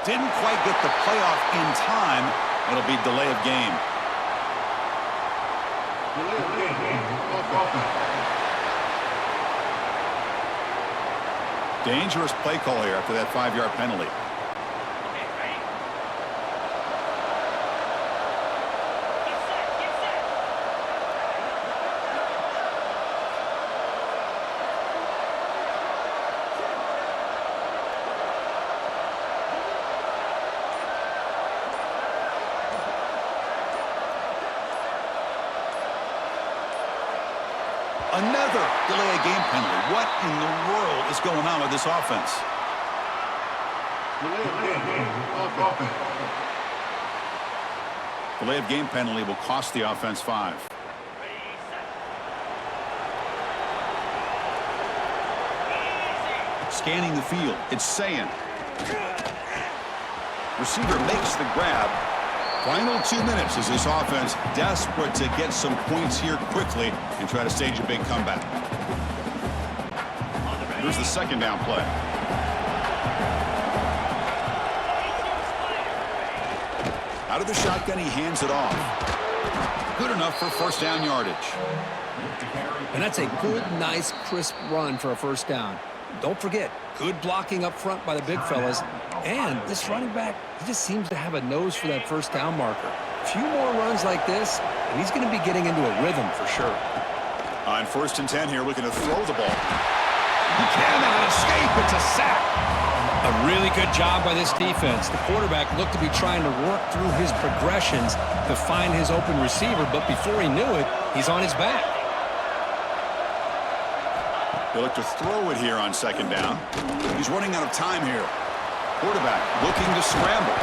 Didn't quite get the playoff in time. It'll be delay of game. Dangerous play call here after that 5-yard penalty. Another delay of game penalty. What in the world is going on with this offense? Delay of game penalty will cost the offense 5. Scanning the field. It's saying. Receiver makes the grab. Final 2 minutes as this offense desperate to get some points here quickly and try to stage a big comeback. Here's the 2nd down play. Out of the shotgun, he hands it off. Good enough for 1st down yardage. And that's a good, nice, crisp run for a 1st down. Don't forget, good blocking up front by the big fellas. And this running back, he just seems to have a nose for that 1st down marker. A few more runs like this, and he's going to be getting into a rhythm for sure. On 1st and 10 here, looking to throw the ball. He cannot escape. It's a sack. A really good job by this defense. The quarterback looked to be trying to work through his progressions to find his open receiver, but before he knew it, he's on his back. They look to throw it here on 2nd down. He's running out of time here. Quarterback looking to scramble.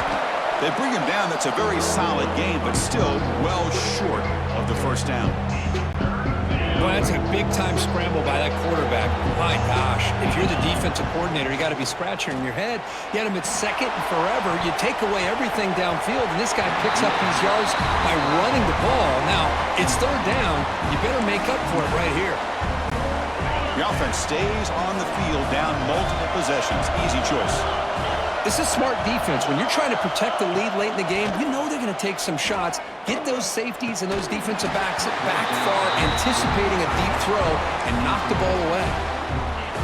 They bring him down. That's a very solid game, but still well short of the 1st down. Well, that's a big-time scramble by that quarterback. My gosh, if you're the defensive coordinator, you got to be scratching your head. You had him at 2nd and forever. You take away everything downfield, and this guy picks up these yards by running the ball. Now, it's 3rd down. You better make up for it right here. The offense stays on the field down multiple possessions. Easy choice. This is smart defense. When you're trying to protect the lead late in the game, you know they're going to take some shots, get those safeties and those defensive backs back far, anticipating a deep throw, and knock the ball away.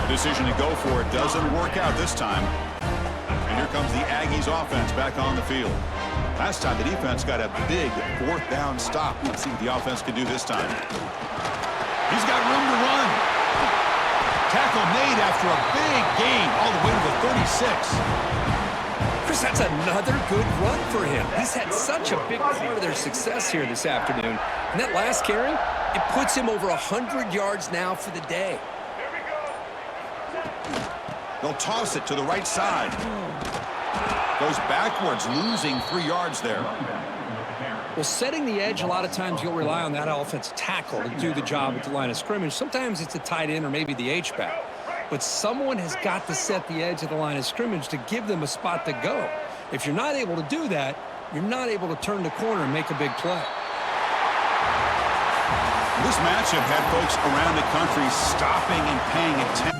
The decision to go for it doesn't work out this time. And here comes the Aggies offense back on the field. Last time the defense got a big 4th down stop. Let's see what the offense can do this time. He's got room to run. Tackle made after a big gain all the way to the 36. Chris, that's another good run for him. He's had such a big part of their success here this afternoon. And that last carry, it puts him over 100 yards now for the day. They'll toss it to the right side. Goes backwards, losing 3 yards there. Well, setting the edge, a lot of times you'll rely on that offensive tackle to do the job at the line of scrimmage. Sometimes it's a tight end or maybe the H-back. But someone has got to set the edge of the line of scrimmage to give them a spot to go. If you're not able to do that, you're not able to turn the corner and make a big play. This matchup had folks around the country stopping and paying attention.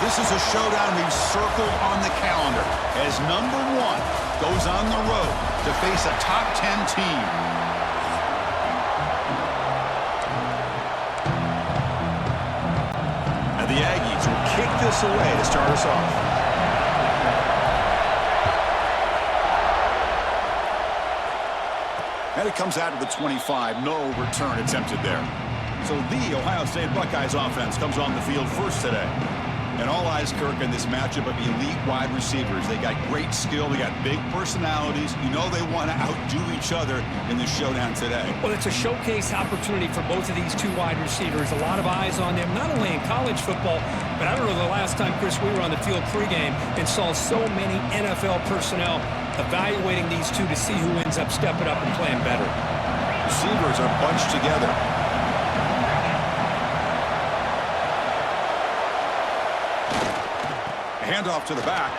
this is a showdown we've circled on the calendar as number 1 goes on the road to face a top 10 team. And the Aggies will kick this away to start us off. And it comes out of the 25. No return attempted there. So the Ohio State Buckeyes offense comes on the field first today. And all eyes, Kirk, in this matchup of elite wide receivers. They got great skill. They got big personalities. You know they want to outdo each other in this showdown today. Well, it's a showcase opportunity for both of these two wide receivers. A lot of eyes on them, not only in college football, but I don't know the last time, Chris, we were on the field pregame and saw so many NFL personnel evaluating these two to see who ends up stepping up and playing better. Receivers are bunched together. Handoff to the back.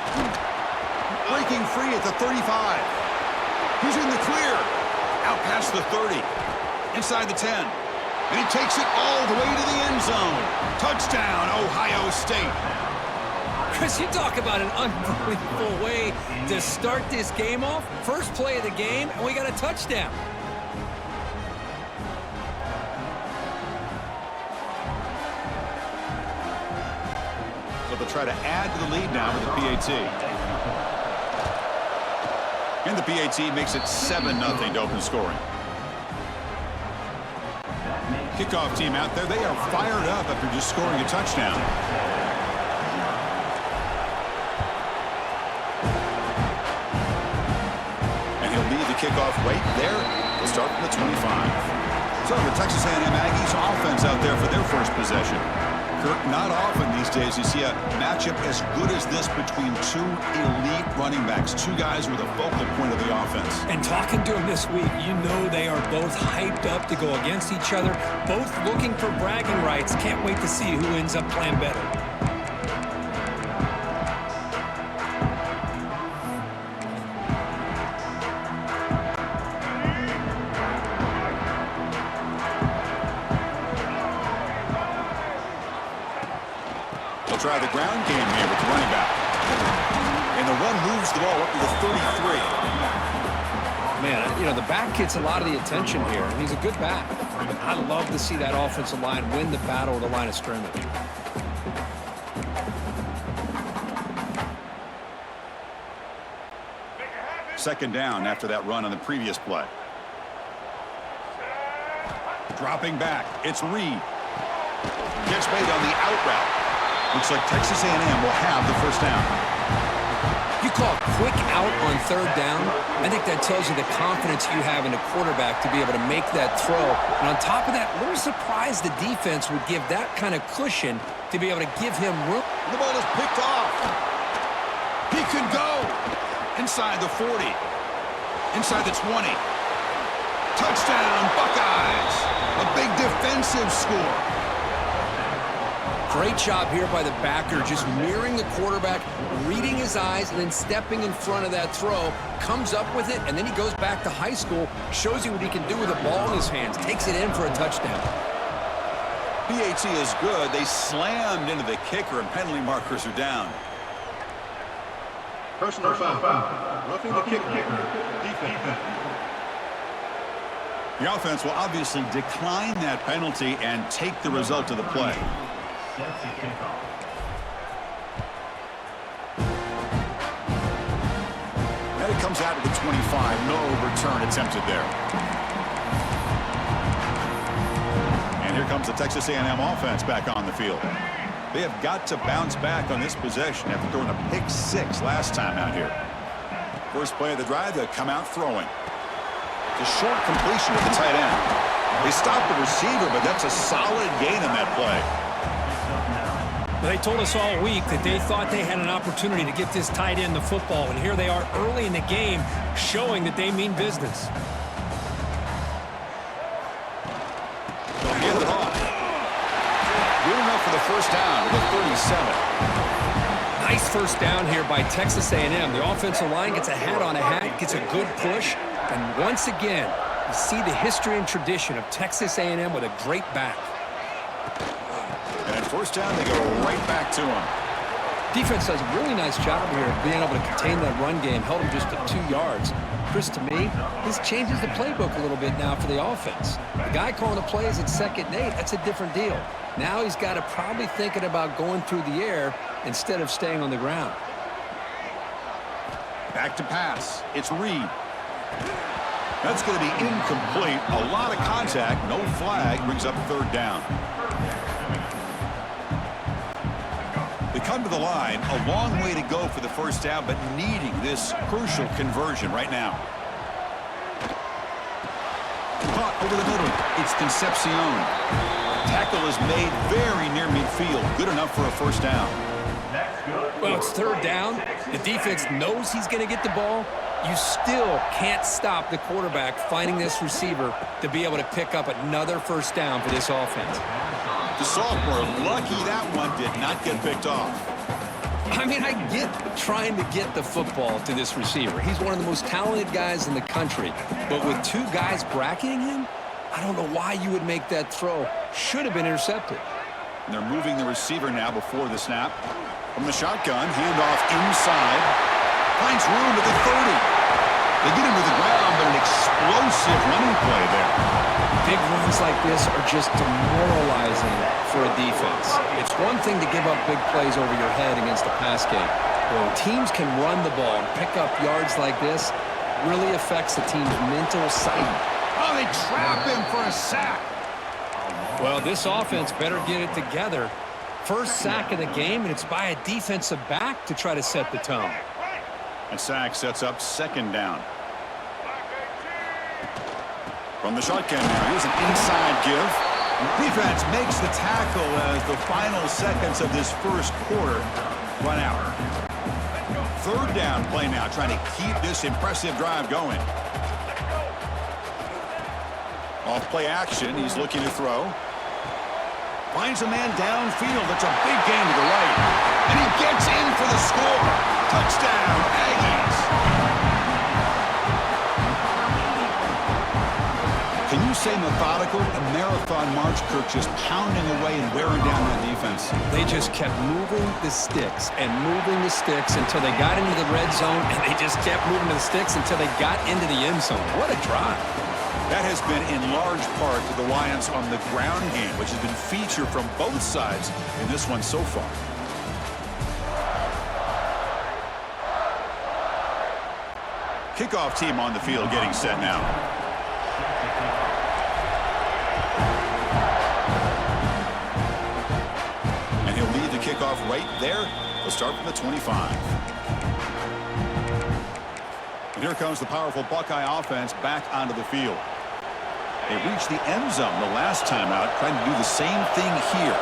Breaking free at the 35. He's in the clear. Out past the 30. Inside the 10. And he takes it all the way to the end zone. Touchdown, Ohio State. Chris, you talk about an unbelievable way to start this game off. First play of the game, and we got a touchdown. So they'll try to add to the lead now with the PAT. And the PAT makes it 7-0 to open scoring. Kickoff team out there. They are fired up after just scoring a touchdown. And he'll lead the kickoff right there. We'll start from the 25. So the Texas A&M Aggies offense out there for their first possession. Kirk, not often these days you see a matchup as good as this between two elite running backs, two guys with a focal point of the offense. And talking to them this week, you know they are both hyped up to go against each other, both looking for bragging rights. Can't wait to see who ends up playing better. Try the ground game here with the running back. And the run moves the ball up to the 33. Man, you know, the back gets a lot of the attention here, and he's a good back. I'd love to see that offensive line win the battle at the line of scrimmage. Second down after that run on the previous play. Dropping back, it's Reed. Gets made on the out route. Looks like Texas A&M will have the first down. You call quick out on third down. I think that tells you the confidence you have in a quarterback to be able to make that throw. And on top of that, a little surprised the defense would give that kind of cushion to be able to give him room. The ball is picked off. He can go. Inside the 40. Inside the 20. Touchdown, Buckeyes. A big defensive score. Great job here by the backer, just mirroring the quarterback, reading his eyes, and then stepping in front of that throw, comes up with it, and then he goes back to high school, shows you what he can do with the ball in his hands, takes it in for a touchdown. PAT is good. They slammed into the kicker, and penalty markers are down. Personal foul. Roughing the kicker. Defense. The offense will obviously decline that penalty and take the result of the play. And it comes out of the 25. No return attempted there. And here comes the Texas A&M offense back on the field. They have got to bounce back on this possession after throwing a pick 6 last time out here. First play of the drive, they'll come out throwing. It's a short completion with the tight end. They stopped the receiver, but that's a solid gain on that play. They told us all week that they thought they had an opportunity to get this tight end the football, and here they are early in the game showing that they mean business. They'll hand it off. Good enough for the first down to the 37. Nice first down here by Texas A&M. The offensive line gets a hat on a hat, gets a good push, and once again, you see the history and tradition of Texas A&M with a great back. And at first down, they go right back to him. Defense does a really nice job here of being able to contain that run game, held him just to 2 yards. Chris, to me, this changes the playbook a little bit now for the offense. The guy calling the plays at 2nd and 8, that's a different deal. Now he's got to probably thinking about going through the air instead of staying on the ground. Back to pass. It's Reed. That's going to be incomplete. A lot of contact. No flag. Brings up 3rd down. They come to the line. A long way to go for the 1st down, but needing this crucial conversion right now. Caught over the middle. It's Concepcion. Tackle is made very near midfield. Good enough for a 1st down. Well, it's 3rd down. The defense knows he's going to get the ball. You still can't stop the quarterback finding this receiver to be able to pick up another 1st down for this offense. The sophomore, lucky that one did not get picked off. I mean, I get trying to get the football to this receiver. He's one of the most talented guys in the country. But with 2 guys bracketing him, I don't know why you would make that throw. Should have been intercepted. And they're moving the receiver now before the snap. From the shotgun, handoff inside. Finds room at the 30. They get him to the ground, but an explosive running play there. Big runs like this are just demoralizing for a defense. It's one thing to give up big plays over your head against a pass game. When teams can run the ball and pick up yards like this, really affects the team's mental psyche. Oh, they trap him for a sack. Well, this offense better get it together. 1st sack of the game, and it's by a defensive back to try to set the tone. And sack sets up 2nd down. From the shotgun now, here's an inside give. Defense makes the tackle as the final seconds of this 1st quarter run out. 3rd down play now, trying to keep this impressive drive going. Off play action, he's looking to throw. Finds a man downfield. That's a big gain to the right. And he gets in for the score. Touchdown, Aggies. Can you say methodical? A marathon march, Kirk, just pounding away and wearing down that defense. They just kept moving the sticks and moving the sticks until they got into the red zone, and they just kept moving the sticks until they got into the end zone. What a drive. That has been in large part the reliance on the ground game, which has been featured from both sides in this one so far. Kickoff team on the field getting set now. And he'll lead the kickoff right there. He'll start from the 25. And here comes the powerful Buckeye offense back onto the field. They reached the end zone the last time out, trying to do the same thing here.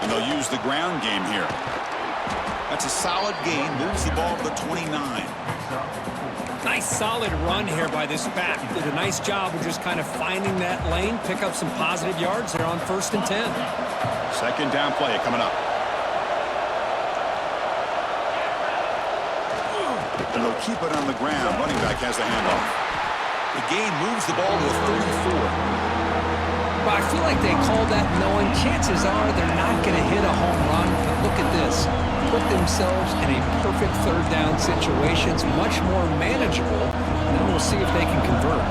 And they'll use the ground game here. That's a solid gain, moves the ball to the 29. Nice solid run here by this back. Did a nice job of just kind of finding that lane, pick up some positive yards there on 1st and 10. 2nd down play coming up. And they'll keep it on the ground. Running back has the handoff. The game moves the ball to the 34. But I feel like they called that knowing chances are they're not going to hit a home run. But look at this. Put themselves in a perfect 3rd down situation. It's much more manageable. Now we'll see if they can convert.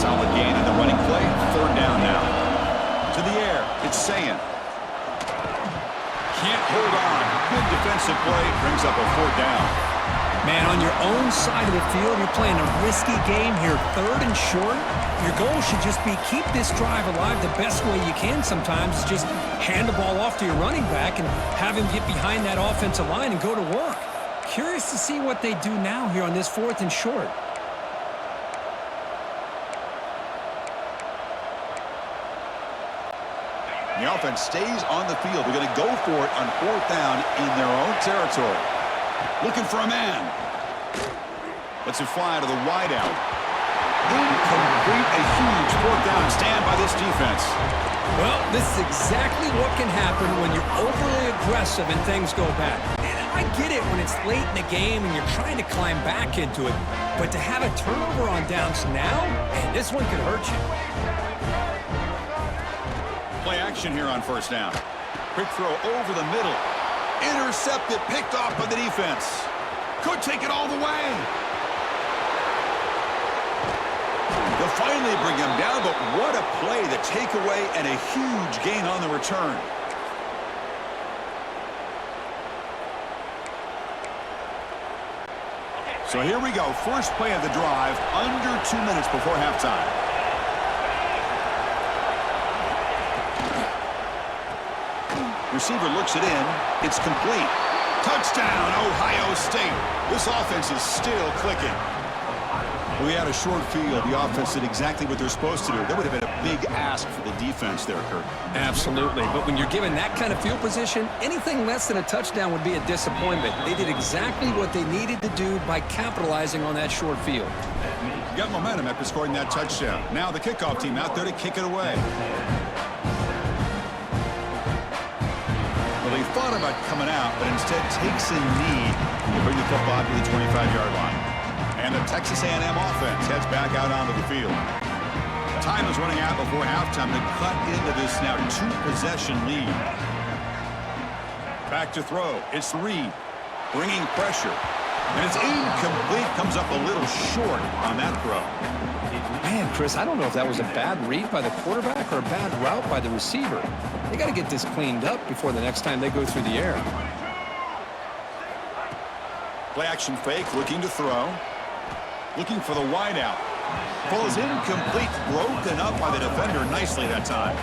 Solid gain in the running play. 3rd down now. To the air. It's Sayan. Can't hold on. Good defensive play. Brings up a 4th down. Man, on your own side of the field, you're playing a risky game here, 3rd and short. Your goal should just be keep this drive alive the best way you can sometimes. Is just hand the ball off to your running back and have him get behind that offensive line and go to work. Curious to see what they do now here on this 4th and short. The offense stays on the field. They're going to go for it on 4th down in their own territory. Looking for a man. Lets it fly to the wideout. Incomplete, a huge 4th down stand by this defense. Well, this is exactly what can happen when you're overly aggressive and things go bad. And I get it when it's late in the game and you're trying to climb back into it. But to have a turnover on downs now, man, this one could hurt you. Play action here on 1st down. Quick throw over the middle. Intercepted, picked off by the defense. Could take it all the way. They'll finally bring him down, but what a play, the takeaway, and a huge gain on the return. So here we go, first play of the drive, under 2 minutes before halftime. Receiver looks it in. It's complete. Touchdown, Ohio State. This offense is still clicking. We had a short field. The offense did exactly what they're supposed to do. That would have been a big ask for the defense there, Kurt. Absolutely. But when you're given that kind of field position, anything less than a touchdown would be a disappointment. They did exactly what they needed to do by capitalizing on that short field. Got momentum after scoring that touchdown. Now the kickoff team out there to kick it away. Well, they thought about coming out, but instead takes a knee to bring the football to the 25-yard line. And the Texas A&M offense heads back out onto the field. Time is running out before halftime to cut into this now two-possession lead. Back to throw. It's Reed bringing pressure. And it's incomplete. Comes up a little short on that throw. Man, Chris, I don't know if that was a bad read by the quarterback or a bad route by the receiver. They got to get this cleaned up before the next time they go through the air. Play action fake, looking to throw. Looking for the wideout. Ball is incomplete, broken up by the defender nicely that time.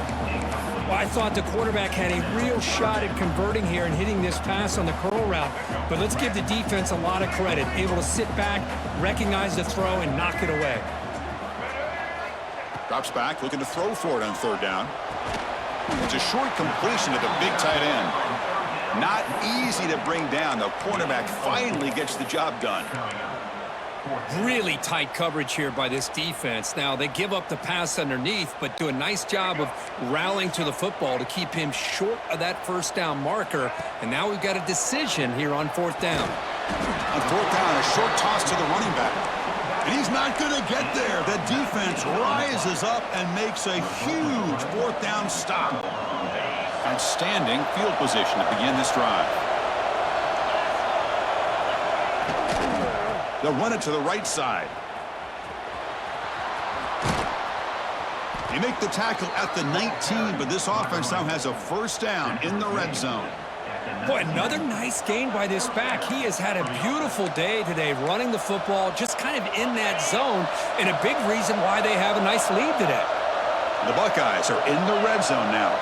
Well, I thought the quarterback had a real shot at converting here and hitting this pass on the curl route. But let's give the defense a lot of credit. Able to sit back, recognize the throw, and knock it away. Drops back, looking to throw for it on third down. It's a short completion to the big tight end. Not easy to bring down. The quarterback finally gets the job done. Really tight coverage here by this defense. Now, they give up the pass underneath, but do a nice job of rallying to the football to keep him short of that first down marker. And now we've got a decision here on fourth down. On fourth down, a short toss to the running back. And he's not going to get there. The defense rises up and makes a huge fourth down stop. Outstanding field position to begin this drive. They'll run it to the right side. They make the tackle at the 19, but this offense now has a first down in the red zone. Boy, another nice gain by this back. He has had a beautiful day today running the football, just kind of in that zone, and a big reason why they have a nice lead today. The Buckeyes are in the red zone now.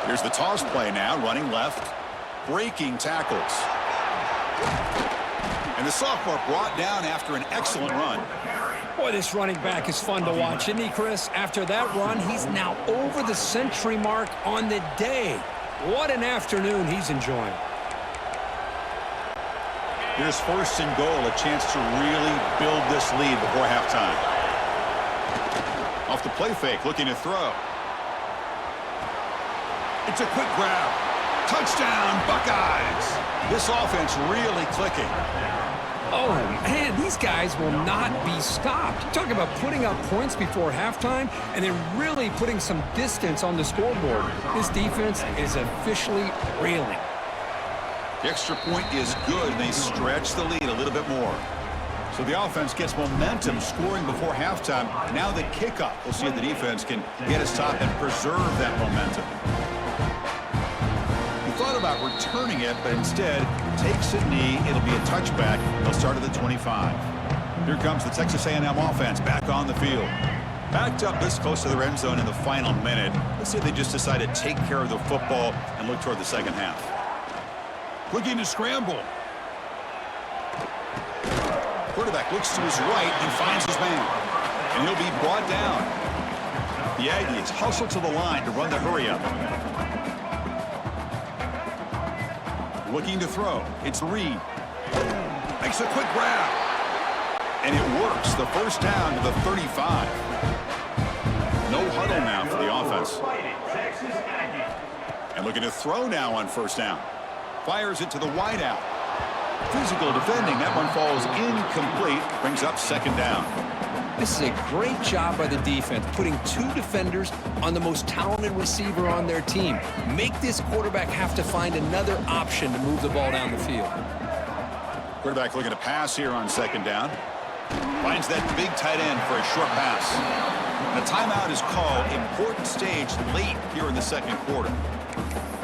Here's the toss play now, running left, breaking tackles. And the sophomore brought down after an excellent run. Boy, this running back is fun to watch, isn't he, Chris? After that run, he's now over the century mark on the day. What an afternoon he's enjoying. Here's first and goal, a chance to really build this lead before halftime. Off the play fake, looking to throw. It's a quick grab. Touchdown, Buckeyes! This offense really clicking. Oh, man, these guys will not be stopped. You talk about putting up points before halftime and then really putting some distance on the scoreboard. This defense is officially reeling. The extra point is good, and they stretch the lead a little bit more. So the offense gets momentum scoring before halftime. Now the kickoff. We'll see if the defense can get us top and preserve that momentum. Thought about returning it, but instead takes a knee. It'll be a touchback. They'll start at the 25. Here comes the Texas A&M offense back on the field. Backed up this close to the end zone in the final minute. Let's see if they just decide to take care of the football and look toward the second half. Looking to scramble. Quarterback looks to his right and finds his man. And he'll be brought down. The Aggies hustle to the line to run the hurry-up. Looking to throw. It's Reed. Makes a quick grab. And it works. The first down to the 35. No huddle now for the offense. And looking to throw now on first down. Fires it to the wideout. Physical defending. That one falls incomplete. Brings up second down. This is a great job by the defense, putting 2 defenders on the most talented receiver on their team. Make this quarterback have to find another option to move the ball down the field. Quarterback looking to pass here on second down. Finds that big tight end for a short pass. And a timeout is called. Important stage late here in the second quarter.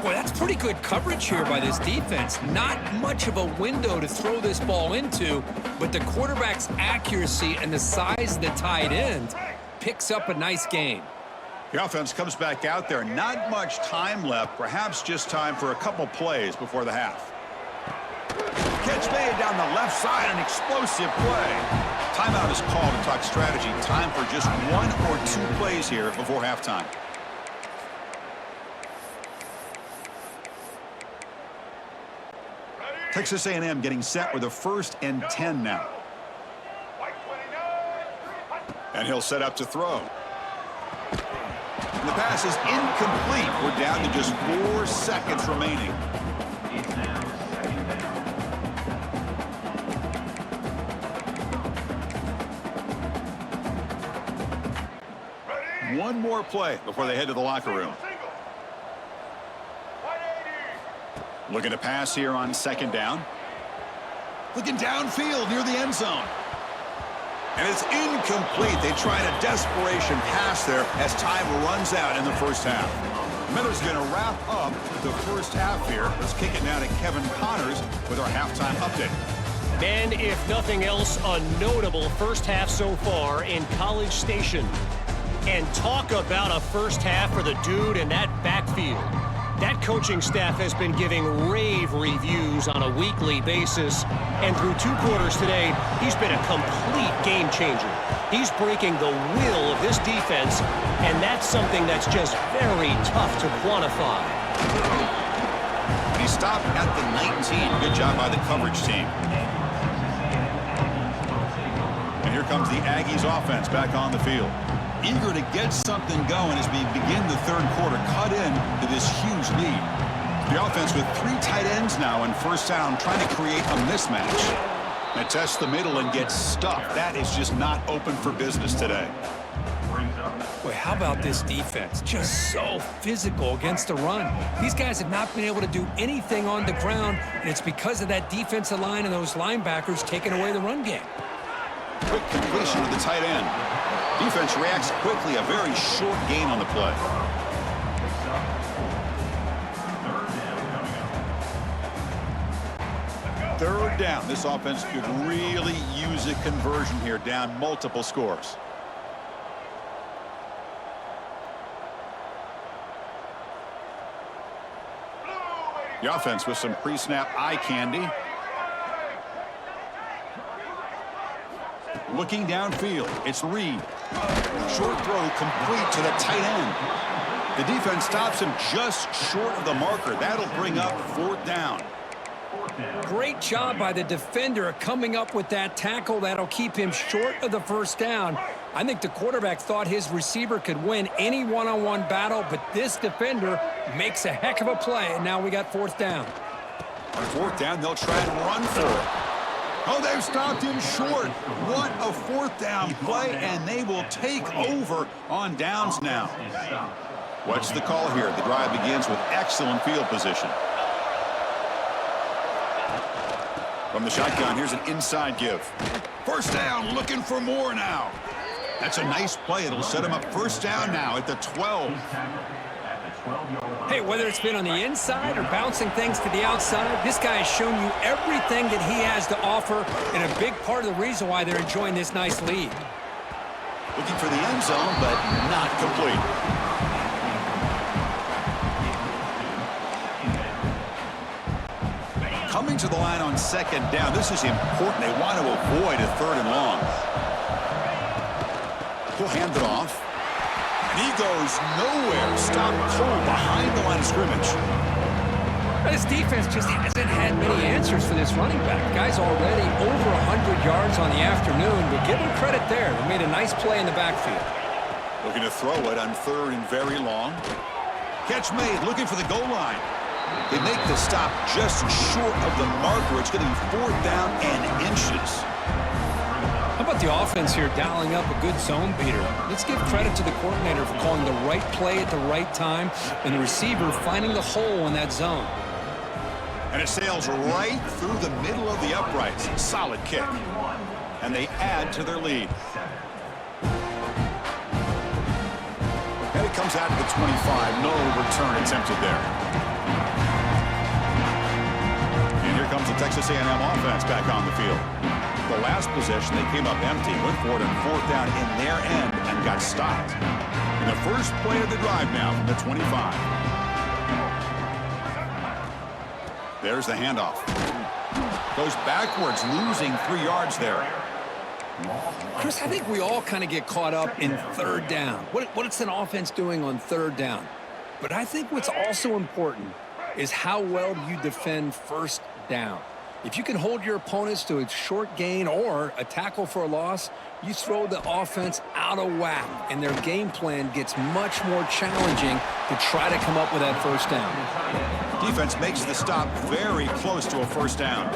Boy, that's pretty good coverage here by this defense. Not much of a window to throw this ball into, but the quarterback's accuracy and the size of the tight end picks up a nice gain. The offense comes back out there. Not much time left. Perhaps just time for a couple plays before the half. Catch made down the left side, an explosive play. Timeout is called to talk strategy. Time for just 1 or 2 plays here before halftime. Texas A&M getting set with a 1st and 10 now. And he'll set up to throw. And the pass is incomplete. We're down to just 4 seconds remaining. One more play before they head to the locker room. Looking to pass here on second down. Looking downfield near the end zone. And it's incomplete. They try a desperation pass there as time runs out in the first half. Miller's going to wrap up the first half here. Let's kick it now to Kevin Connors with our halftime update. And if nothing else, a notable first half so far in College Station. And talk about a first half for the dude in that backfield. That coaching staff has been giving rave reviews on a weekly basis. And through 2 quarters today, he's been a complete game changer. He's breaking the will of this defense, and that's something that's just very tough to quantify. He stopped at the 19. Good job by the coverage team. And here comes the Aggies offense back on the field. Eager to get something going as we begin the third quarter, cut in to this huge lead. The offense with 3 tight ends now in first down, trying to create a mismatch. They test the middle and get stuffed. That is just not open for business today. Boy, how about this defense? Just so physical against the run. These guys have not been able to do anything on the ground, and it's because of that defensive line and those linebackers taking away the run game. Quick completion to the tight end. Defense reacts quickly, a very short gain on the play. Third down. This offense could really use a conversion here, down multiple scores. The offense with some pre-snap eye candy. Looking downfield, it's Reed. Short throw complete to the tight end. The defense stops him just short of the marker. That'll bring up 4th down. Great job by the defender coming up with that tackle. That'll keep him short of the first down. I think the quarterback thought his receiver could win any one-on-one battle, but this defender makes a heck of a play, and now we got 4th down. On 4th down, they'll try and run for it. Oh, they've stopped him short. What a 4th down play, and they will take over on downs now. What's the call here? The drive begins with excellent field position. From the shotgun, here's an inside give. First down, looking for more now. That's a nice play. It'll set him up first down now at the 12. Hey, whether it's been on the inside or bouncing things to the outside, this guy has shown you everything that he has to offer, and a big part of the reason why they're enjoying this nice lead. Looking for the end zone, but not complete. Coming to the line on second down. This is important. They want to avoid a 3rd and long. He'll hand it off. And he goes nowhere. Stopped cold behind the line of scrimmage. This defense just hasn't had many answers for this running back. The guy's already over 100 yards on the afternoon, but give him credit there. They made a nice play in the backfield. Looking to throw it on 3rd and very long. Catch made, looking for the goal line. They make the stop just short of the marker. It's going to be 4th down and inches. How about about the offense here dialing up a good zone beater? Let's give credit to the coordinator for calling the right play at the right time and the receiver finding the hole in that zone. And it sails right through the middle of the uprights. Solid kick. And they add to their lead. And it comes out to the 25. No return attempted there. And here comes the Texas A&M offense back on the field. The last possession, they came up empty, went for it on 4th down in their end and got stopped. In the first play of the drive now from the 25. There's the handoff. Goes backwards, losing 3 yards there. Chris, I think we all kind of get caught up in 3rd down. What's an offense doing on 3rd down? But I think what's also important is how well you defend 1st down. If you can hold your opponents to a short gain or a tackle for a loss, you throw the offense out of whack, and their game plan gets much more challenging to try to come up with that 1st down. Defense makes the stop very close to a 1st down.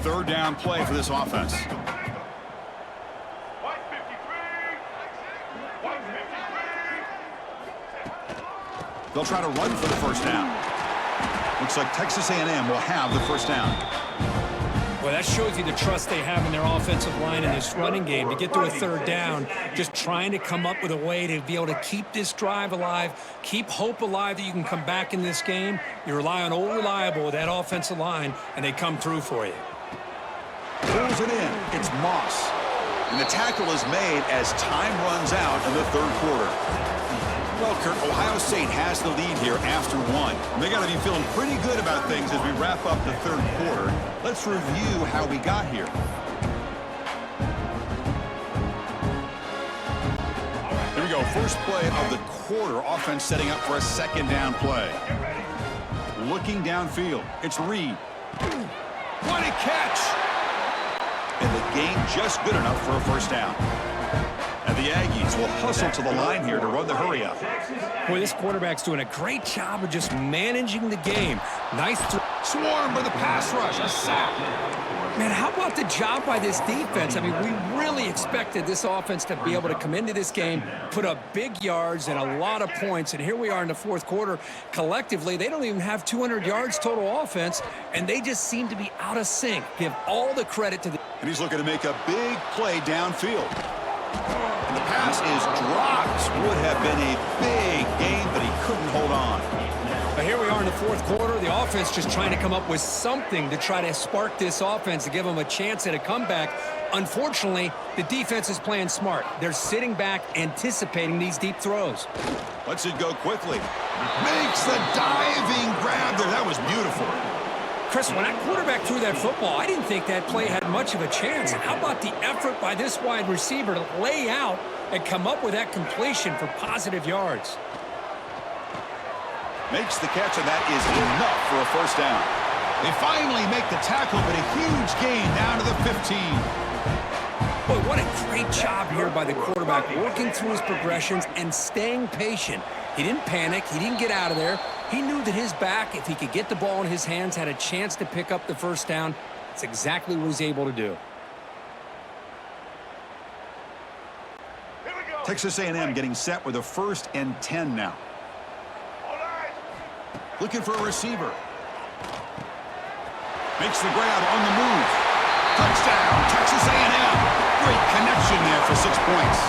Third down play for this offense. They'll try to run for the 1st down. Looks like Texas A&M will have the 1st down. Well, that shows you the trust they have in their offensive line in this running game to get to a 3rd down, just trying to come up with a way to be able to keep this drive alive, keep hope alive that you can come back in this game. You rely on Old Reliable with that offensive line, and they come through for you. Pulls it in. It's Moss. And the tackle is made as time runs out in the 3rd quarter. Well, Kurt, Ohio State has the lead here after 1. And they got to be feeling pretty good about things as we wrap up the 3rd quarter. Let's review how we got here. Here we go. First play of the quarter. Offense setting up for a 2nd down play. Looking downfield. It's Reed. What a catch! And the gain just good enough for a 1st down. And the Aggies will hustle to the line here to run the hurry up. Boy, this quarterback's doing a great job of just managing the game. Nice swarm by the pass rush. A sack. Man, how about the job by this defense? I mean, we really expected this offense to be able to come into this game, put up big yards and a lot of points, and here we are in the 4th quarter. Collectively, they don't even have 200 yards total offense, and they just seem to be out of sync. Give all the credit to the... And he's looking to make a big play downfield. And the pass is dropped. Would have been a big gain, but he couldn't hold on. But here we are in the 4th quarter. The offense just trying to come up with something to try to spark this offense to give them a chance at a comeback. Unfortunately, the defense is playing smart. They're sitting back, anticipating these deep throws. Lets it go quickly. Makes the diving grab there. That was beautiful. Chris, when that quarterback threw that football, I didn't think that play had much of a chance. How about the effort by this wide receiver to lay out and come up with that completion for positive yards? Makes the catch, and that is enough for a 1st down. They finally make the tackle, but a huge gain down to the 15. Boy, what a great job here by the quarterback, working through his progressions and staying patient. He didn't panic. He didn't get out of there. He knew that his back, if he could get the ball in his hands, had a chance to pick up the 1st down. That's exactly what he's able to do. Texas A&M getting set with a 1st and 10 now. Looking for a receiver. Makes the grab on the move. Touchdown, Texas A&M. Great connection there for 6 points.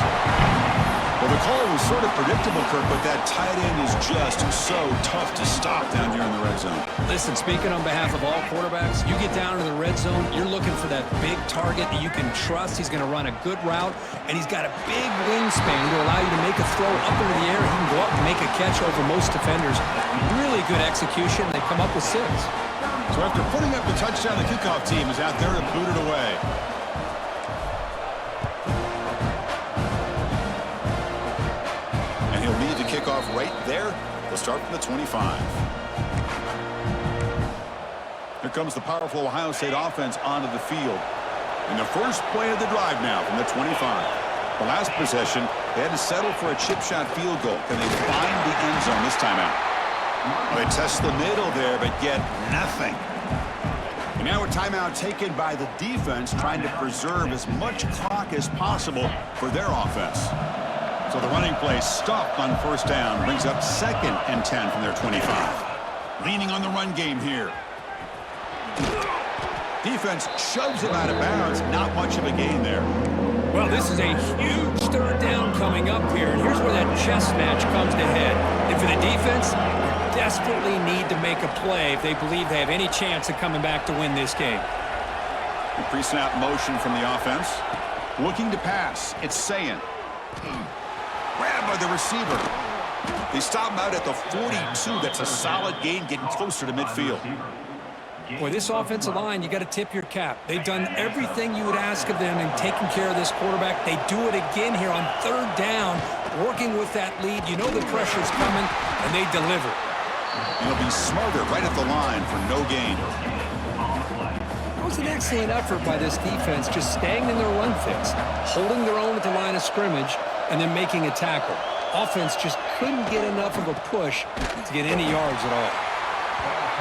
Well, the call was sort of predictable, Kirk, but that tight end is just so tough to stop down here in the red zone. Listen, speaking on behalf of all quarterbacks, you get down to the red zone, you're looking for that big target that you can trust. He's going to run a good route, and he's got a big wingspan to allow you to make a throw up into the air. He can go up and make a catch over most defenders. Really good execution. They come up with 6. So after putting up the touchdown, the kickoff team is out there to boot it away. And he'll lead the kickoff right there. They'll start from the 25. Here comes the powerful Ohio State offense onto the field. In the first play of the drive now from the 25. The last possession, they had to settle for a chip shot field goal. Can they find the end zone this time out? They test the middle there, but get nothing. And now a timeout taken by the defense, trying to preserve as much clock as possible for their offense. So the running play stopped on first down, brings up 2nd and 10 from their 25. Leaning on the run game here. Defense shoves him out of bounds. Not much of a gain there. Well, this is a huge third down coming up here, and here's where that chess match comes to head. And for the defense, they desperately need to make a play if they believe they have any chance of coming back to win this game. Pre-snap motion from the offense. Looking to pass. It's Sayin. Grabbed by the receiver. They stop him out at the 42. That's a solid gain, getting closer to midfield. Boy, this offensive line, you got to tip your cap. They've done everything you would ask of them in taking care of this quarterback. They do it again here on third down, working with that lead. You know the pressure's coming, and they deliver. He'll be smarter right at the line for no gain. That was an excellent effort by this defense, just staying in their run fix, holding their own at the line of scrimmage, and then making a tackle. Offense just couldn't get enough of a push to get any yards at all.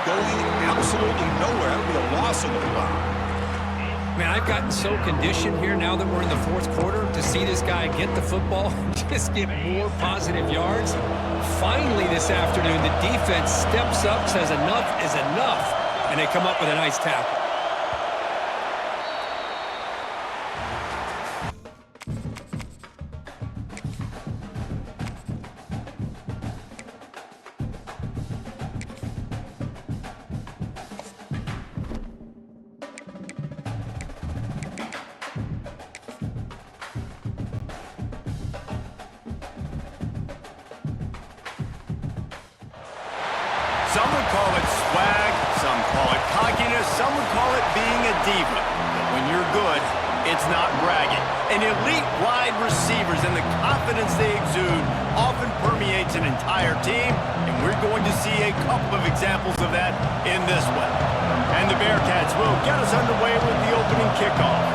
Going absolutely nowhere. That'll be a loss of the play. Man, I've gotten so conditioned here now that we're in the fourth quarter to see this guy get the football, just get more positive yards. Finally this afternoon, the defense steps up, says enough is enough, and they come up with a nice tackle. Some would call it swag, some call it cockiness, some would call it being a diva. But when you're good, it's not bragging. And elite wide receivers and the confidence they exude often permeates an entire team, and we're going to see a couple of examples of that in this one. And the Bearcats will get us underway with the opening kickoff.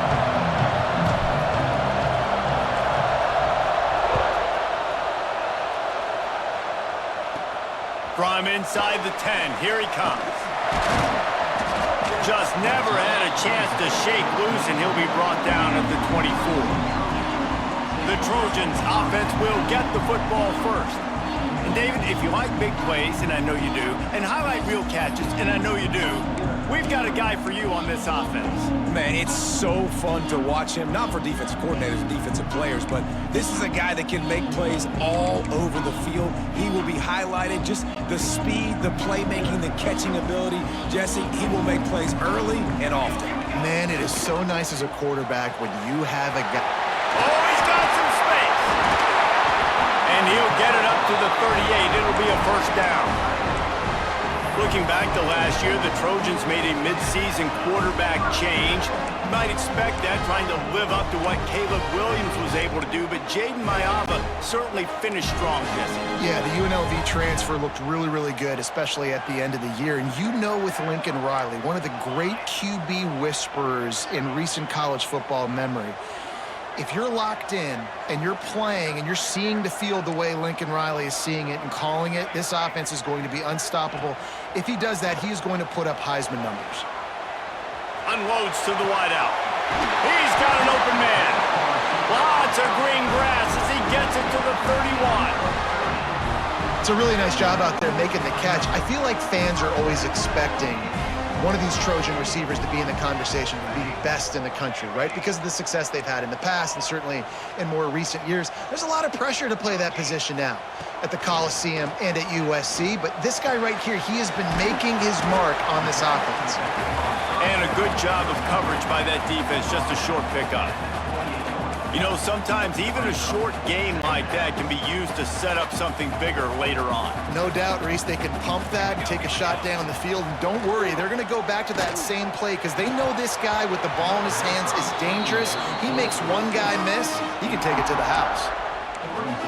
From inside the 10, here he comes. Just never had a chance to shake loose, and he'll be brought down at the 24. The Trojans offense will get the football first. And David, if you like big plays, and I know you do, and highlight real catches, and I know you do, we've got a guy for you on this offense. Man, it's so fun to watch him, not for defensive coordinators and defensive players, but this is a guy that can make plays all over the field. He will be highlighted, just the speed, the playmaking, the catching ability. Jesse, he will make plays early and often. Man, it is so nice as a quarterback when you have a guy. Oh, he's got some space. And he'll get it up to the 38. It'll be a first down. Looking back to last year, the Trojans made a midseason quarterback change. You might expect that, trying to live up to what Caleb Williams was able to do, but Jaden Mayava certainly finished strong, Jesse. Yeah, the UNLV transfer looked really, really good, especially at the end of the year. And you know, with Lincoln Riley, one of the great QB whisperers in recent college football memory, if you're locked in and you're playing and you're seeing the field the way Lincoln Riley is seeing it and calling it, this offense is going to be unstoppable. If he does that, he's going to put up Heisman numbers. Unloads to the wideout. He's got an open man. Lots of green grass as he gets it to the 31. It's a really nice job out there making the catch. I feel like fans are always expecting one of these Trojan receivers to be in the conversation, to be best in the country, right? Because of the success they've had in the past and certainly in more recent years. There's a lot of pressure to play that position now at the Coliseum and at USC, but this guy right here, he has been making his mark on this offense. And a good job of coverage by that defense, just a short pickup. You know, sometimes even a short game like that can be used to set up something bigger later on. No doubt, Reese, they can pump that and take a shot down the field. And don't worry, they're going to go back to that same play because they know this guy with the ball in his hands is dangerous. He makes one guy miss, he can take it to the house.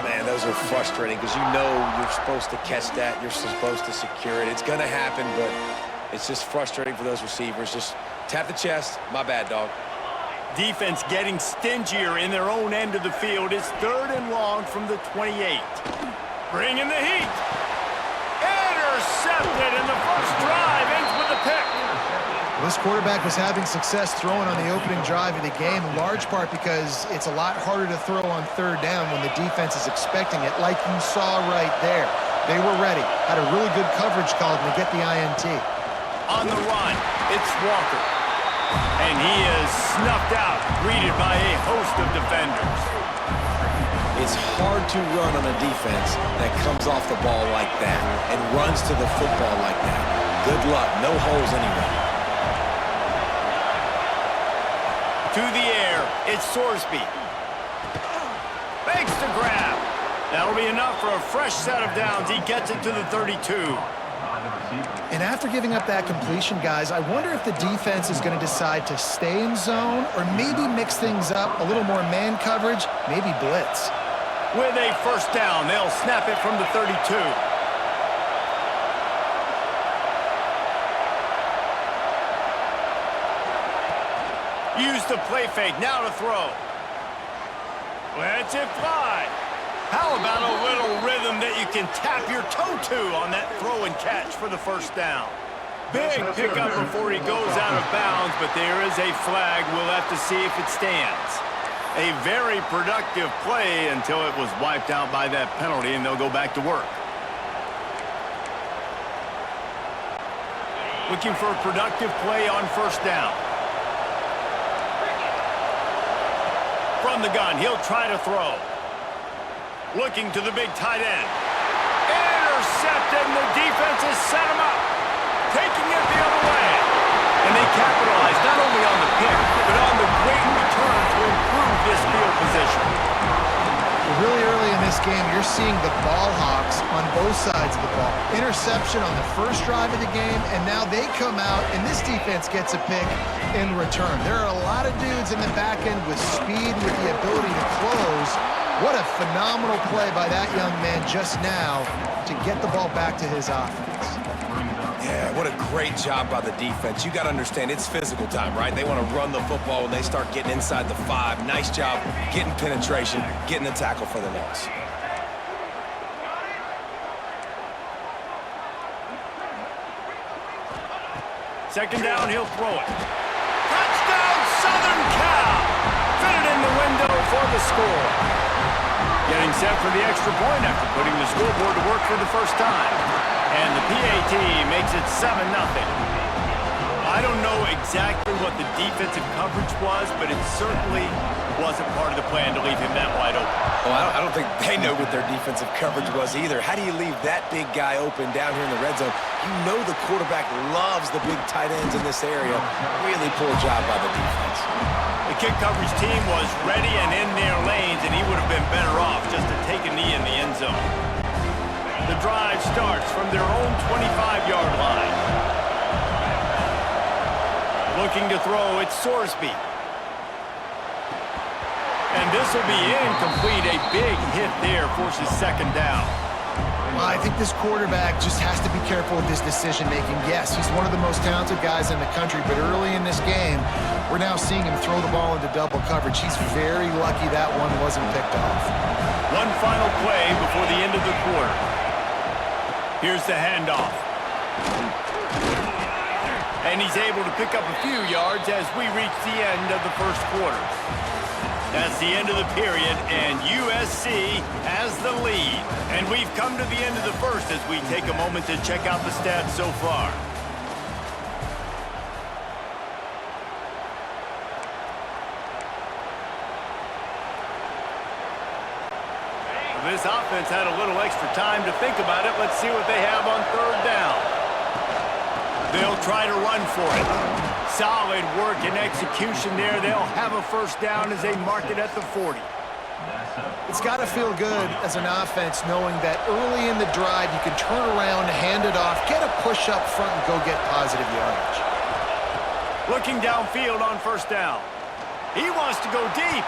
Man, those are frustrating because you know you're supposed to catch that. You're supposed to secure it. It's going to happen, but it's just frustrating for those receivers. Just tap the chest. My bad, dog. Defense getting stingier in their own end of the field. It's 3rd and long from the 28. Bringing the heat. Intercepted, and the first drive ends with a pick. This quarterback was having success throwing on the opening drive of the game, in large part because it's a lot harder to throw on third down when the defense is expecting it, like you saw right there. They were ready, had a really good coverage call to get the INT. On the run, it's Walker. And he is snuffed out, greeted by a host of defenders. It's hard to run on a defense that comes off the ball like that and runs to the football like that. Good luck, no holes anyway. To the air, it's Sorsby. Fakes the grab. That'll be enough for a fresh set of downs. He gets it to the 32. And after giving up that completion, guys, I wonder if the defense is going to decide to stay in zone or maybe mix things up, a little more man coverage, maybe blitz. With a first down, they'll snap it from the 32. Use the play fake, now to throw. Lets it fly. How about a little rhythm that you can tap your toe to on that throw and catch for the first down? Big pickup before he goes out of bounds, but there is a flag. We'll have to see if it stands. A very productive play until it was wiped out by that penalty, and they'll go back to work. Looking for a productive play on first down. From the gun, he'll try to throw. Looking to the big tight end. Intercepted, and the defense has set him up. Taking it the other way. And they capitalize not only on the pick, but on the great return to improve this field position. Really early in this game, you're seeing the ball hawks on both sides of the ball. Interception on the first drive of the game, and now they come out, and this defense gets a pick in return. There are a lot of dudes in the back end with speed, with the ability to close. What a phenomenal play by that young man just now to get the ball back to his offense. Yeah, what a great job by the defense. You got to understand, it's physical time, right? They want to run the football when they start getting inside the 5. Nice job getting penetration, getting the tackle for the loss. Second down, he'll throw it. Touchdown, Southern Cal! Fit it in the window for the score. Getting set for the extra point after putting the scoreboard to work for the first time. And the PAT makes it 7-0. I don't know exactly what the defensive coverage was, but it certainly wasn't part of the plan to leave him that wide open. Well, I don't think they know what their defensive coverage was either. How do you leave that big guy open down here in the red zone? You know the quarterback loves the big tight ends in this area. Really poor job by the defense. The kick coverage team was ready and in their lanes, and he would have been better off just to take a knee in the end zone. The drive starts from their own 25-yard line. Looking to throw, it's Sorsby. And this will be incomplete. A big hit there forces second down. Well, I think this quarterback just has to be careful with his decision-making. Yes, he's one of the most talented guys in the country, but early in this game, we're now seeing him throw the ball into double coverage. He's very lucky that one wasn't picked off. One final play before the end of the quarter. Here's the handoff. And he's able to pick up a few yards as we reach the end of the first quarter. That's the end of the period, and USC has the lead. And we've come to the end of the first as we take a moment to check out the stats so far. This offense had a little extra time to think about it. Let's see what they have on third down. They'll try to run for it. Solid work and execution there. They'll have a first down as they mark it at the 40. It's got to feel good as an offense knowing that early in the drive you can turn around, hand it off, get a push up front, and go get positive yardage. Looking downfield on first down. He wants to go deep.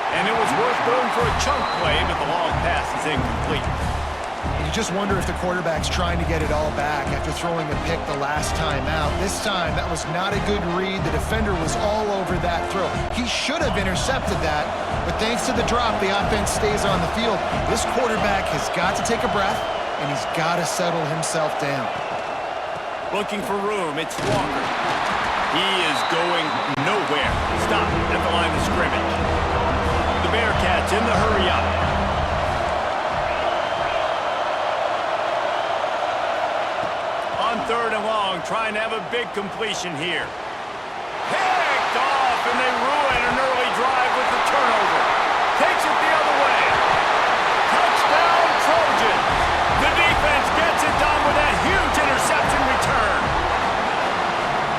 And it was worth going for a chunk play, but the long pass is incomplete. You just wonder if the quarterback's trying to get it all back after throwing a pick the last time out. This time, that was not a good read. The defender was all over that throw. He should have intercepted that, but thanks to the drop, the offense stays on the field. This quarterback has got to take a breath, and he's got to settle himself down. Looking for room, it's Walker. He is going nowhere. Stop at the line of scrimmage. The Bearcats in the hurry up. On 3rd and long, trying to have a big completion here. Picked off, and they ruin an early drive with the turnover. Takes it the other way. Touchdown, Trojans. The defense gets it done with that huge interception return.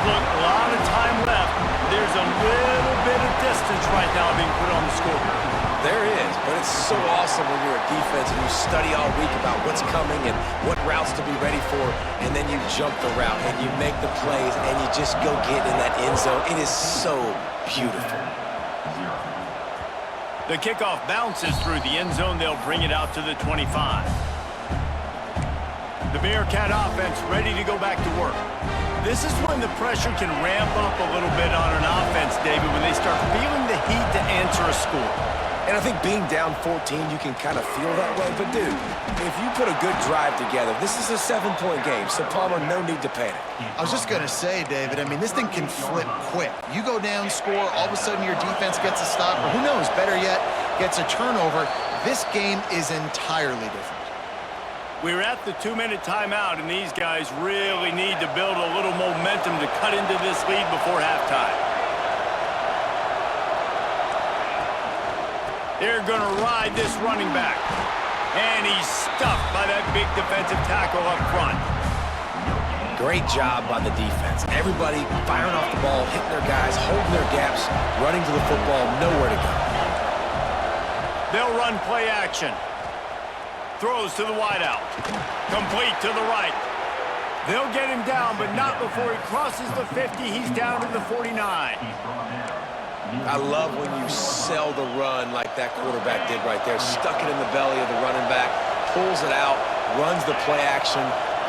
Look, a lot of time left. There's a little bit of distance right now being put on the scoreboard. There is, but it's so awesome when you're a defense and you study all week about what's coming and what routes to be ready for, and then you jump the route and you make the plays and you just go get in that end zone. It is so beautiful. The kickoff bounces through the end zone. They'll bring it out to the 25. The Bearcat offense ready to go back to work. This is when the pressure can ramp up a little bit on an offense, David, when they start feeling the heat to answer a score. And I think being down 14, you can kind of feel that way. But, dude, if you put a good drive together, this is a 7-point game. So, Palmer, no need to panic. I was just going to say, David, I mean, this thing can flip quick. You go down, score, all of a sudden your defense gets a stop, or who knows, better yet, gets a turnover. This game is entirely different. We're at the 2-minute timeout, and these guys really need to build a little momentum to cut into this lead before halftime. They're going to ride this running back. And he's stuffed by that big defensive tackle up front. Great job by the defense. Everybody firing off the ball, hitting their guys, holding their gaps, running to the football, nowhere to go. They'll run play action. Throws to the wideout. Complete to the right. They'll get him down, but not before he crosses the 50. He's down to the 49. I love when you sell the run like that quarterback did right there. Stuck it in the belly of the running back, pulls it out, runs the play action.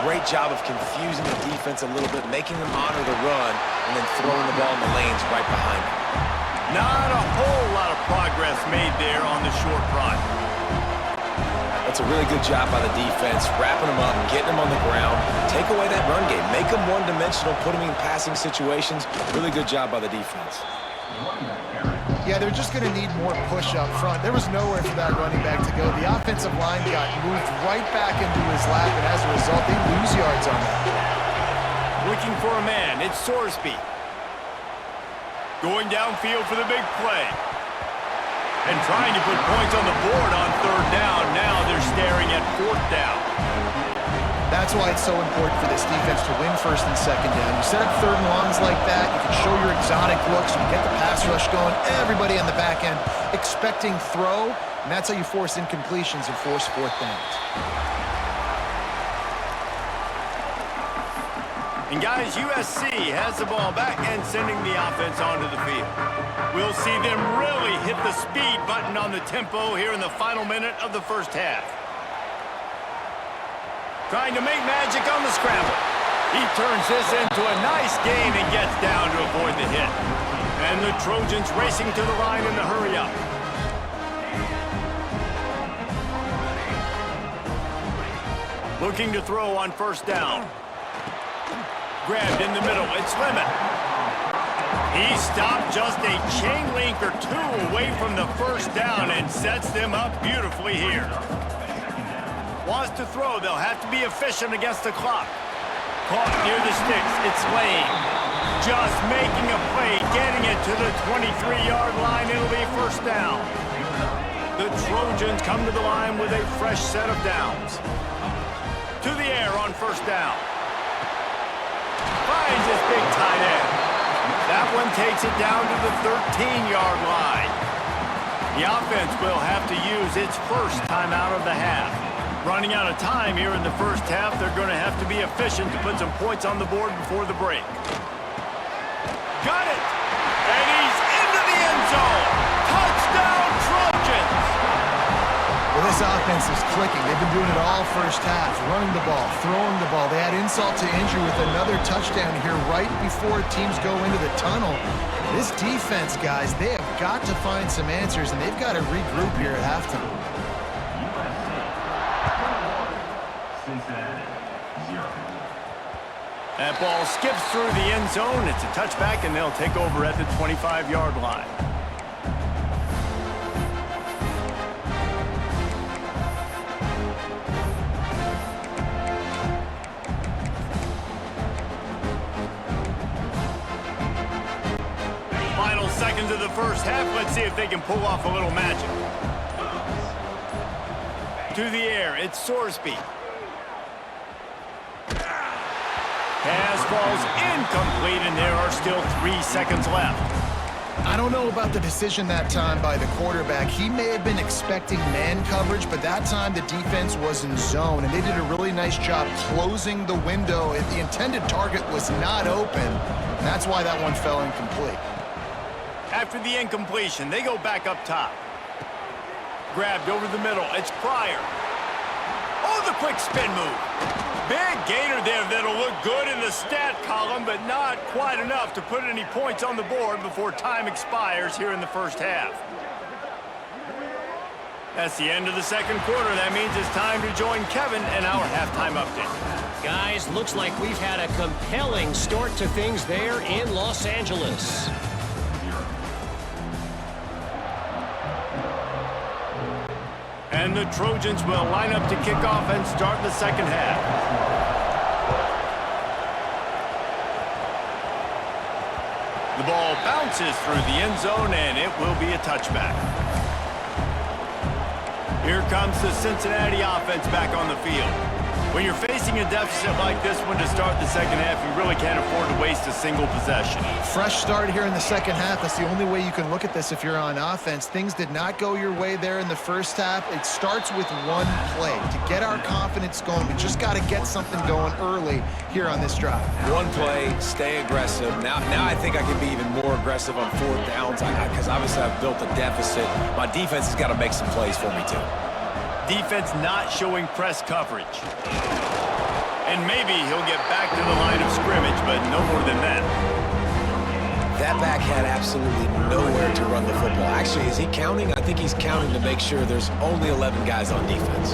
Great job of confusing the defense a little bit, making them honor the run, and then throwing the ball in the lanes right behind him. Not a whole lot of progress made there on the short run. That's a really good job by the defense, wrapping them up, getting them on the ground, take away that run game, make them one-dimensional, put them in passing situations. Really good job by the defense. Yeah, they're just going to need more push up front. There was nowhere for that running back to go. The offensive line got moved right back into his lap, and as a result, they lose yards on that. Looking for a man, it's Sorsby. Going downfield for the big play. And trying to put points on the board on 3rd down. Now they're staring at 4th down. That's why it's so important for this defense to win 1st and 2nd down. You set up 3rd and longs like that, you can show your exotic looks, you get the pass rush going, everybody on the back end expecting throw, and that's how you force incompletions and force 4th downs. And guys, USC has the ball back and sending the offense onto the field. We'll see them really hit the speed button on the tempo here in the final minute of the 1st half. Trying to make magic on the scramble. He turns this into a nice gain and gets down to avoid the hit. And the Trojans racing to the line in the hurry up. Looking to throw on 1st down. Grabbed in the middle, it's Lemon. He stopped just a chain link or 2 away from the 1st down and sets them up beautifully here. Wants to throw, they'll have to be efficient against the clock. Caught near the sticks, it's Lane. Just making a play, getting it to the 23-yard line, it'll be 1st down. The Trojans come to the line with a fresh set of downs. To the air on 1st down. Finds his big tight end. That one takes it down to the 13-yard line. The offense will have to use its 1st timeout of the half. Running out of time here in the 1st half, they're going to have to be efficient to put some points on the board before the break. Got it! And he's into the end zone! Touchdown, Trojans! Well, this offense is clicking. They've been doing it all 1st half, running the ball, throwing the ball. They had insult to injury with another touchdown here right before teams go into the tunnel. This defense, guys, they have got to find some answers, and they've got to regroup here at halftime. That ball skips through the end zone. It's a touchback, and they'll take over at the 25-yard line. Final seconds of the first half. Let's see if they can pull off a little magic. To the air, it's Sorsby. Pass falls incomplete, and there are still 3 seconds left. I don't know about the decision that time by the quarterback. He may have been expecting man coverage, but that time the defense was in zone, and they did a really nice job closing the window. The intended target was not open, and that's why that one fell incomplete. After the incompletion, they go back up top. Grabbed over the middle, it's Pryor. Oh, the quick spin move. Big gainer there that'll look good in the stat column, but not quite enough to put any points on the board before time expires here in the first half. That's the end of the second quarter. That means it's time to join Kevin in our halftime update. Guys, looks like we've had a compelling start to things there in Los Angeles. And the Trojans will line up to kick off and start the second half. The ball bounces through the end zone, and it will be a touchback. Here comes the Cincinnati offense back on the field. When you're facing a deficit like this one to start the second half, you really can't afford to waste a single possession. Fresh start here in the second half. That's the only way you can look at this if you're on offense. Things did not go your way there in the first half. It starts with one play. To get our confidence going, we just got to get something going early here on this drive. One play, stay aggressive. Now I think I can be even more aggressive on fourth downs because obviously I've built a deficit. My defense has got to make some plays for me too. Defense not showing press coverage. And maybe he'll get back to the line of scrimmage, but no more than that. That back had absolutely nowhere to run the football. Actually, is he counting? I think he's counting to make sure there's only 11 guys on defense.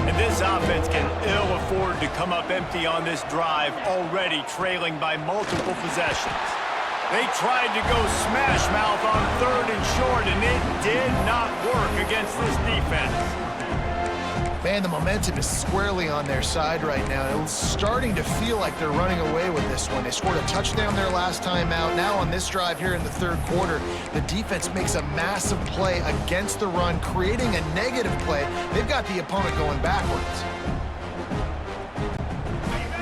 And this offense can ill afford to come up empty on this drive, already trailing by multiple possessions. They tried to go smash mouth on 3rd and short, and it did not work against this defense. Man, the momentum is squarely on their side right now. It's starting to feel like they're running away with this one. They scored a touchdown their last time out. Now on this drive here in the third quarter, the defense makes a massive play against the run, creating a negative play. They've got the opponent going backwards.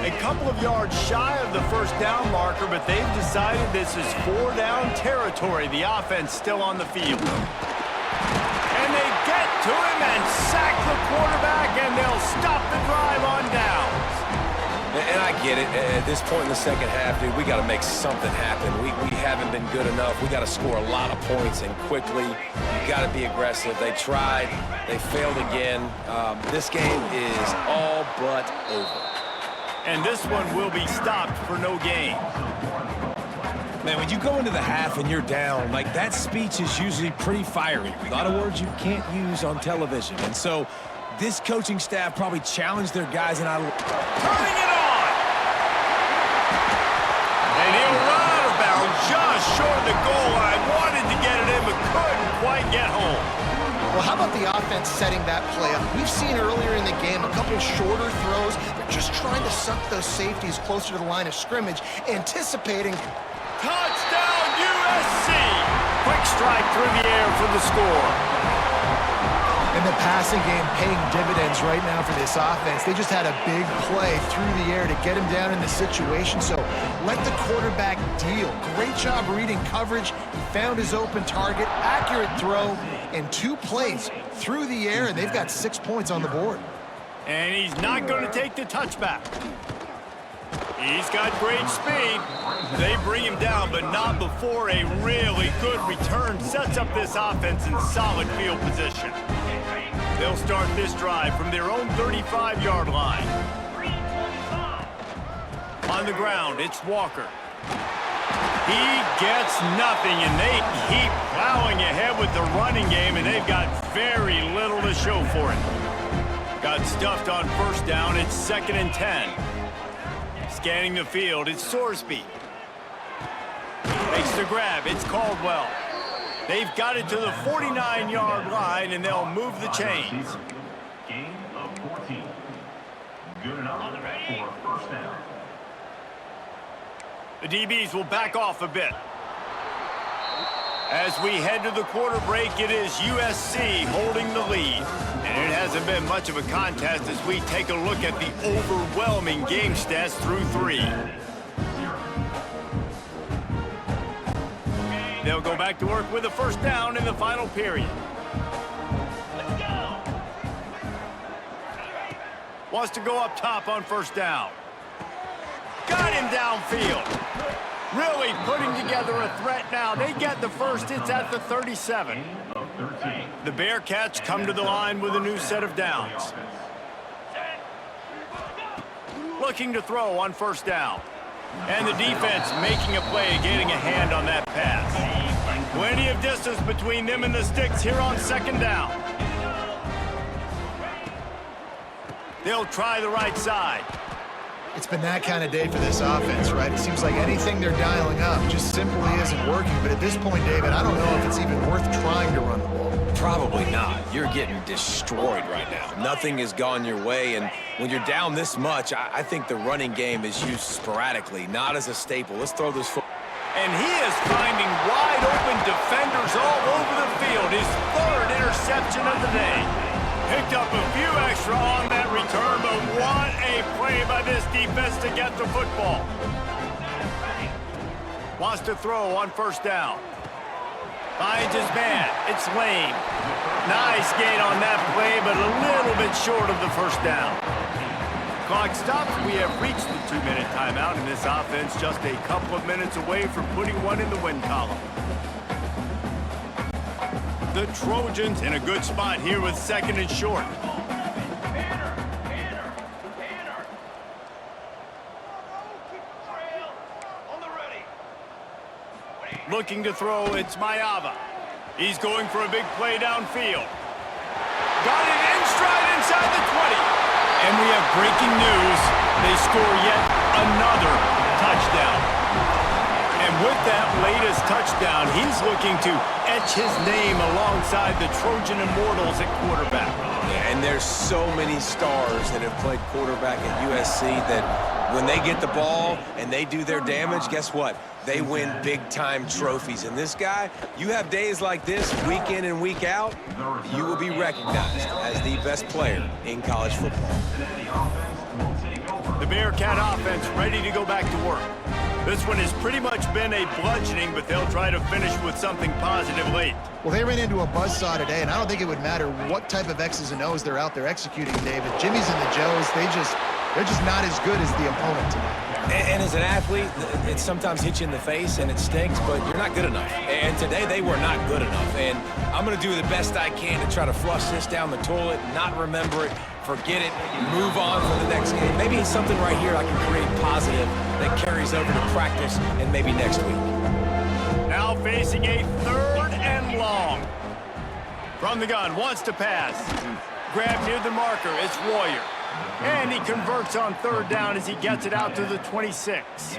A couple of yards shy of the first down marker, but they've decided this is 4-down territory. The offense still on the field. And they get to him and sack the quarterback, and they'll stop the drive on downs. And I get it. At this point in the second half, dude, we got to make something happen. We haven't been good enough. We got to score a lot of points and quickly. You got to be aggressive. They tried. They failed again. This game is all but over. And this one will be stopped for no gain. Man, when you go into the half and you're down, like that speech is usually pretty fiery. A lot of words you can't use on television. And so this coaching staff probably challenged their guys and turning it on! And he'll run out of bounds just short of the goal line. Wanted to get it in, but couldn't quite get home. Well, how about the offense setting that play up? We've seen earlier in the game a couple shorter throws. They're just trying to suck those safeties closer to the line of scrimmage, anticipating. Touchdown, USC! Quick strike through the air for the score. And the passing game paying dividends right now for this offense. They just had a big play through the air to get him down in the situation. So let the quarterback deal. Great job reading coverage. He found his open target, accurate throw, and 2 plays through the air, and they've got 6 points on the board. And he's not going to take the touchback. He's got great speed. They bring him down, but not before a really good return sets up this offense in solid field position. They'll start this drive from their own 35-yard line. On the ground, it's Walker. He gets nothing, and they keep plowing ahead with the running game, and they've got very little to show for it. Got stuffed on first down. It's 2nd and 10. Scanning the field, it's Sorsby. Makes the grab, it's Caldwell. They've got it to the 49-yard line, and they'll move the chains. Gain of 14. Good enough for first down. The DBs will back off a bit. As we head to the quarter break, it is USC holding the lead. And it hasn't been much of a contest as we take a look at the overwhelming game stats through 3. They'll go back to work with a first down in the final period. Let's go. Wants to go up top on first down. Got him downfield. Really putting together a threat now. They get the first. It's at the 37. The Bearcats come to the line with a new set of downs. Looking to throw on first down. And the defense making a play, getting a hand on that pass. Plenty of distance between them and the sticks here on second down. They'll try the right side. It's been that kind of day for this offense, right? It seems like anything they're dialing up just simply isn't working. But at this point, David, I don't know if it's even worth trying to run the ball. Probably not. You're getting destroyed right now. Nothing has gone your way, and when you're down this much, I think the running game is used sporadically, not as a staple. Let's throw this football. And he is finding wide-open defenders all over the field. His 3rd interception of the day. Picked up a few extra on that return, but what a play by this defense to get the football. Wants to throw on first down. Finds his man. It's Lane. Nice gain on that play, but a little bit short of the first down. Clock stops. We have reached the 2-minute timeout, and this offense just a couple of minutes away from putting one in the win column. The Trojans in a good spot here with 2nd and short. Looking to throw, it's Mayava. He's going for a big play downfield. Got it in stride inside the 20. And we have breaking news. They score yet another touchdown. And with that latest touchdown, he's looking to etch his name alongside the Trojan Immortals at quarterback. Yeah, and there's so many stars that have played quarterback at USC that when they get the ball and they do their damage, guess what? They win big-time trophies. And this guy, you have days like this, week in and week out, you will be recognized as the best player in college football. The Bearcat offense ready to go back to work. This one has pretty much been a bludgeoning, but they'll try to finish with something positive late. Well, they ran into a buzzsaw today, and I don't think it would matter what type of X's and O's they're out there executing, David. Jimmy's and the Joes, they're just not as good as the opponent tonight. And as an athlete, it sometimes hits you in the face and it stinks, but you're not good enough. And today they were not good enough. And I'm going to do the best I can to try to flush this down the toilet, not remember it, forget it, move on for the next game. Maybe it's something right here I can create positive that carries over to practice and maybe next week. Now facing a 3rd and long. From the gun, wants to pass. Grab near the marker, it's Royer. And he converts on 3rd down as he gets it out to the 26.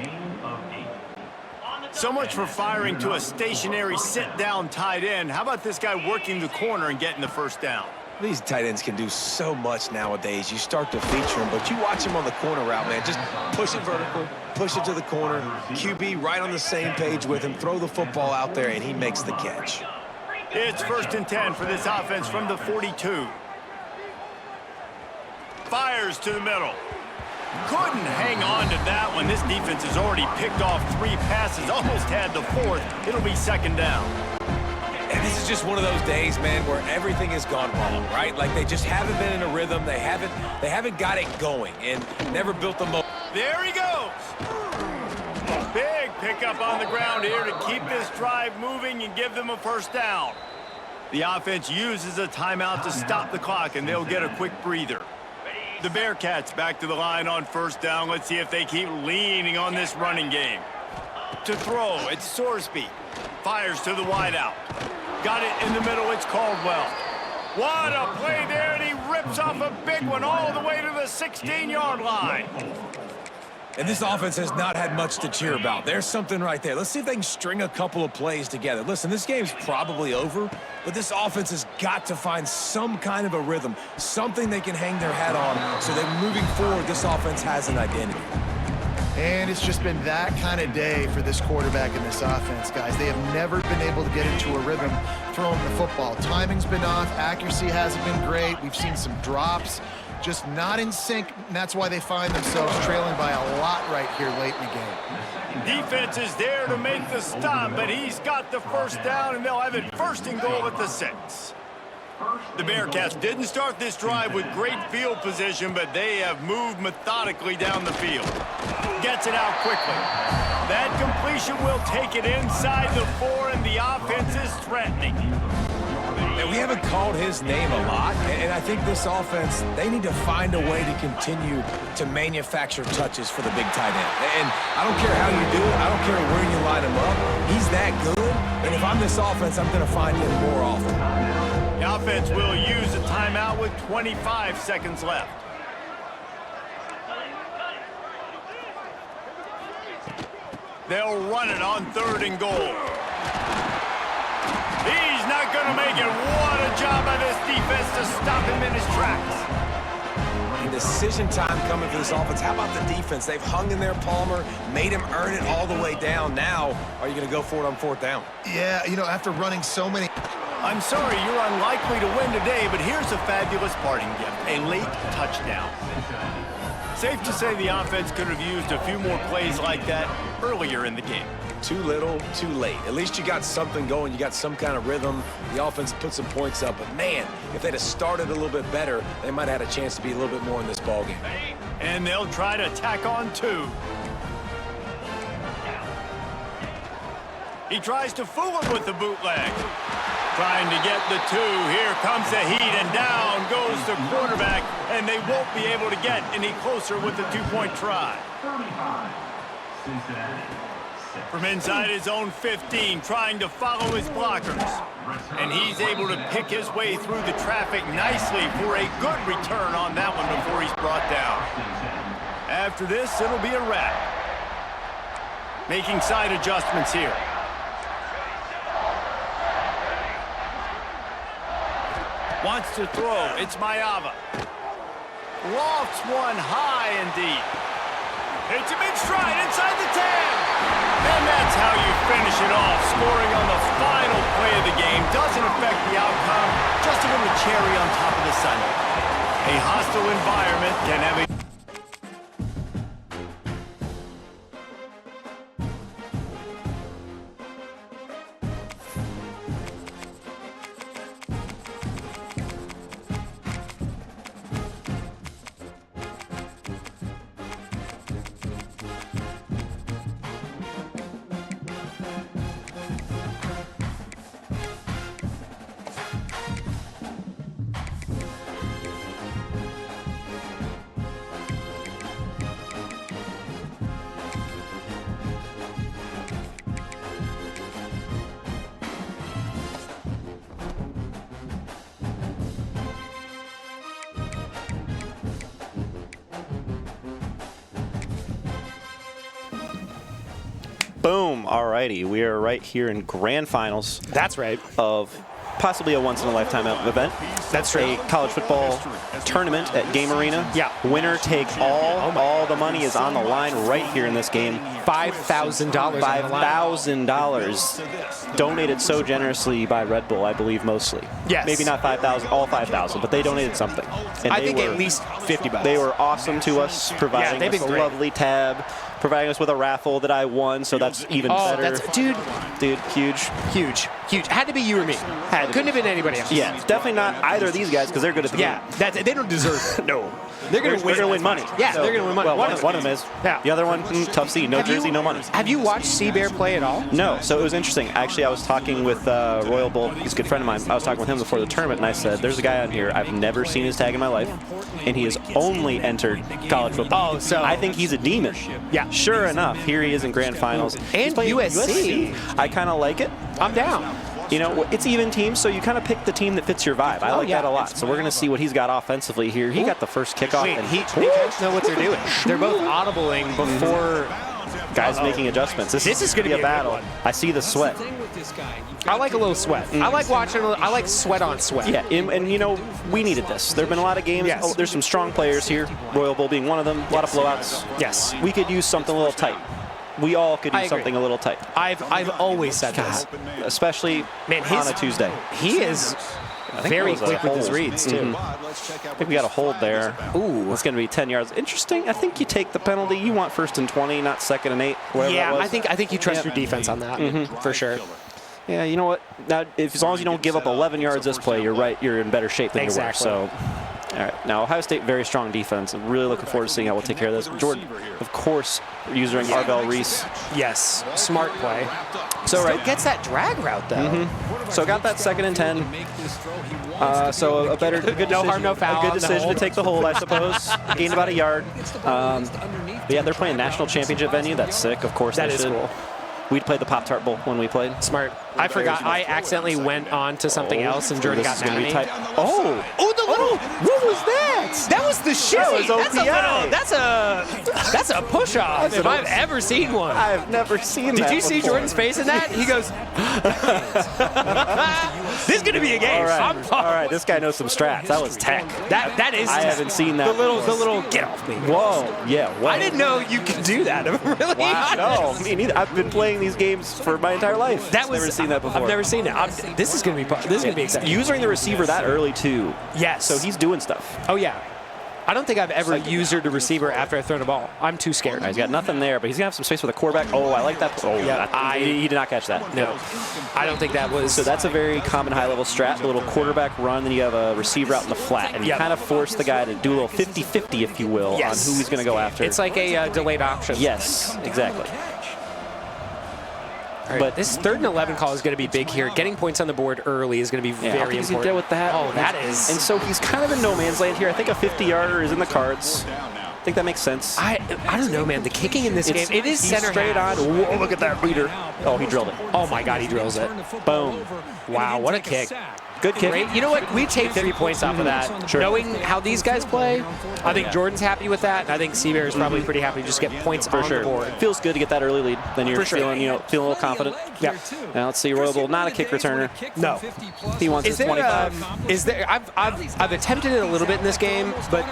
So much for firing to a stationary sit-down tight end. How about this guy working the corner and getting the first down? These tight ends can do so much nowadays. You start to feature them, but you watch him on the corner route, man. Just push it vertical, push it to the corner. QB right on the same page with him. Throw the football out there, and he makes the catch. It's 1st and 10 for this offense from the 42. Fires to the middle. Couldn't hang on to that one. This defense has already picked off 3 passes, almost had the 4th. It'll be 2nd down. And this is just one of those days, man, where everything has gone wrong, right? Like they just haven't been in a rhythm. They haven't got it going and never built the momentum. There he goes. Big pickup on the ground here to keep this drive moving and give them a first down. The offense uses a timeout to stop the clock, and they'll get a quick breather. The Bearcats back to the line on 1st down. Let's see if they keep leaning on this running game. To throw, it's Sorsby. Fires to the wideout. Got it in the middle, it's Caldwell. What a play there, and he rips off a big one all the way to the 16-yard line. And this offense has not had much to cheer about. There's something right there. Let's see if they can string a couple of plays together. Listen, this game's probably over, but this offense has got to find some kind of a rhythm, something they can hang their hat on so that moving forward, this offense has an identity. And it's just been that kind of day for this quarterback and this offense, guys. They have never been able to get into a rhythm throwing the football. Timing's been off. Accuracy hasn't been great. We've seen some drops. Just not in sync, and that's why they find themselves trailing by a lot right here late in the game. Defense is there to make the stop, but he's got the first down, and they'll have it first and goal at the 6. The Bearcats didn't start this drive with great field position, but they have moved methodically down the field. Gets it out quickly. That completion will take it inside the 4, and the offense is threatening. And we haven't called his name a lot, and I think this offense, they need to find a way to continue to manufacture touches for the big tight end. And I don't care how you do it. I don't care where you line him up. He's that good, and if I'm this offense, I'm going to find him more often. The offense will use a timeout with 25 seconds left. They'll run it on 3rd and goal. He's not going to make it. What a job by this defense to stop him in his tracks. And decision time coming for this offense. How about the defense? They've hung in there, Palmer, made him earn it all the way down. Now, are you going to go for it on 4th down? Yeah, you know, after running so many... I'm sorry, you're unlikely to win today, but here's a fabulous parting gift, a late touchdown. Safe to say the offense could have used a few more plays like that earlier in the game. Too little, too late. At least you got something going. You got some kind of rhythm. The offense put some points up. But, man, if they'd have started a little bit better, they might have had a chance to be a little bit more in this ballgame. And they'll try to tack on 2. He tries to fool him with the bootleg. Trying to get the 2. Here comes the heat, and down goes the quarterback, and they won't be able to get any closer with the 2-point try. From inside his own 15, trying to follow his blockers. And he's able to pick his way through the traffic nicely for a good return on that one before he's brought down. After this, it'll be a wrap. Making side adjustments here. Wants to throw. It's Mayava. Lofts one high and deep. Hits him in stride inside the 10. And that's how you finish it off. Scoring on the final play of the game doesn't affect the outcome. Just a little cherry on top of the sundae. A hostile environment can have a... Boom. Alrighty. We are right here in grand finals. That's right. Of possibly a once-in-a-lifetime event. That's true. A college football tournament at Game Arena. Yeah. Winner take all. All the money is on the line right here in this game. $5,000. $5,000 donated so generously by Red Bull, I believe, mostly. Yes. Maybe not 5,000, all 5,000, but they donated something. And I think at least $50. They were awesome to us, providing they've us been a great. lovely tab, providing us with a raffle that I won, so that's even better. Dude, huge. huge. Had to be you or me. Couldn't have been anybody else. Yeah, it's definitely not either of these guys because they're good at the game. They don't deserve it. No. They're going to win money. Yeah, they're going to win money. Well, one of them is. Yeah. The other one, tough seed. No jersey, no money. Have you watched C-Bear play at all? No, so it was interesting. Actually, I was talking with Royal Bull. He's a good friend of mine. I was talking with him before the tournament, and I said, there's a guy on here. I've never seen his tag in my life, and he has only entered college football. Oh, so I think he's a demon. Yeah. Sure enough, here he is in grand finals. And He's playing USC. I kind of like it. I'm down. You know, it's even teams, so you kind of pick the team that fits your vibe. I like that a lot. So we're going to see what he's got offensively here. He got the first kickoff. Wait, and they know what they're doing. They're both audibling before. Guys making adjustments. This is going to be a battle. I see the sweat. I like a little sweat. I like watching. I like sweat on sweat. Yeah, and you know, we needed this. There have been a lot of games. Yes. Oh, there's some strong players here. Royal Bull being one of them. A lot of blowouts. Yes. We could use something a little tight. We all could use something a little tight. I've always said this. Especially on a Tuesday. He is very quick with his reads, too. I think we got a hold there. Ooh. It's going to be 10 yards. Interesting. I think you take the penalty. You want 1st and 20, not 2nd and 8. Yeah, I think you trust your defense on that, for sure. Yeah, you know what? Now, as long as you don't give up 11 yards this play, you're right. You're in better shape than you were. So, all right. Now, Ohio State, very strong defense. I'm really looking forward to seeing how we'll take care of this. Jordan, of course, using Arvell Reese. Yes, smart play. So Still gets that drag route, though. So got that 2nd and 10. So a good decision, no harm, no foul. A good decision to take the hold, I suppose. Gained about a yard. But yeah, they're playing national championship venue. That's sick. Of course, that is cool. We'd played the Pop-Tart Bowl when we played. Smart. I forgot. I accidentally went on to something else, and Jordan got mad at me. Oh, the little. What was that? That was the shit. That's a push-off. If I've ever seen one. I've never seen that. Did you see Jordan's face in that? He goes, "This is gonna be a game." All right. This guy knows some strats. That was tech. That is. I haven't seen that. The little get off me. Whoa. Yeah. Whoa. I didn't know you could do that. I'm really honest. No, me neither. I've been playing these games for my entire life. Never seen that before. I've never seen it. This is gonna be exciting. Using the receiver that early too. Yes. So he's doing stuff. Oh yeah. I don't think I've ever usered a receiver after I've thrown a ball. I'm too scared. He's got nothing there, but he's going to have some space for the quarterback. Oh, I like that. Oh, yeah. He did not catch that. No. I don't think that was. So that's a very common high-level strat, a little quarterback run, then you have a receiver out in the flat, and you kind of force the guy to do a little 50-50, if you will, on who he's going to go after. It's like a delayed option. Yes, exactly. Right. But this 3rd and 11 call is going to be big here. Getting points on the board early is going to be very important. He's going to deal with that. Oh, that is. And so he's kind of in no man's land here. I think a 50-yarder is in the cards. I think that makes sense. I don't know, man. The kicking in this game, it is center straight on. Whoa, look at that leader. Oh, he drilled it. Oh, my God, he drills it. Boom. Wow, what a kick. Good kick. Great. You know what? We take 3 points off of that. Sure. Knowing how these guys play, I think Jordan's happy with that, and I think Seabear is probably pretty happy to just get points on the board. It feels good to get that early lead. Then you're feeling a little confident. Yeah. Now let's see, Royal Bull, not a kick returner. No. He wants his 25. I've attempted it a little bit in this game, but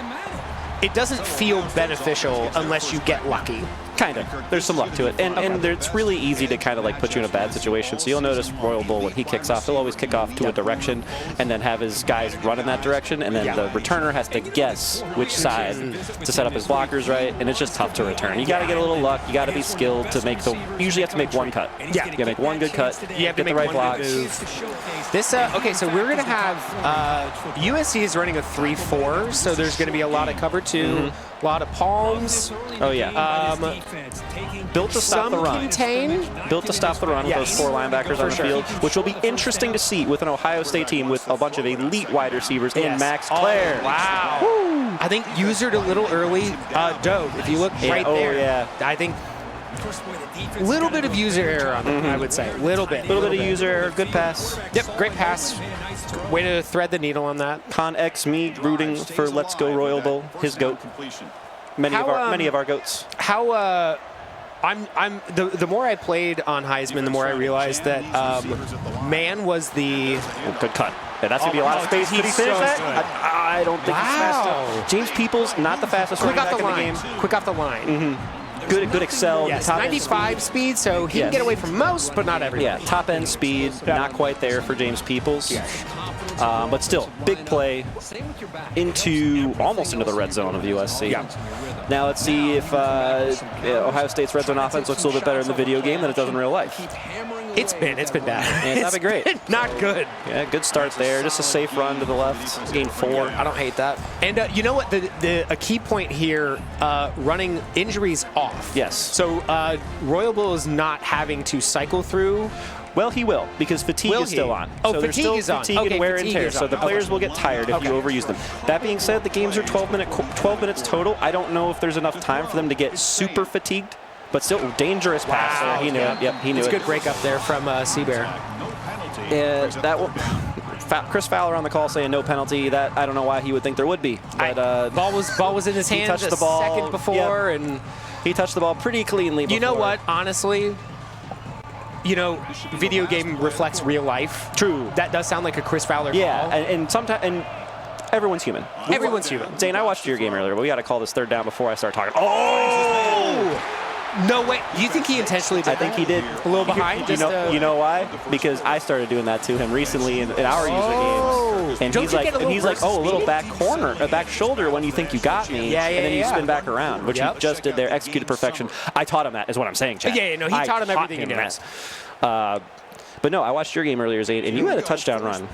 it doesn't feel beneficial unless you get lucky. Kind of. There's some luck to it. And it's really easy to kind of like put you in a bad situation. So you'll notice Royal Bull, when he kicks off, he'll always kick off to a direction and then have his guys run in that direction. And then the returner has to guess which side to set up his blockers right. And it's just tough to return. You got to get a little luck. You got to be skilled to make usually have to make one cut. Yeah. You got to make one good cut. You have to get make the right one blocks. good move. This, okay, so we're going to have USC is running a 3-4. So there's going to be a lot of cover two. A lot of palms. Oh, yeah. Built to stop the run. Contain. Built to stop the run with those 4 linebackers on the field, which will be interesting to see with an Ohio State team with a bunch of elite wide receivers in Max Clare. Wow. Woo. I think usered a little early. Dove, if you look right there. I think a little bit of user error on it, I would say. A little bit. A little bit of user error. Good pass. Yep, great pass. Way to thread the needle on that. Con X me rooting for Let's Go Royal Bull, his goat. Many of our goats. How the more I played on Heisman, the more I realized that Man was the good cut. Yeah, that's gonna be a lot of space. Did he finish that? I don't think he's fast enough. James Peoples, not the fastest running back in the game. Quick off the line. Good excel. Yes, 95 speed, so he can get away from most, but not everything. Yeah, top end speed, not quite there for James Peoples. But still, big play almost into the red zone of USC. Now let's see if Ohio State's red zone offense looks a little bit better in the video game than it does in real life. It's been bad. It's not been great. Not good. Yeah, good start there. Just a safe run to the left. Gain 4. I don't hate that. And you know what? A key point here, running injuries off. Yes. So Royal Bull is not having to cycle through. Well, he will, because fatigue is still on. Oh, so fatigue is on. Fatigue and wear and tear. So the players will get tired if you overuse them. That being said, the games are 12 minutes total. I don't know if there's enough time for them to get super fatigued, but still dangerous pass. He knew it. Yep, he knew it. It's a good break up there from Seabear. Chris Fowler on the call saying no penalty. That I don't know why he would think there would be. But ball was in his hand touched the ball, second before, and he touched the ball pretty cleanly. You know what? Honestly, video game reflects real life. True. That does sound like a Chris Fowler call. Yeah, and sometimes everyone's human. Everyone's human. Zane, I watched your game earlier, but we got to call this third down before I start talking. Oh! No way. You think he intentionally did I think he did. A little behind? You know why? Because I started doing that to him recently in our user games. And he's like, a little back corner, a back shoulder when you think you got me. And then you spin back around, which he just did there, executed perfection. I taught him that, is what I'm saying, Chad. He taught him everything he knows. But no, I watched your game earlier, Zane, and you had a touchdown run.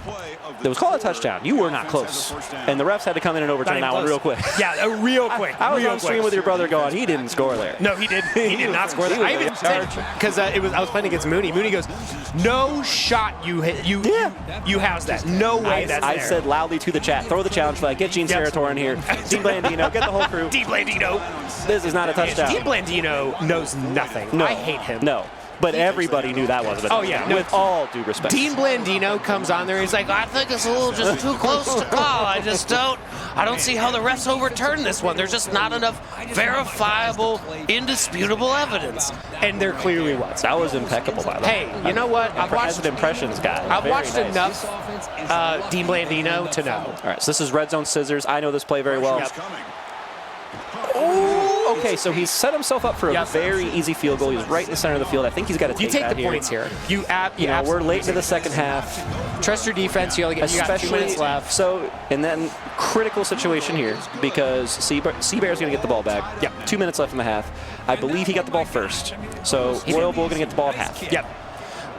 That was called a touchdown. You were not close. And the refs had to come in and overturn that one real quick. Yeah, real quick. I was on stream with your brother going, he didn't score there. No, he did. He did not score there. I even said, because I was playing against Mooney. Mooney goes, no shot you hit. You house that. No way that's there. I said loudly to the chat, throw the challenge flag, get Gene Sarator in here. Dean Blandino, get the whole crew. Dean Blandino. This is not a touchdown. Dean Blandino knows nothing. No. I hate him. No. But everybody knew that wasn't a touchdown. Oh, yeah. No, with all due respect. Dean Blandino comes on there. He's like, I think it's a little just too close to call. I don't see how the refs overturn this one. There's just not enough verifiable, indisputable evidence. And there clearly was. That was impeccable, by the way. Hey, you know what? As an impressions guy. I've watched enough Dean Blandino to know. All right, so this is red zone scissors. I know this play very well. Yep. Oh, okay, so he's set himself up for a very easy field goal. He's right in the center of the field. I think he's got to take that the points here. We're late into the second half. Trust your defense. You got 2 minutes left. So, and then critical situation here because Seabear's going to get the ball back. Yep. 2 minutes left in the half. I believe he got the ball first. So Royal Bull going to get the ball at half. Yep.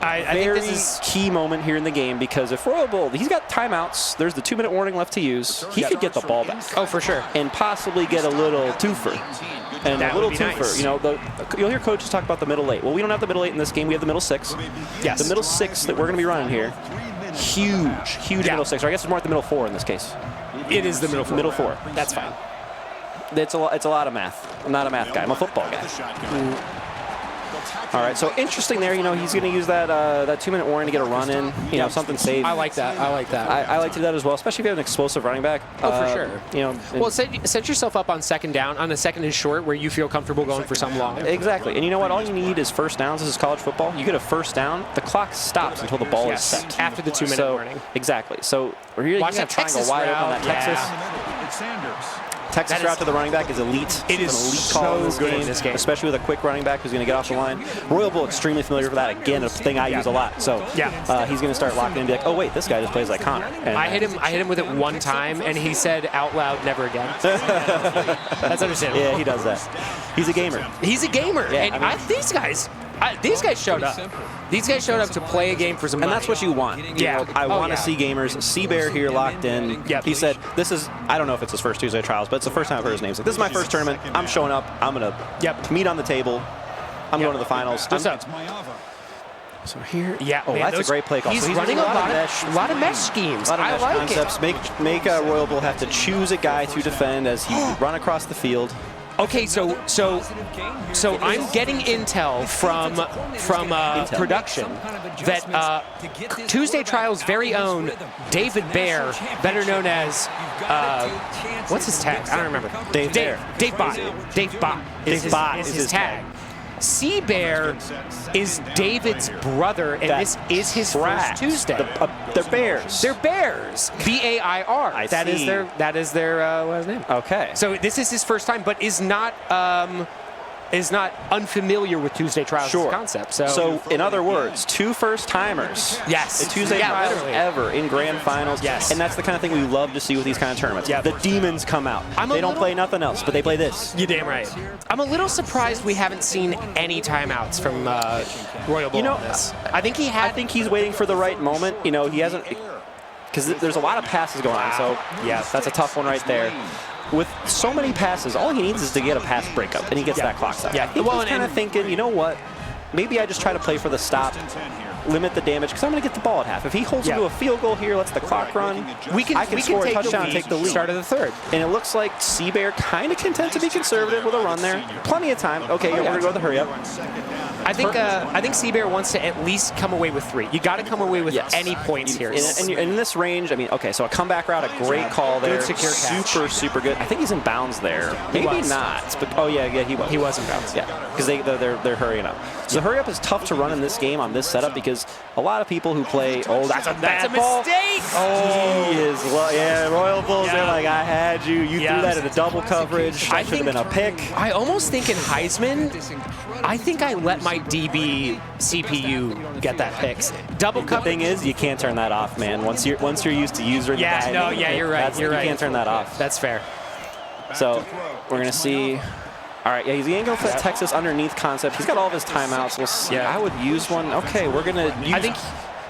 I think this is key moment here in the game because if Royal Bull, he's got timeouts, there's the 2-minute warning left to use, he could get the ball back. Oh, for sure. And possibly get a little twofer. And that a little would be twofer. Nice. You'll hear coaches talk about the middle eight. Well, we don't have the middle eight in this game. We have the middle six. Yes. The middle six that we're going to be running here, huge middle six. Or I guess it's more like the middle four in this case. It is the middle four. Middle four. That's fine. It's a lot of math. I'm not a math guy. I'm a football guy. All right, so interesting there. He's going to use that 2-minute warning to get a run in. Something safe. I like that. I like to do that as well, especially if you have an explosive running back. For sure. Well, set yourself up on second down, on a second and short, where you feel comfortable going for some long. Exactly. And you know what? All you need is first downs. This is college football. You get a first down, the clock stops until the ball is set. After the 2-minute warning. Exactly. So we're here. Watch that Texas wide route. open on that Texas. Texas route to the running back is elite. It is an elite call so good in this game. Especially with a quick running back who's going to get off the line. Royal Bull extremely familiar with that. Again, a thing I use a lot. So he's going to start locking in and be like, oh wait, this guy just plays like Connor. And I hit him with it one time, and he said out loud, "Never again." That's understandable. Yeah, he does that. He's a gamer. He's a gamer, yeah, and these guys showed up. These guys showed up to play a game for some money. And that's what you want. Yeah. I want to see gamers. Seabear here locked in. Yep. He said, I don't know if it's his first Tuesday trials, but it's the first time I've heard his name. He's like, this is my first tournament. I'm showing up. I'm going to meet on the table. I'm going to the finals. So here, that's a great play call. He's so running a lot of mesh schemes. A lot of mesh like concepts. Make Royal Bull have to choose a guy to defend as he run across the field. Okay, so I'm getting intel from production that Tuesday Trials' very own David Bear, better known as what's his tag? I don't remember. Dave Bot is his tag. Seabear is David's brother, and this is his first Tuesday. They're Bears. They're Bears. B-A-I-R. That is their last name. Okay. So this is his first time, but is not unfamiliar with Tuesday Trials concept. So in other words, 2 first-timers. Yes. In Tuesday Trials literally. ever in grand finals. Yes. And that's the kind of thing we love to see with these kind of tournaments. Yep. The demons come out. They don't play nothing else, but they play this. You're damn right. I'm a little surprised we haven't seen any timeouts from Royal Bull on this. I think he's waiting for the right moment. He hasn't, because there's a lot of passes going on. So yeah, that's a tough one right there. With so many passes, all he needs is to get a pass breakup, and he gets that clock stop. Yeah. He's kind of thinking, you know what? Maybe I just try to play for the stop. limit the damage because I'm going to get the ball at half. If he holds him to a field goal here, lets the clock run, I can score a touchdown and take the lead. Start of the third. And it looks like CBear kind of content to be conservative with a run there. Plenty of time. Okay, we're going to go with the hurry up. I think CBear wants to at least come away with 3. You got to come away with any points here. And in this range, I mean, okay, so a comeback route, a great call there. Good secure catch. Super good. I think he's in bounds there. Maybe not. But he was in bounds. Yeah, because they're hurrying up. So the hurry up is tough to run in this game on this setup because a lot of people who play, that's a bad ball. Mistake. He is, Royal Bulls, they're like, I had you. You threw that in the double coverage. That should have been a pick. I almost think in Heisman, I think I let my DB CPU get that pick. Double coverage. The thing is, you can't turn that off, man. Once you're used to using the guy. You're right. You can't turn that off. That's fair. So we're going to see. All right, he's going to go for that Texas underneath concept. He's got all of his timeouts. We'll see. I would use one. Okay, we're going to use. I think.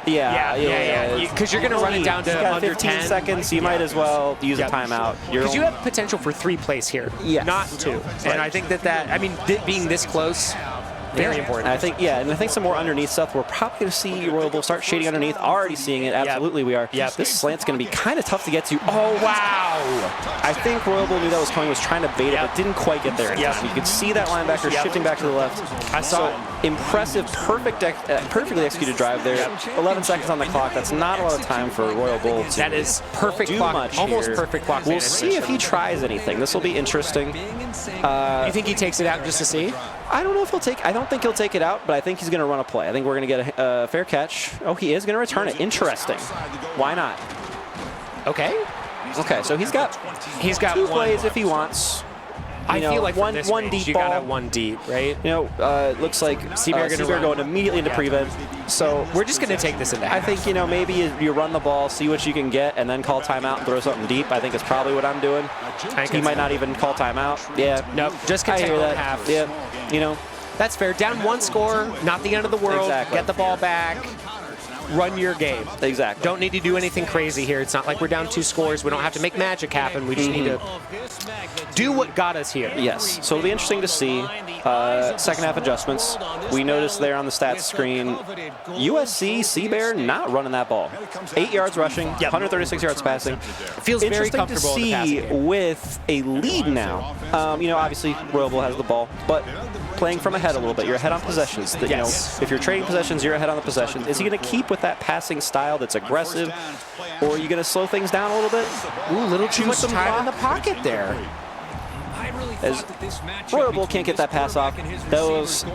Yeah. Because you're going to run it down to under 15 10 seconds. So you might as well use a timeout. Because you have potential for 3 plays here, not 2. And I think being this close. Very important. And I think some more underneath stuff. We're probably going to see Royal Bull start shading underneath. Already seeing it. Absolutely, we are. This slant's going to be kind of tough to get to. Oh, wow. I think Royal Bull knew that was coming, was trying to bait it, but didn't quite get there. You could see that linebacker shifting back to the left. I saw it. Impressive, perfectly executed drive there. 11 seconds on the clock. That's not a lot of time for Royal Bull to That is perfect do clock, much almost here. perfect clock. We'll see if he tries anything. This will be interesting. You think he takes it out just to see? I don't know if he'll take. I don't think he'll take it out, but I think he's going to run a play. I think we're going to get a fair catch. Oh, he is going to return it. Interesting. Why not? Okay. Okay, so he's got 2 plays if he wants. I feel like one range, deep you ball. Got one deep, right? Looks like CBear going immediately into prevent. So we're just going to take this into half. I think maybe you run the ball, see what you can get, and then call timeout and throw something deep. I think is probably what I'm doing. He might not even call timeout. Yeah. Nope. Just continue that half. Yeah. That's fair. Down 1 score, not the end of the world. Exactly. Get the ball back. Run your game. Exactly. Don't need to do anything crazy here. It's not like we're down 2 scores. We don't have to make magic happen. We just need to do what got us here. Yes. So it'll be interesting to see second half adjustments. We noticed there on the stats screen, USC CBear not running that ball. 8 yards rushing, 136 yards passing. Feels very comfortable to see with a lead now. Obviously Royal Bull has the ball, but playing from ahead a little bit. You're ahead on possessions. If you're trading possessions, you're ahead on the possession. Is he going to keep with that passing style that's aggressive, or are you going to slow things down a little bit? Ooh, little too much time in the pocket there. As Royal Bull can't get that pass off.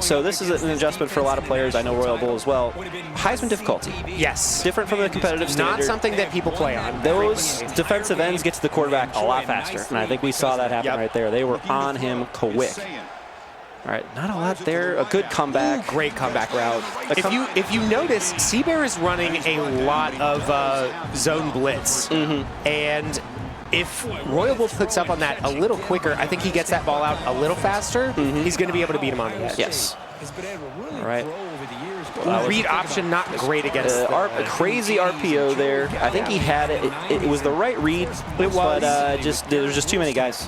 So this is an adjustment for a lot of players. I know Royal Bull as well. Heisman difficulty. Yes. Different from the competitive standard. Not something that people play on. Those defensive ends get to the quarterback a lot faster, and I think we saw that happen right there. They were on him quick. All right, not a lot there. A good comeback. Great comeback route. If you notice, CBear is running a lot of zone blitz. And if Royal Bull picks up on that a little quicker, I think he gets that ball out a little faster. He's going to be able to beat him on the edge. Yes. All right. Read option not great against a crazy RPO there. I think he had it. It was the right read. It was, but there's just too many guys.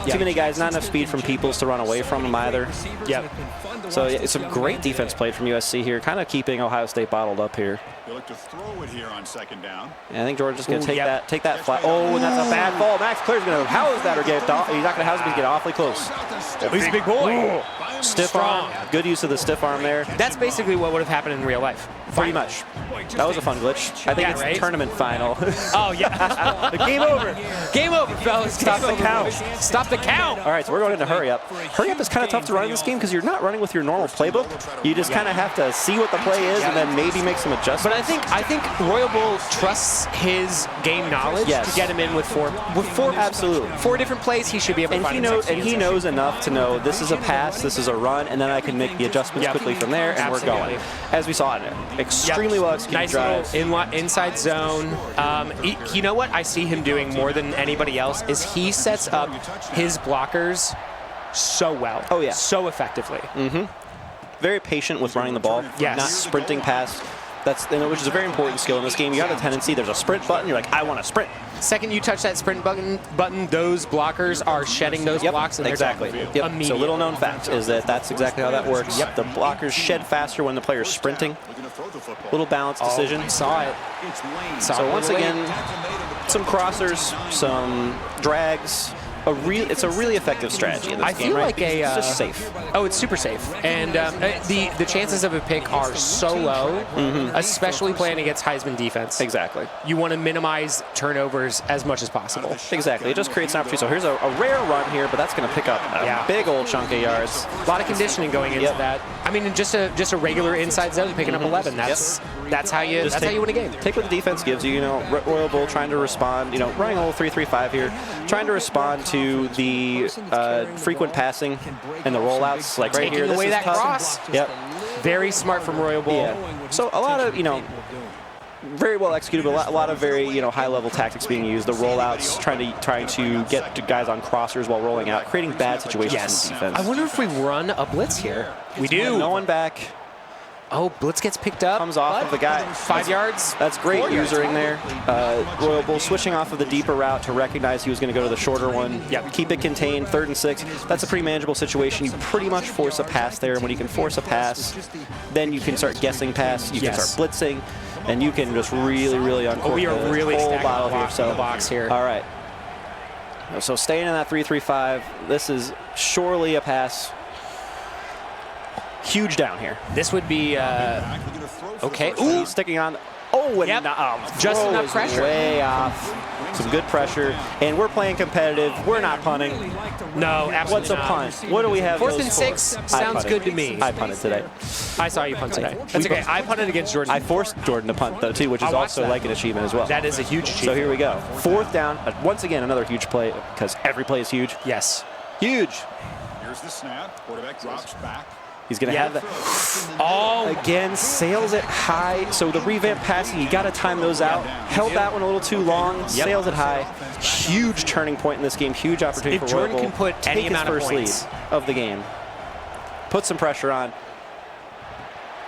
Too many guys. Not enough speed from Peoples to run away from him either. Yep. So it's some great defense played from USC here, kind of keeping Ohio State bottled up here. They look to throw it here on 2nd down. And I think Georgia's going to take that flat. Oh, and that's a bad ball. Max Clear's going to house that or get it off. He's not going to house it, but he's going to get awfully close. He's a big boy. Stiff arm. Good use of the stiff arm there. That's basically what would have happened in real life. Pretty much. That was a fun glitch. I think it's tournament final. Oh, yeah. Game over. Game over, fellas. Stop the count. Stop the count. All right, so we're going into hurry up. Hurry up is kind of tough to run in this game because you're not running with your normal playbook. You just kind of have to see what the play is and then maybe make some adjustments. But I think Royal Bull trusts his game knowledge to get him in with four. Absolutely. 4 different plays, he should be able to find himself. And he knows enough to know this is a pass, this is a run, and then I can make the adjustments quickly from there, and we're going. As we saw in it. Extremely well executed nice drive. Little inside zone. You know what I see him doing more than anybody else is he sets up his blockers so well. Oh, yeah. So effectively. Very patient with running the ball. Yes. Not sprinting past. which is a very important skill in this game. You have a tendency, there's a sprint button, you're like, I want to sprint. Second you touch that sprint button, those blockers are shedding those blocks. And Exactly. Yep. So little known fact is that's exactly how that works. Yep. The blockers shed faster when the player's sprinting. Little balance decision. Saw it. So once again, some crossers, some drags. It's a really effective strategy in this I game, feel right? like It's just safe. Oh, it's super safe. And the chances of a pick are so low, especially playing against Heisman defense. Exactly. You want to minimize turnovers as much as possible. Exactly. It just creates an opportunity. So here's a rare run here, but that's going to pick up a big old chunk of yards. A lot of conditioning going into that. I mean, just a regular inside zone, picking up 11. That's how you win a game. Take what the defense gives you. You know, Royal Bull trying to respond. You know, running a little 3-3-5 here, trying to respond to the frequent passing and the rollouts. Like right here, taking away that tough. cross. Yep. Very smart from Royal Bull. Yeah. So a lot of very well executed, but a lot of very high-level tactics being used. The rollouts, trying to get guys on crossers while rolling out, creating bad situations in defense. I wonder if we run a blitz here. We do. No one back. Oh, blitz gets picked up. Comes off of the guy. 5 yards. That's great usering there. Royal Bull switching off of the deeper route to recognize he was going to go to the shorter one. Yep. Keep it contained, 3rd and 6. That's a pretty manageable situation. You pretty much force a pass there. And when you can force a pass, then you can start guessing pass. You can start blitzing. And you can just really uncork we are really whole stacking bottle the box, here. the box here. All right. So staying in that 3-3-5. This is surely a pass. Huge down here. This would be okay. Ooh, sticking on. Oh, and just enough pressure. Way off. Some good pressure, and we're playing competitive. We're not punting. No, absolutely What's a not. punt? What do we have? 4th and 6 sounds good to me. I punted today. I saw you punt today. That's okay. I punted against Jordan. I forced Jordan to punt though too, which is also like an achievement as well. That is a huge achievement. So here we go. 4th down. Once again, another huge play because every play is huge. Yes. Huge. Here's the snap. Quarterback drops back. He's going to have that. Oh, again, sails it high. So the revamp passing, you got to time those out. Held that one a little too long. Sails it high. Huge turning point in this game. Huge opportunity for Royal Bull. If Jordan can put any amount of points. Lead of the game. Put some pressure on.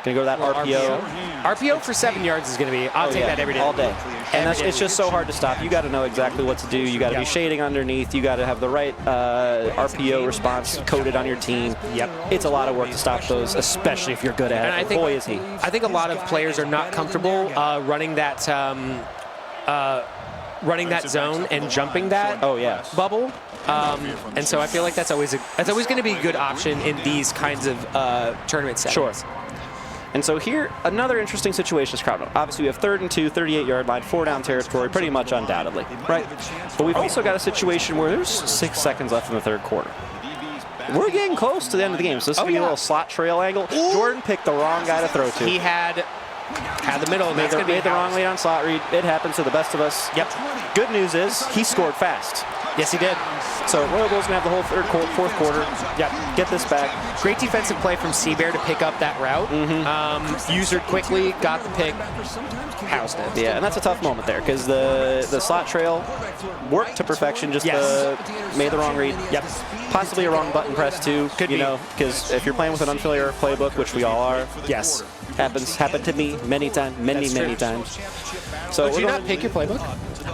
Going to go to that RPO. RPO for 7 yards is going to be, I'll take that every day. All day. And it's just so hard to stop. You got to know exactly what to do. You got to be shading underneath. You got to have the right RPO response coded on your team. Yep. It's a lot of work to stop those, especially if you're good at it. I think, boy, is he. I think a lot of players are not comfortable running that zone and jumping that bubble. And so I feel like that's always going to be a good option in these kinds of tournament settings. Sure. And so here, another interesting situation is crowd. Obviously, we have 3rd and 2, 38-yard line, 4-down territory, pretty much undoubtedly, right? But we've also got a situation where there's 6 seconds left in the 3rd quarter. We're getting close to the end of the game, so this is going to be a little slot trail angle. Ooh. Jordan picked the wrong guy to throw to. He had the middle. Made the wrong lead on slot read. It happens to the best of us. Yep. Good news is he scored fast. Yes, he did. So Royal Bull's going to have the whole 4th quarter. Yep. Get this back. Great defensive play from Seabear to pick up that route. User quickly, got the pick, housed it. Yeah, and that's a tough moment there because the slot trail worked to perfection, just made the wrong read. Yep. Possibly a wrong button press too, Could be. Because if you're playing with an unfamiliar playbook, which we all are. Yes. Happened to me many times. So did you not pick your playbook?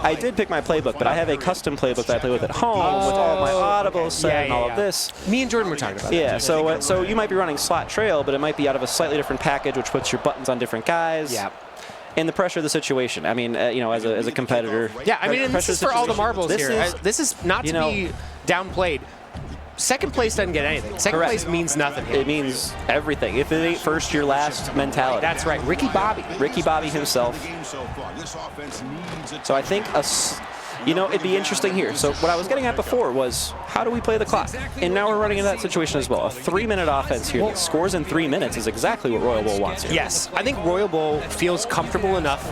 I did pick my playbook, but I have a custom playbook that I play with at home with all my audibles set and all of this. Me and Jordan were talking about that. So you might be running slot trail, but it might be out of a slightly different package, which puts your buttons on different guys. Yeah. And the pressure of the situation. I mean, as a competitor. Yeah, I mean, and this is for all the marbles here. This is not to be downplayed. Second place doesn't get anything. Second place means nothing here. It means everything. If it ain't first, you're last mentality. That's right. Ricky Bobby himself. So I think it'd be interesting here. So what I was getting at before was, how do we play the clock? And now we're running into that situation as well. A 3-minute offense here that scores in 3 minutes is exactly what Royal Bull wants here. Yes. I think Royal Bull feels comfortable enough,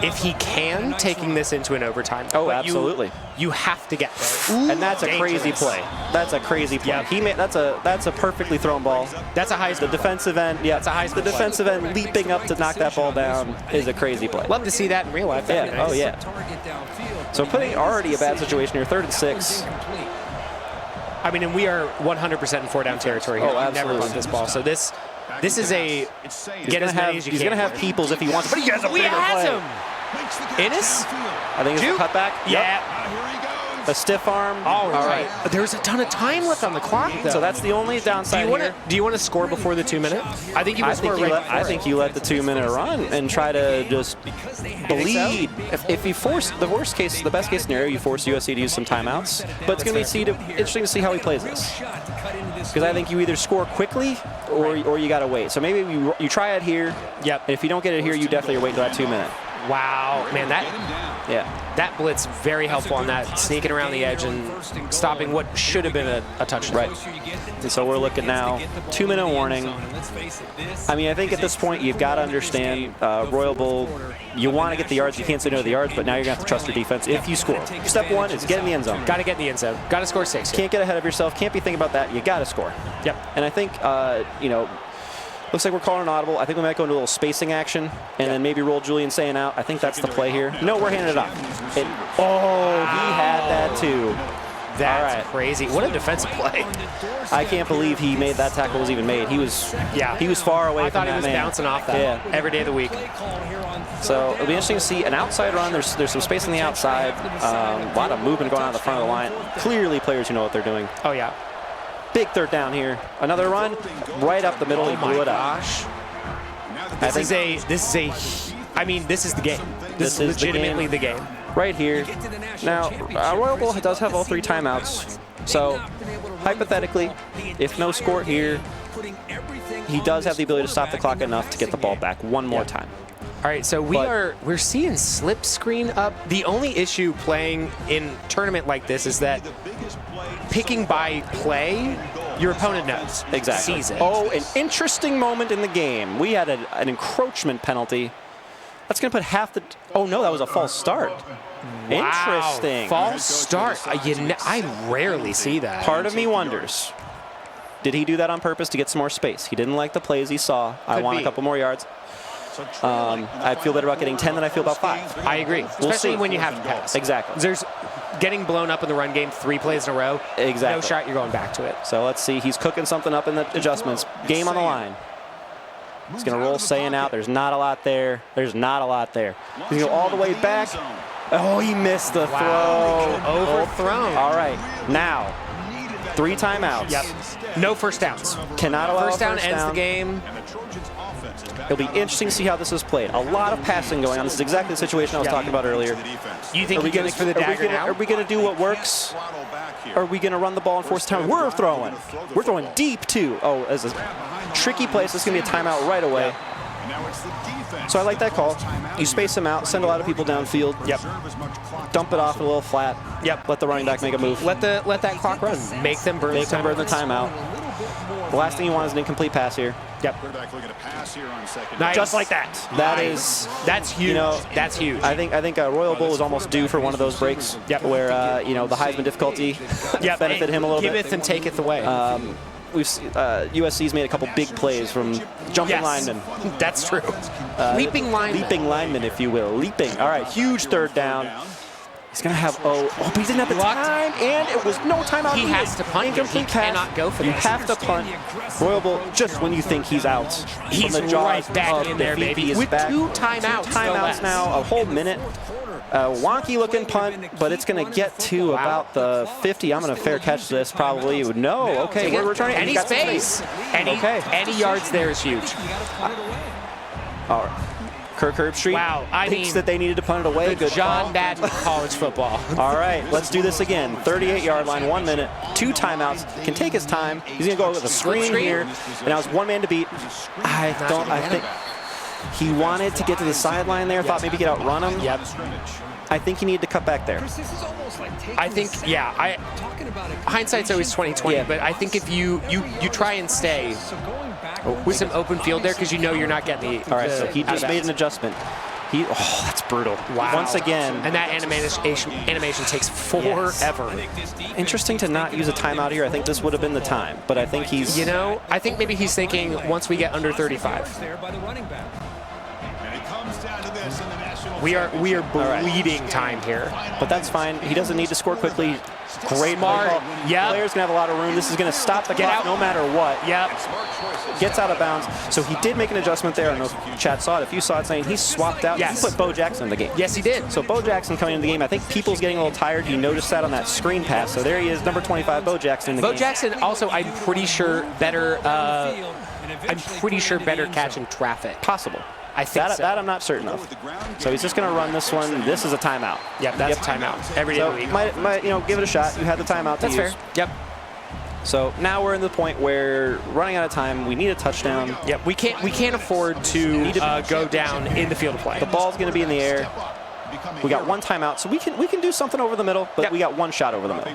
if he can, taking this into an overtime. Oh, absolutely. You have to get there. Ooh, and that's a crazy play. That's a crazy play. Yep. That's a perfectly thrown ball. That's a Heisman. The defensive end, that's a Heisman. The defensive end leaping up to knock that ball down is a crazy play. Love to see that in real life. Yeah. Nice. Oh yeah. So putting already a bad situation here, 3rd and 6. I mean, and we are 100% in 4-down territory here. Oh, absolutely. Never punt this ball. So this This is a get as many as you He's can. going to have peoples if he wants, but he has a bigger play. him. Ennis? I think it's a cutback. Yeah. A stiff arm. All right. There's a ton of time left on the clock, though. So that's the only downside here. Do you want to score before the 2 minute? I think you would score right before I think you let the 2 minute run and try to just bleed. If you force the best case scenario, you force USC to use some timeouts. But it's going to be interesting to see how he plays this. Because I think you either score quickly or you got to wait. So maybe you try it here. Yep. And if you don't get it here, you definitely wait until that 2 minute. Wow, man, Yeah. that blitz very helpful on that, sneaking around the edge and stopping what should have been a touchdown. Right. And so we're looking now, 2 minute warning. I mean, I think at this point you've got to understand Royal Bull, you want to get the yards, you can't say no to the yards, but now you're going to have to trust your defense if you score. Step one is get in the end zone. Got to get in the end zone. Got to score 6. Can't get ahead of yourself, can't be thinking about that, you got to score. Yep. And I think, looks like we're calling an audible. I think we might go into a little spacing action and then maybe roll Julian saying out. I think that's the play here. No, we're handing it off. He had that too. That's crazy. What a defensive play. I can't believe he made that tackle was even made. He was far away from that man. I thought he was bouncing off that every day of the week. So it'll be interesting to see an outside run. There's some space on the outside. A lot of movement going on at the front of the line. Clearly players who know what they're doing. Oh, yeah. Big third down here. Another run right up the middle. He blew it up. This is the game. This is legitimately the game. Right here. Now, Royal Bull does have all 3 timeouts. So, hypothetically, if no score here, he does have the ability to stop the clock enough to get the ball back one more time. All right, so we're seeing slip screen up. The only issue playing in tournament like this is that picking by play, your opponent knows. Exactly. Sees it. Oh, an interesting moment in the game. We had an encroachment penalty. That's going to put half the... Oh, no, that was a false start. Wow. Interesting. False start. I rarely see that. Part of me wonders, did he do that on purpose to get some more space? He didn't like the plays he saw. I want a couple more yards. I feel better about getting 10 than I feel about 5. I agree, especially when you have to pass. Exactly. There's getting blown up in the run game 3 plays in a row. Exactly. No shot, you're going back to it. So let's see. He's cooking something up in the adjustments. Game on the line. He's going to roll saying out. There's not a lot there. There's not a lot there. He's going to go all the way back. Oh, he missed the throw. Overthrown. All right. Now, 3 timeouts. Yep. No first downs. Cannot allow first down. Ends the game. It'll be interesting to see how this is played. A lot of passing going on. This is exactly the situation I was talking about earlier. You think he goes for the dagger now? Are we going to do what works? Are we going to run the ball and force time? We're throwing. We're throwing deep, too. Oh, as a tricky place. This is going to be a timeout right away. So I like that call. You space them out, send a lot of people downfield. Yep. Dump it off a little flat. Yep. Let the running back make a move. Let that clock run. Make them burn the timeout. The last thing you want is an incomplete pass here. Yep. Nice. Just like that. That's huge. You know, that's huge. I think Royal Bull was almost due for one of those breaks where the Heisman difficulty benefited him a little bit. Giveth and taketh away. USC's made a couple big plays from jumping linemen. That's true. Leaping linemen. Leaping linemen, if you will. Leaping. All right, huge third down. He's going to have, but he didn't have the time, and it was no timeout. He has to punt. He cannot go for this. You that. have to punt. Royal Bull, just when you think he's out. He's from the jaws right back in there, baby. With back. 2 timeouts. 2 timeouts now, a whole minute. Wonky looking punt, but it's going to get to about the 50. I'm going to fair catch this probably. No, okay, we're returning. Any space, any yards there is huge. All right. Kirk Herbstreit thinks that they needed to punt it away. Good John Madden college football. All right, let's do this again. 38-yard line, 1 minute, 2 timeouts. Can take his time. He's going to go with a screen here, and now it's 1 man to beat. I think he wanted to get to the sideline there. Thought maybe he could outrun him. Yep. I think he needed to cut back there. I think, hindsight's always 20/20, but I think if you try and stay with some open field there, because you know you're not getting the. All right, so he just made an adjustment. That's brutal. Wow. Once again. And that animation takes forever. Interesting to not use a timeout here. I think this would have been the time, but I think he's. I think maybe he's thinking once we get under 35. We are bleeding time here. But that's fine. He doesn't need to score quickly. Great Smart. ball. Yeah. Player's going to have a lot of room. This is going to stop the Get clock out. no matter what. Yep. Gets out of bounds. So he did make an adjustment there. I don't know if Chad saw it. If you saw it, saying he swapped out. Yes. He put Bo Jackson in the game. Yes, he did. So Bo Jackson coming into the game. I think people's getting a little tired. He noticed that on that screen pass. So there he is, number 25, Bo Jackson in the game. Bo Jackson also, I'm pretty sure, better catching traffic. Possible. I think That I'm not certain of. So he's just going to run this one. This is a timeout. Yep, that's a timeout. Every day So of the week. might give it a shot. You had the timeout to That's use. fair. Yep. So now we're in the point where running out of time. We need a touchdown. Yep. We can't afford to go down in the field of play. The ball's going to be in the air. We got one timeout, so we can do something over the middle, but we got one shot over the middle.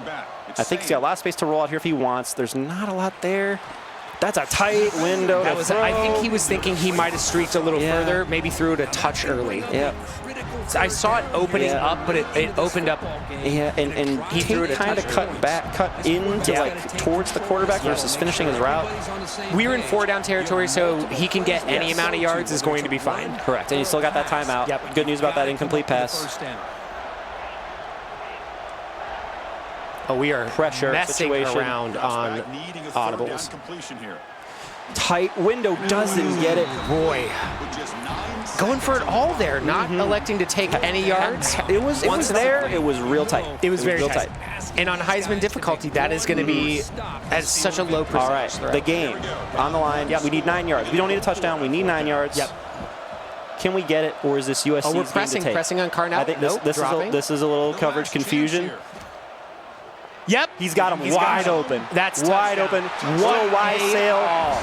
I think he's got a lot of space to roll out here if he wants. There's not a lot there. That's a tight window. I think he was thinking he might have streaked a little further, maybe threw it a touch early. Yep. I saw it opening up, but it opened up. Yeah, and he threw it kind of cut into like towards the quarterback versus finishing his route. We're in 4-down territory, so he can get any amount of yards is going to be fine. Correct, and he still got that timeout. Yep. Good news about that incomplete pass. Oh, we are Pressure messing situation. around on audibles. Tight window, doesn't get it. Boy, going for it all there, not electing to take any yards. It was there. It was real tight. It was very real tight. And on Heisman difficulty, that is going to be at such a low percentage. All right, throw. the game on the line. Yep. We need 9 yards. We don't need a touchdown. We need 9 yards. Yep. Can we get it, or is this USC's Oh, we're game to take? pressing on Carr now. I think Nope, this is a little coverage confusion. Yep. He's got him wide open. That's wide touchdown. open. What a wide sail.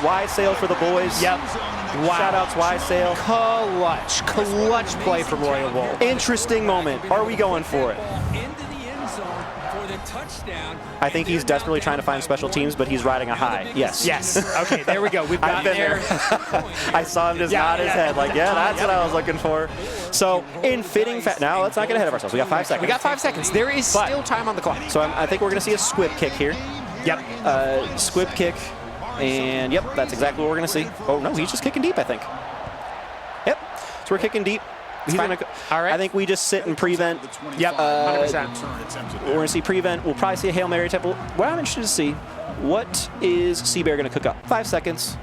Wide sail for the boys. Yep. Wow. Shout outs, wide sail. Clutch play from Royal Bowl. Interesting moment. Are we going for it? I think he's desperately trying to find special teams, but he's riding a high. Yes. Yes. Okay, there we go. We've I've got been there. I saw him just nod his head like, yeah, that's what I was looking for. So, in fitting now let's not get ahead of ourselves. We got 5 seconds. We got 5 seconds. There is still time on the clock. So I think we're going to see a squib kick here. Yep. Squib kick. And, yep, that's exactly what we're going to see. Oh, no, he's just kicking deep, I think. Yep. So we're kicking deep. All right. I think we just sit and prevent. Yep, 100%. We're going to see prevent. We'll probably see a Hail Mary type. What I'm interested to see, what is C-Bear going to cook up? 5 seconds.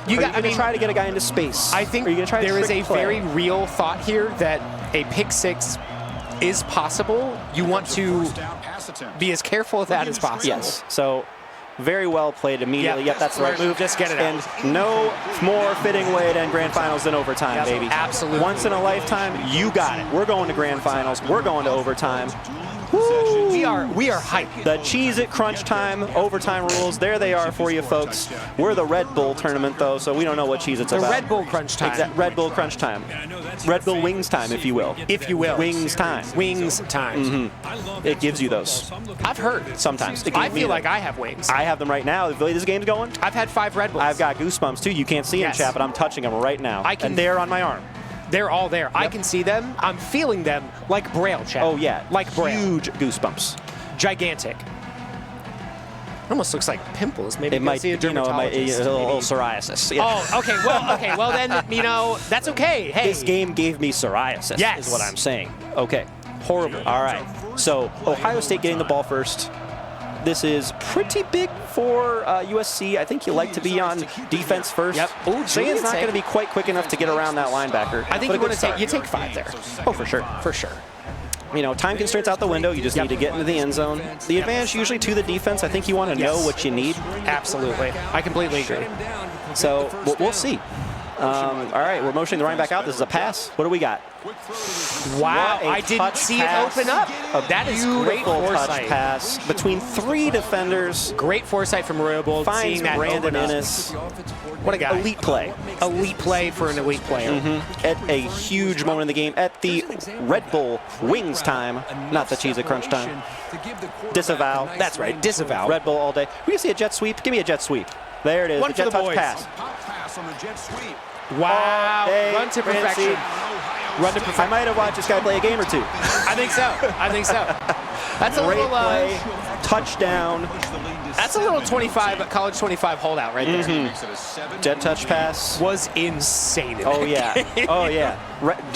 You got to try to get a guy into space. I think there is a very real thought here that a pick six is possible. You want to be as careful of that as possible. Yes. So very well played immediately. Yep, that's the right move. Just get it out. And no more fitting way to end grand finals than overtime, baby. Absolutely. Once in a lifetime, you got it. We're going to grand finals. We're going to overtime. Woo! We are hyped. The Cheez-It Crunch Time overtime rules, there they are for you folks. We're the Red Bull tournament, though, so we don't know what Cheez-It's about. The Red Bull Crunch Time. Red Bull Crunch Time. Red Bull Wings Time, if you will. If you will. Wings Time. Wings Time. It gives you those. I've heard. Sometimes. I feel like I have wings. I have them right now. The way this game's going, I've had 5 Red Bulls. I've got goosebumps, too. You can't see them, chat, but I'm touching them right now. And they're on my arm. They're all there. Yep. I can see them. I'm feeling them like Braille, chat. Oh, yeah. Like Braille. Huge goosebumps. Gigantic. It almost looks like pimples. Maybe it might, see a dermatologist. A little psoriasis. Yeah. Oh, okay. Well, then, that's okay. Hey. This game gave me psoriasis, is what I'm saying. Okay. Horrible. All right. So, Ohio State getting the ball first. This is pretty big for USC. I think you like to be on defense first. Yep. Zane's not going to be quite quick enough to get around that linebacker. I think you want to take 5 there. Oh, for sure. For sure. Time constraints out the window. You just need to get into the end zone. The advantage usually to the defense. I think you want to know what you need. Absolutely. I completely agree. So we'll see. All right, we're motioning the running back out. This is a pass. What do we got? Wow, I didn't see it open up. That is great foresight. Touch pass between 3 defenders. Great foresight from Royal Bowl. Finds Brandon Innes. What a guy. Elite play. Elite play for an elite player. At a huge moment in the game. At the Red Bull Wings time, not the Cheez-It Crunch time. Disavow. That's right, disavow. Red Bull all day. We can see a jet sweep. Give me a jet sweep. There it is. One the jet for the touch boys. pass. Wow. Run to perfection. Run to perfection. I might have watched this guy play a game or 2. I think so. That's a great little play. Touchdown. That's a little 25, college 25 holdout right there. Jet touch pass. Was insane. In Oh, that yeah. game. Oh, yeah.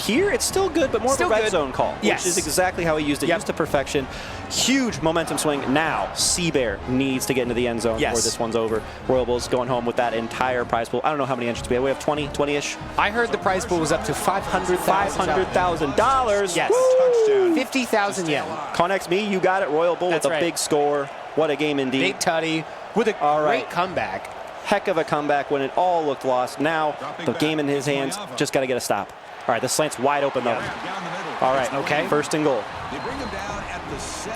Here, it's still good, but more Still of a red good. zone call, Yes. which is exactly how he used it. Yep. Used to perfection. Huge momentum swing. Now, Bear needs to get into the end zone Yes. before this one's over. Royal Bulls going home with that entire prize pool. I don't know how many entries we have. We have 20, 20-ish? I heard the prize pool was up to $500,000. $500,000. Yes. Woo! 50,000 yen. Connex me, you got it. Royal Bull That's with a right. big score. What a game indeed. Big tutty with a All great right. comeback. Heck of a comeback when it all looked lost. Now, the game in his hands, just got to get a stop. All right, the slant's wide open, though. All right, Okay. first and goal.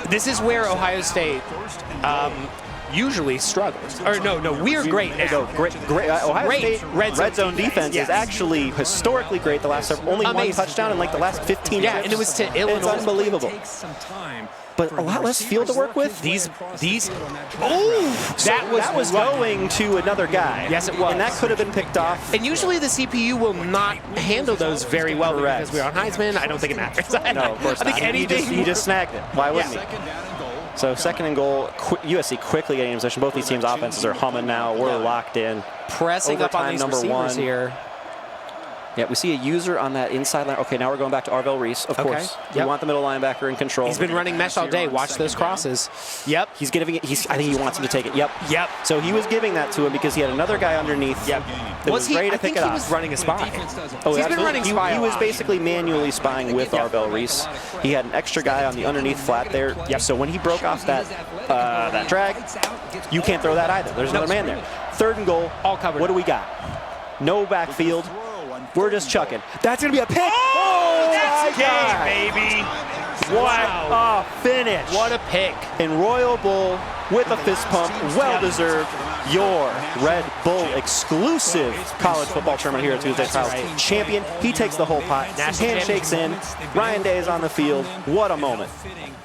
This is where Ohio State usually struggles. Or no, we're great now. No, great. Ohio Great State red zone defense yes. is actually historically great the last several, only one Amazing. touchdown in like the last 15 Yeah, trips. and it was to It's Illinois. unbelievable. Takes some time. But a lot less field to work with. These. Oh, that was what- going to another guy. Yes, it was. And that could have been picked off. And usually the CPU will not handle those very well Correct. because we're on Heisman. I don't think it matters. No, of course I think not. anything. He just snagged it. Why wouldn't Yeah. he? So second and goal, USC quickly getting in position. Both these teams' offenses are humming now. We're locked in. Pressing up on Overtime these number receivers one. here. Yeah, we see a user on that inside line. Okay, now we're going back to Arvell Reese, of Okay. course. We Yep. want the middle linebacker in control. He's been running mesh all day. Watch those crosses. Yep. He's giving it. I think he wants him to take it. Yep. Yep. So he was giving that to him because he had another guy underneath. Yep. That was he? ready to I pick think it he off. was running a spy. Oh, He's been absolutely. running spy He a was lot. basically manually spying with Arvell Reese. He had an extra guy on the underneath flat there. Yep. So when he broke off that drag, you can't throw that either. There's another man there. Third and goal. All covered. What do we got? No backfield. We're just chucking. That's going to be a pick. Oh, that's my God. baby. What Wow. a finish. What a pick. And Royal Bull with a fist pump, well-deserved, your Red Bull exclusive college football tournament here at Tuesday Trials. right. Champion, he takes the whole pot. National Handshakes in. Ryan Day is on the field. What a moment.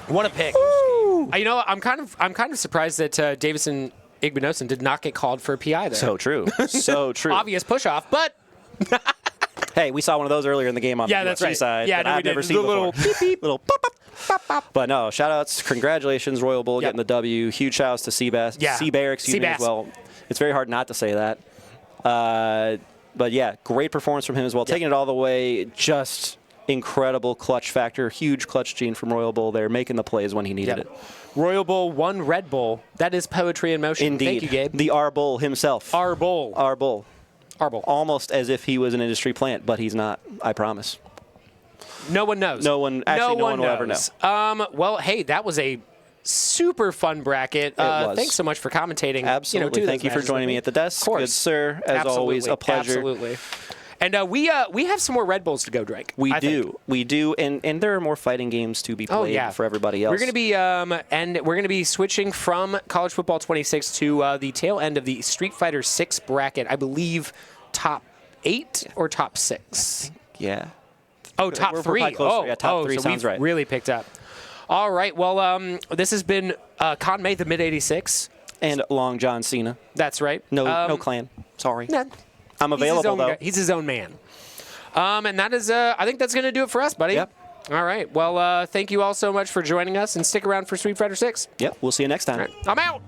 What a pick. You know, I'm kind of surprised that Davison Igbinosun did not get called for a PI there. So true. So true. Obvious push-off, but Hey, we saw one of those earlier in the game on Yeah, the that's UFC right. side Yeah, that no, we I've never did. seen The before. little beep, beep. Little pop, pop, pop, pop. But no, shout-outs. Congratulations, Royal Bull, Yep. getting the W. Huge shout-outs to Seabass. Yeah. Seabear, excuse me, as Seabass. well. It's very hard not to say that. But yeah, great performance from him as well. Taking it all the way, just incredible clutch factor. Huge clutch gene from Royal Bull there, making the plays when he needed it. Royal Bull, one Red Bull. That is poetry in motion. Indeed. Thank you, Gabe. The R Bull himself. R Bull. R Bull. R Bull. Almost as if he was an industry plant, but he's not, I promise. No one knows. No one will ever know. Well, hey, that was a super fun bracket. was. Thanks so much for commentating. Absolutely. to Thank those you for matches joining with me at the desk. Of course. Good sir. As always, a pleasure. Absolutely. And we have some more Red Bulls to go drink. We I think. do, and there are more fighting games to be played for everybody else. We're going to be switching from College Football 26 to the tail end of the Street Fighter 6 bracket. I believe top 8 or top 6. Yeah. Oh, top We're 3. probably closer. Yeah, top 3 so sounds we've right. Really picked up. All right. Well, this has been Conmay the Mid 86. And Long John Cena. That's right. No clan. Sorry. Nah. I'm available though. He's his own man. And that is, I think that's going to do it for us, buddy. Yep. All right. Well, thank you all so much for joining us, and stick around for Street Fighter 6. Yep. We'll see you next time. All right. I'm out.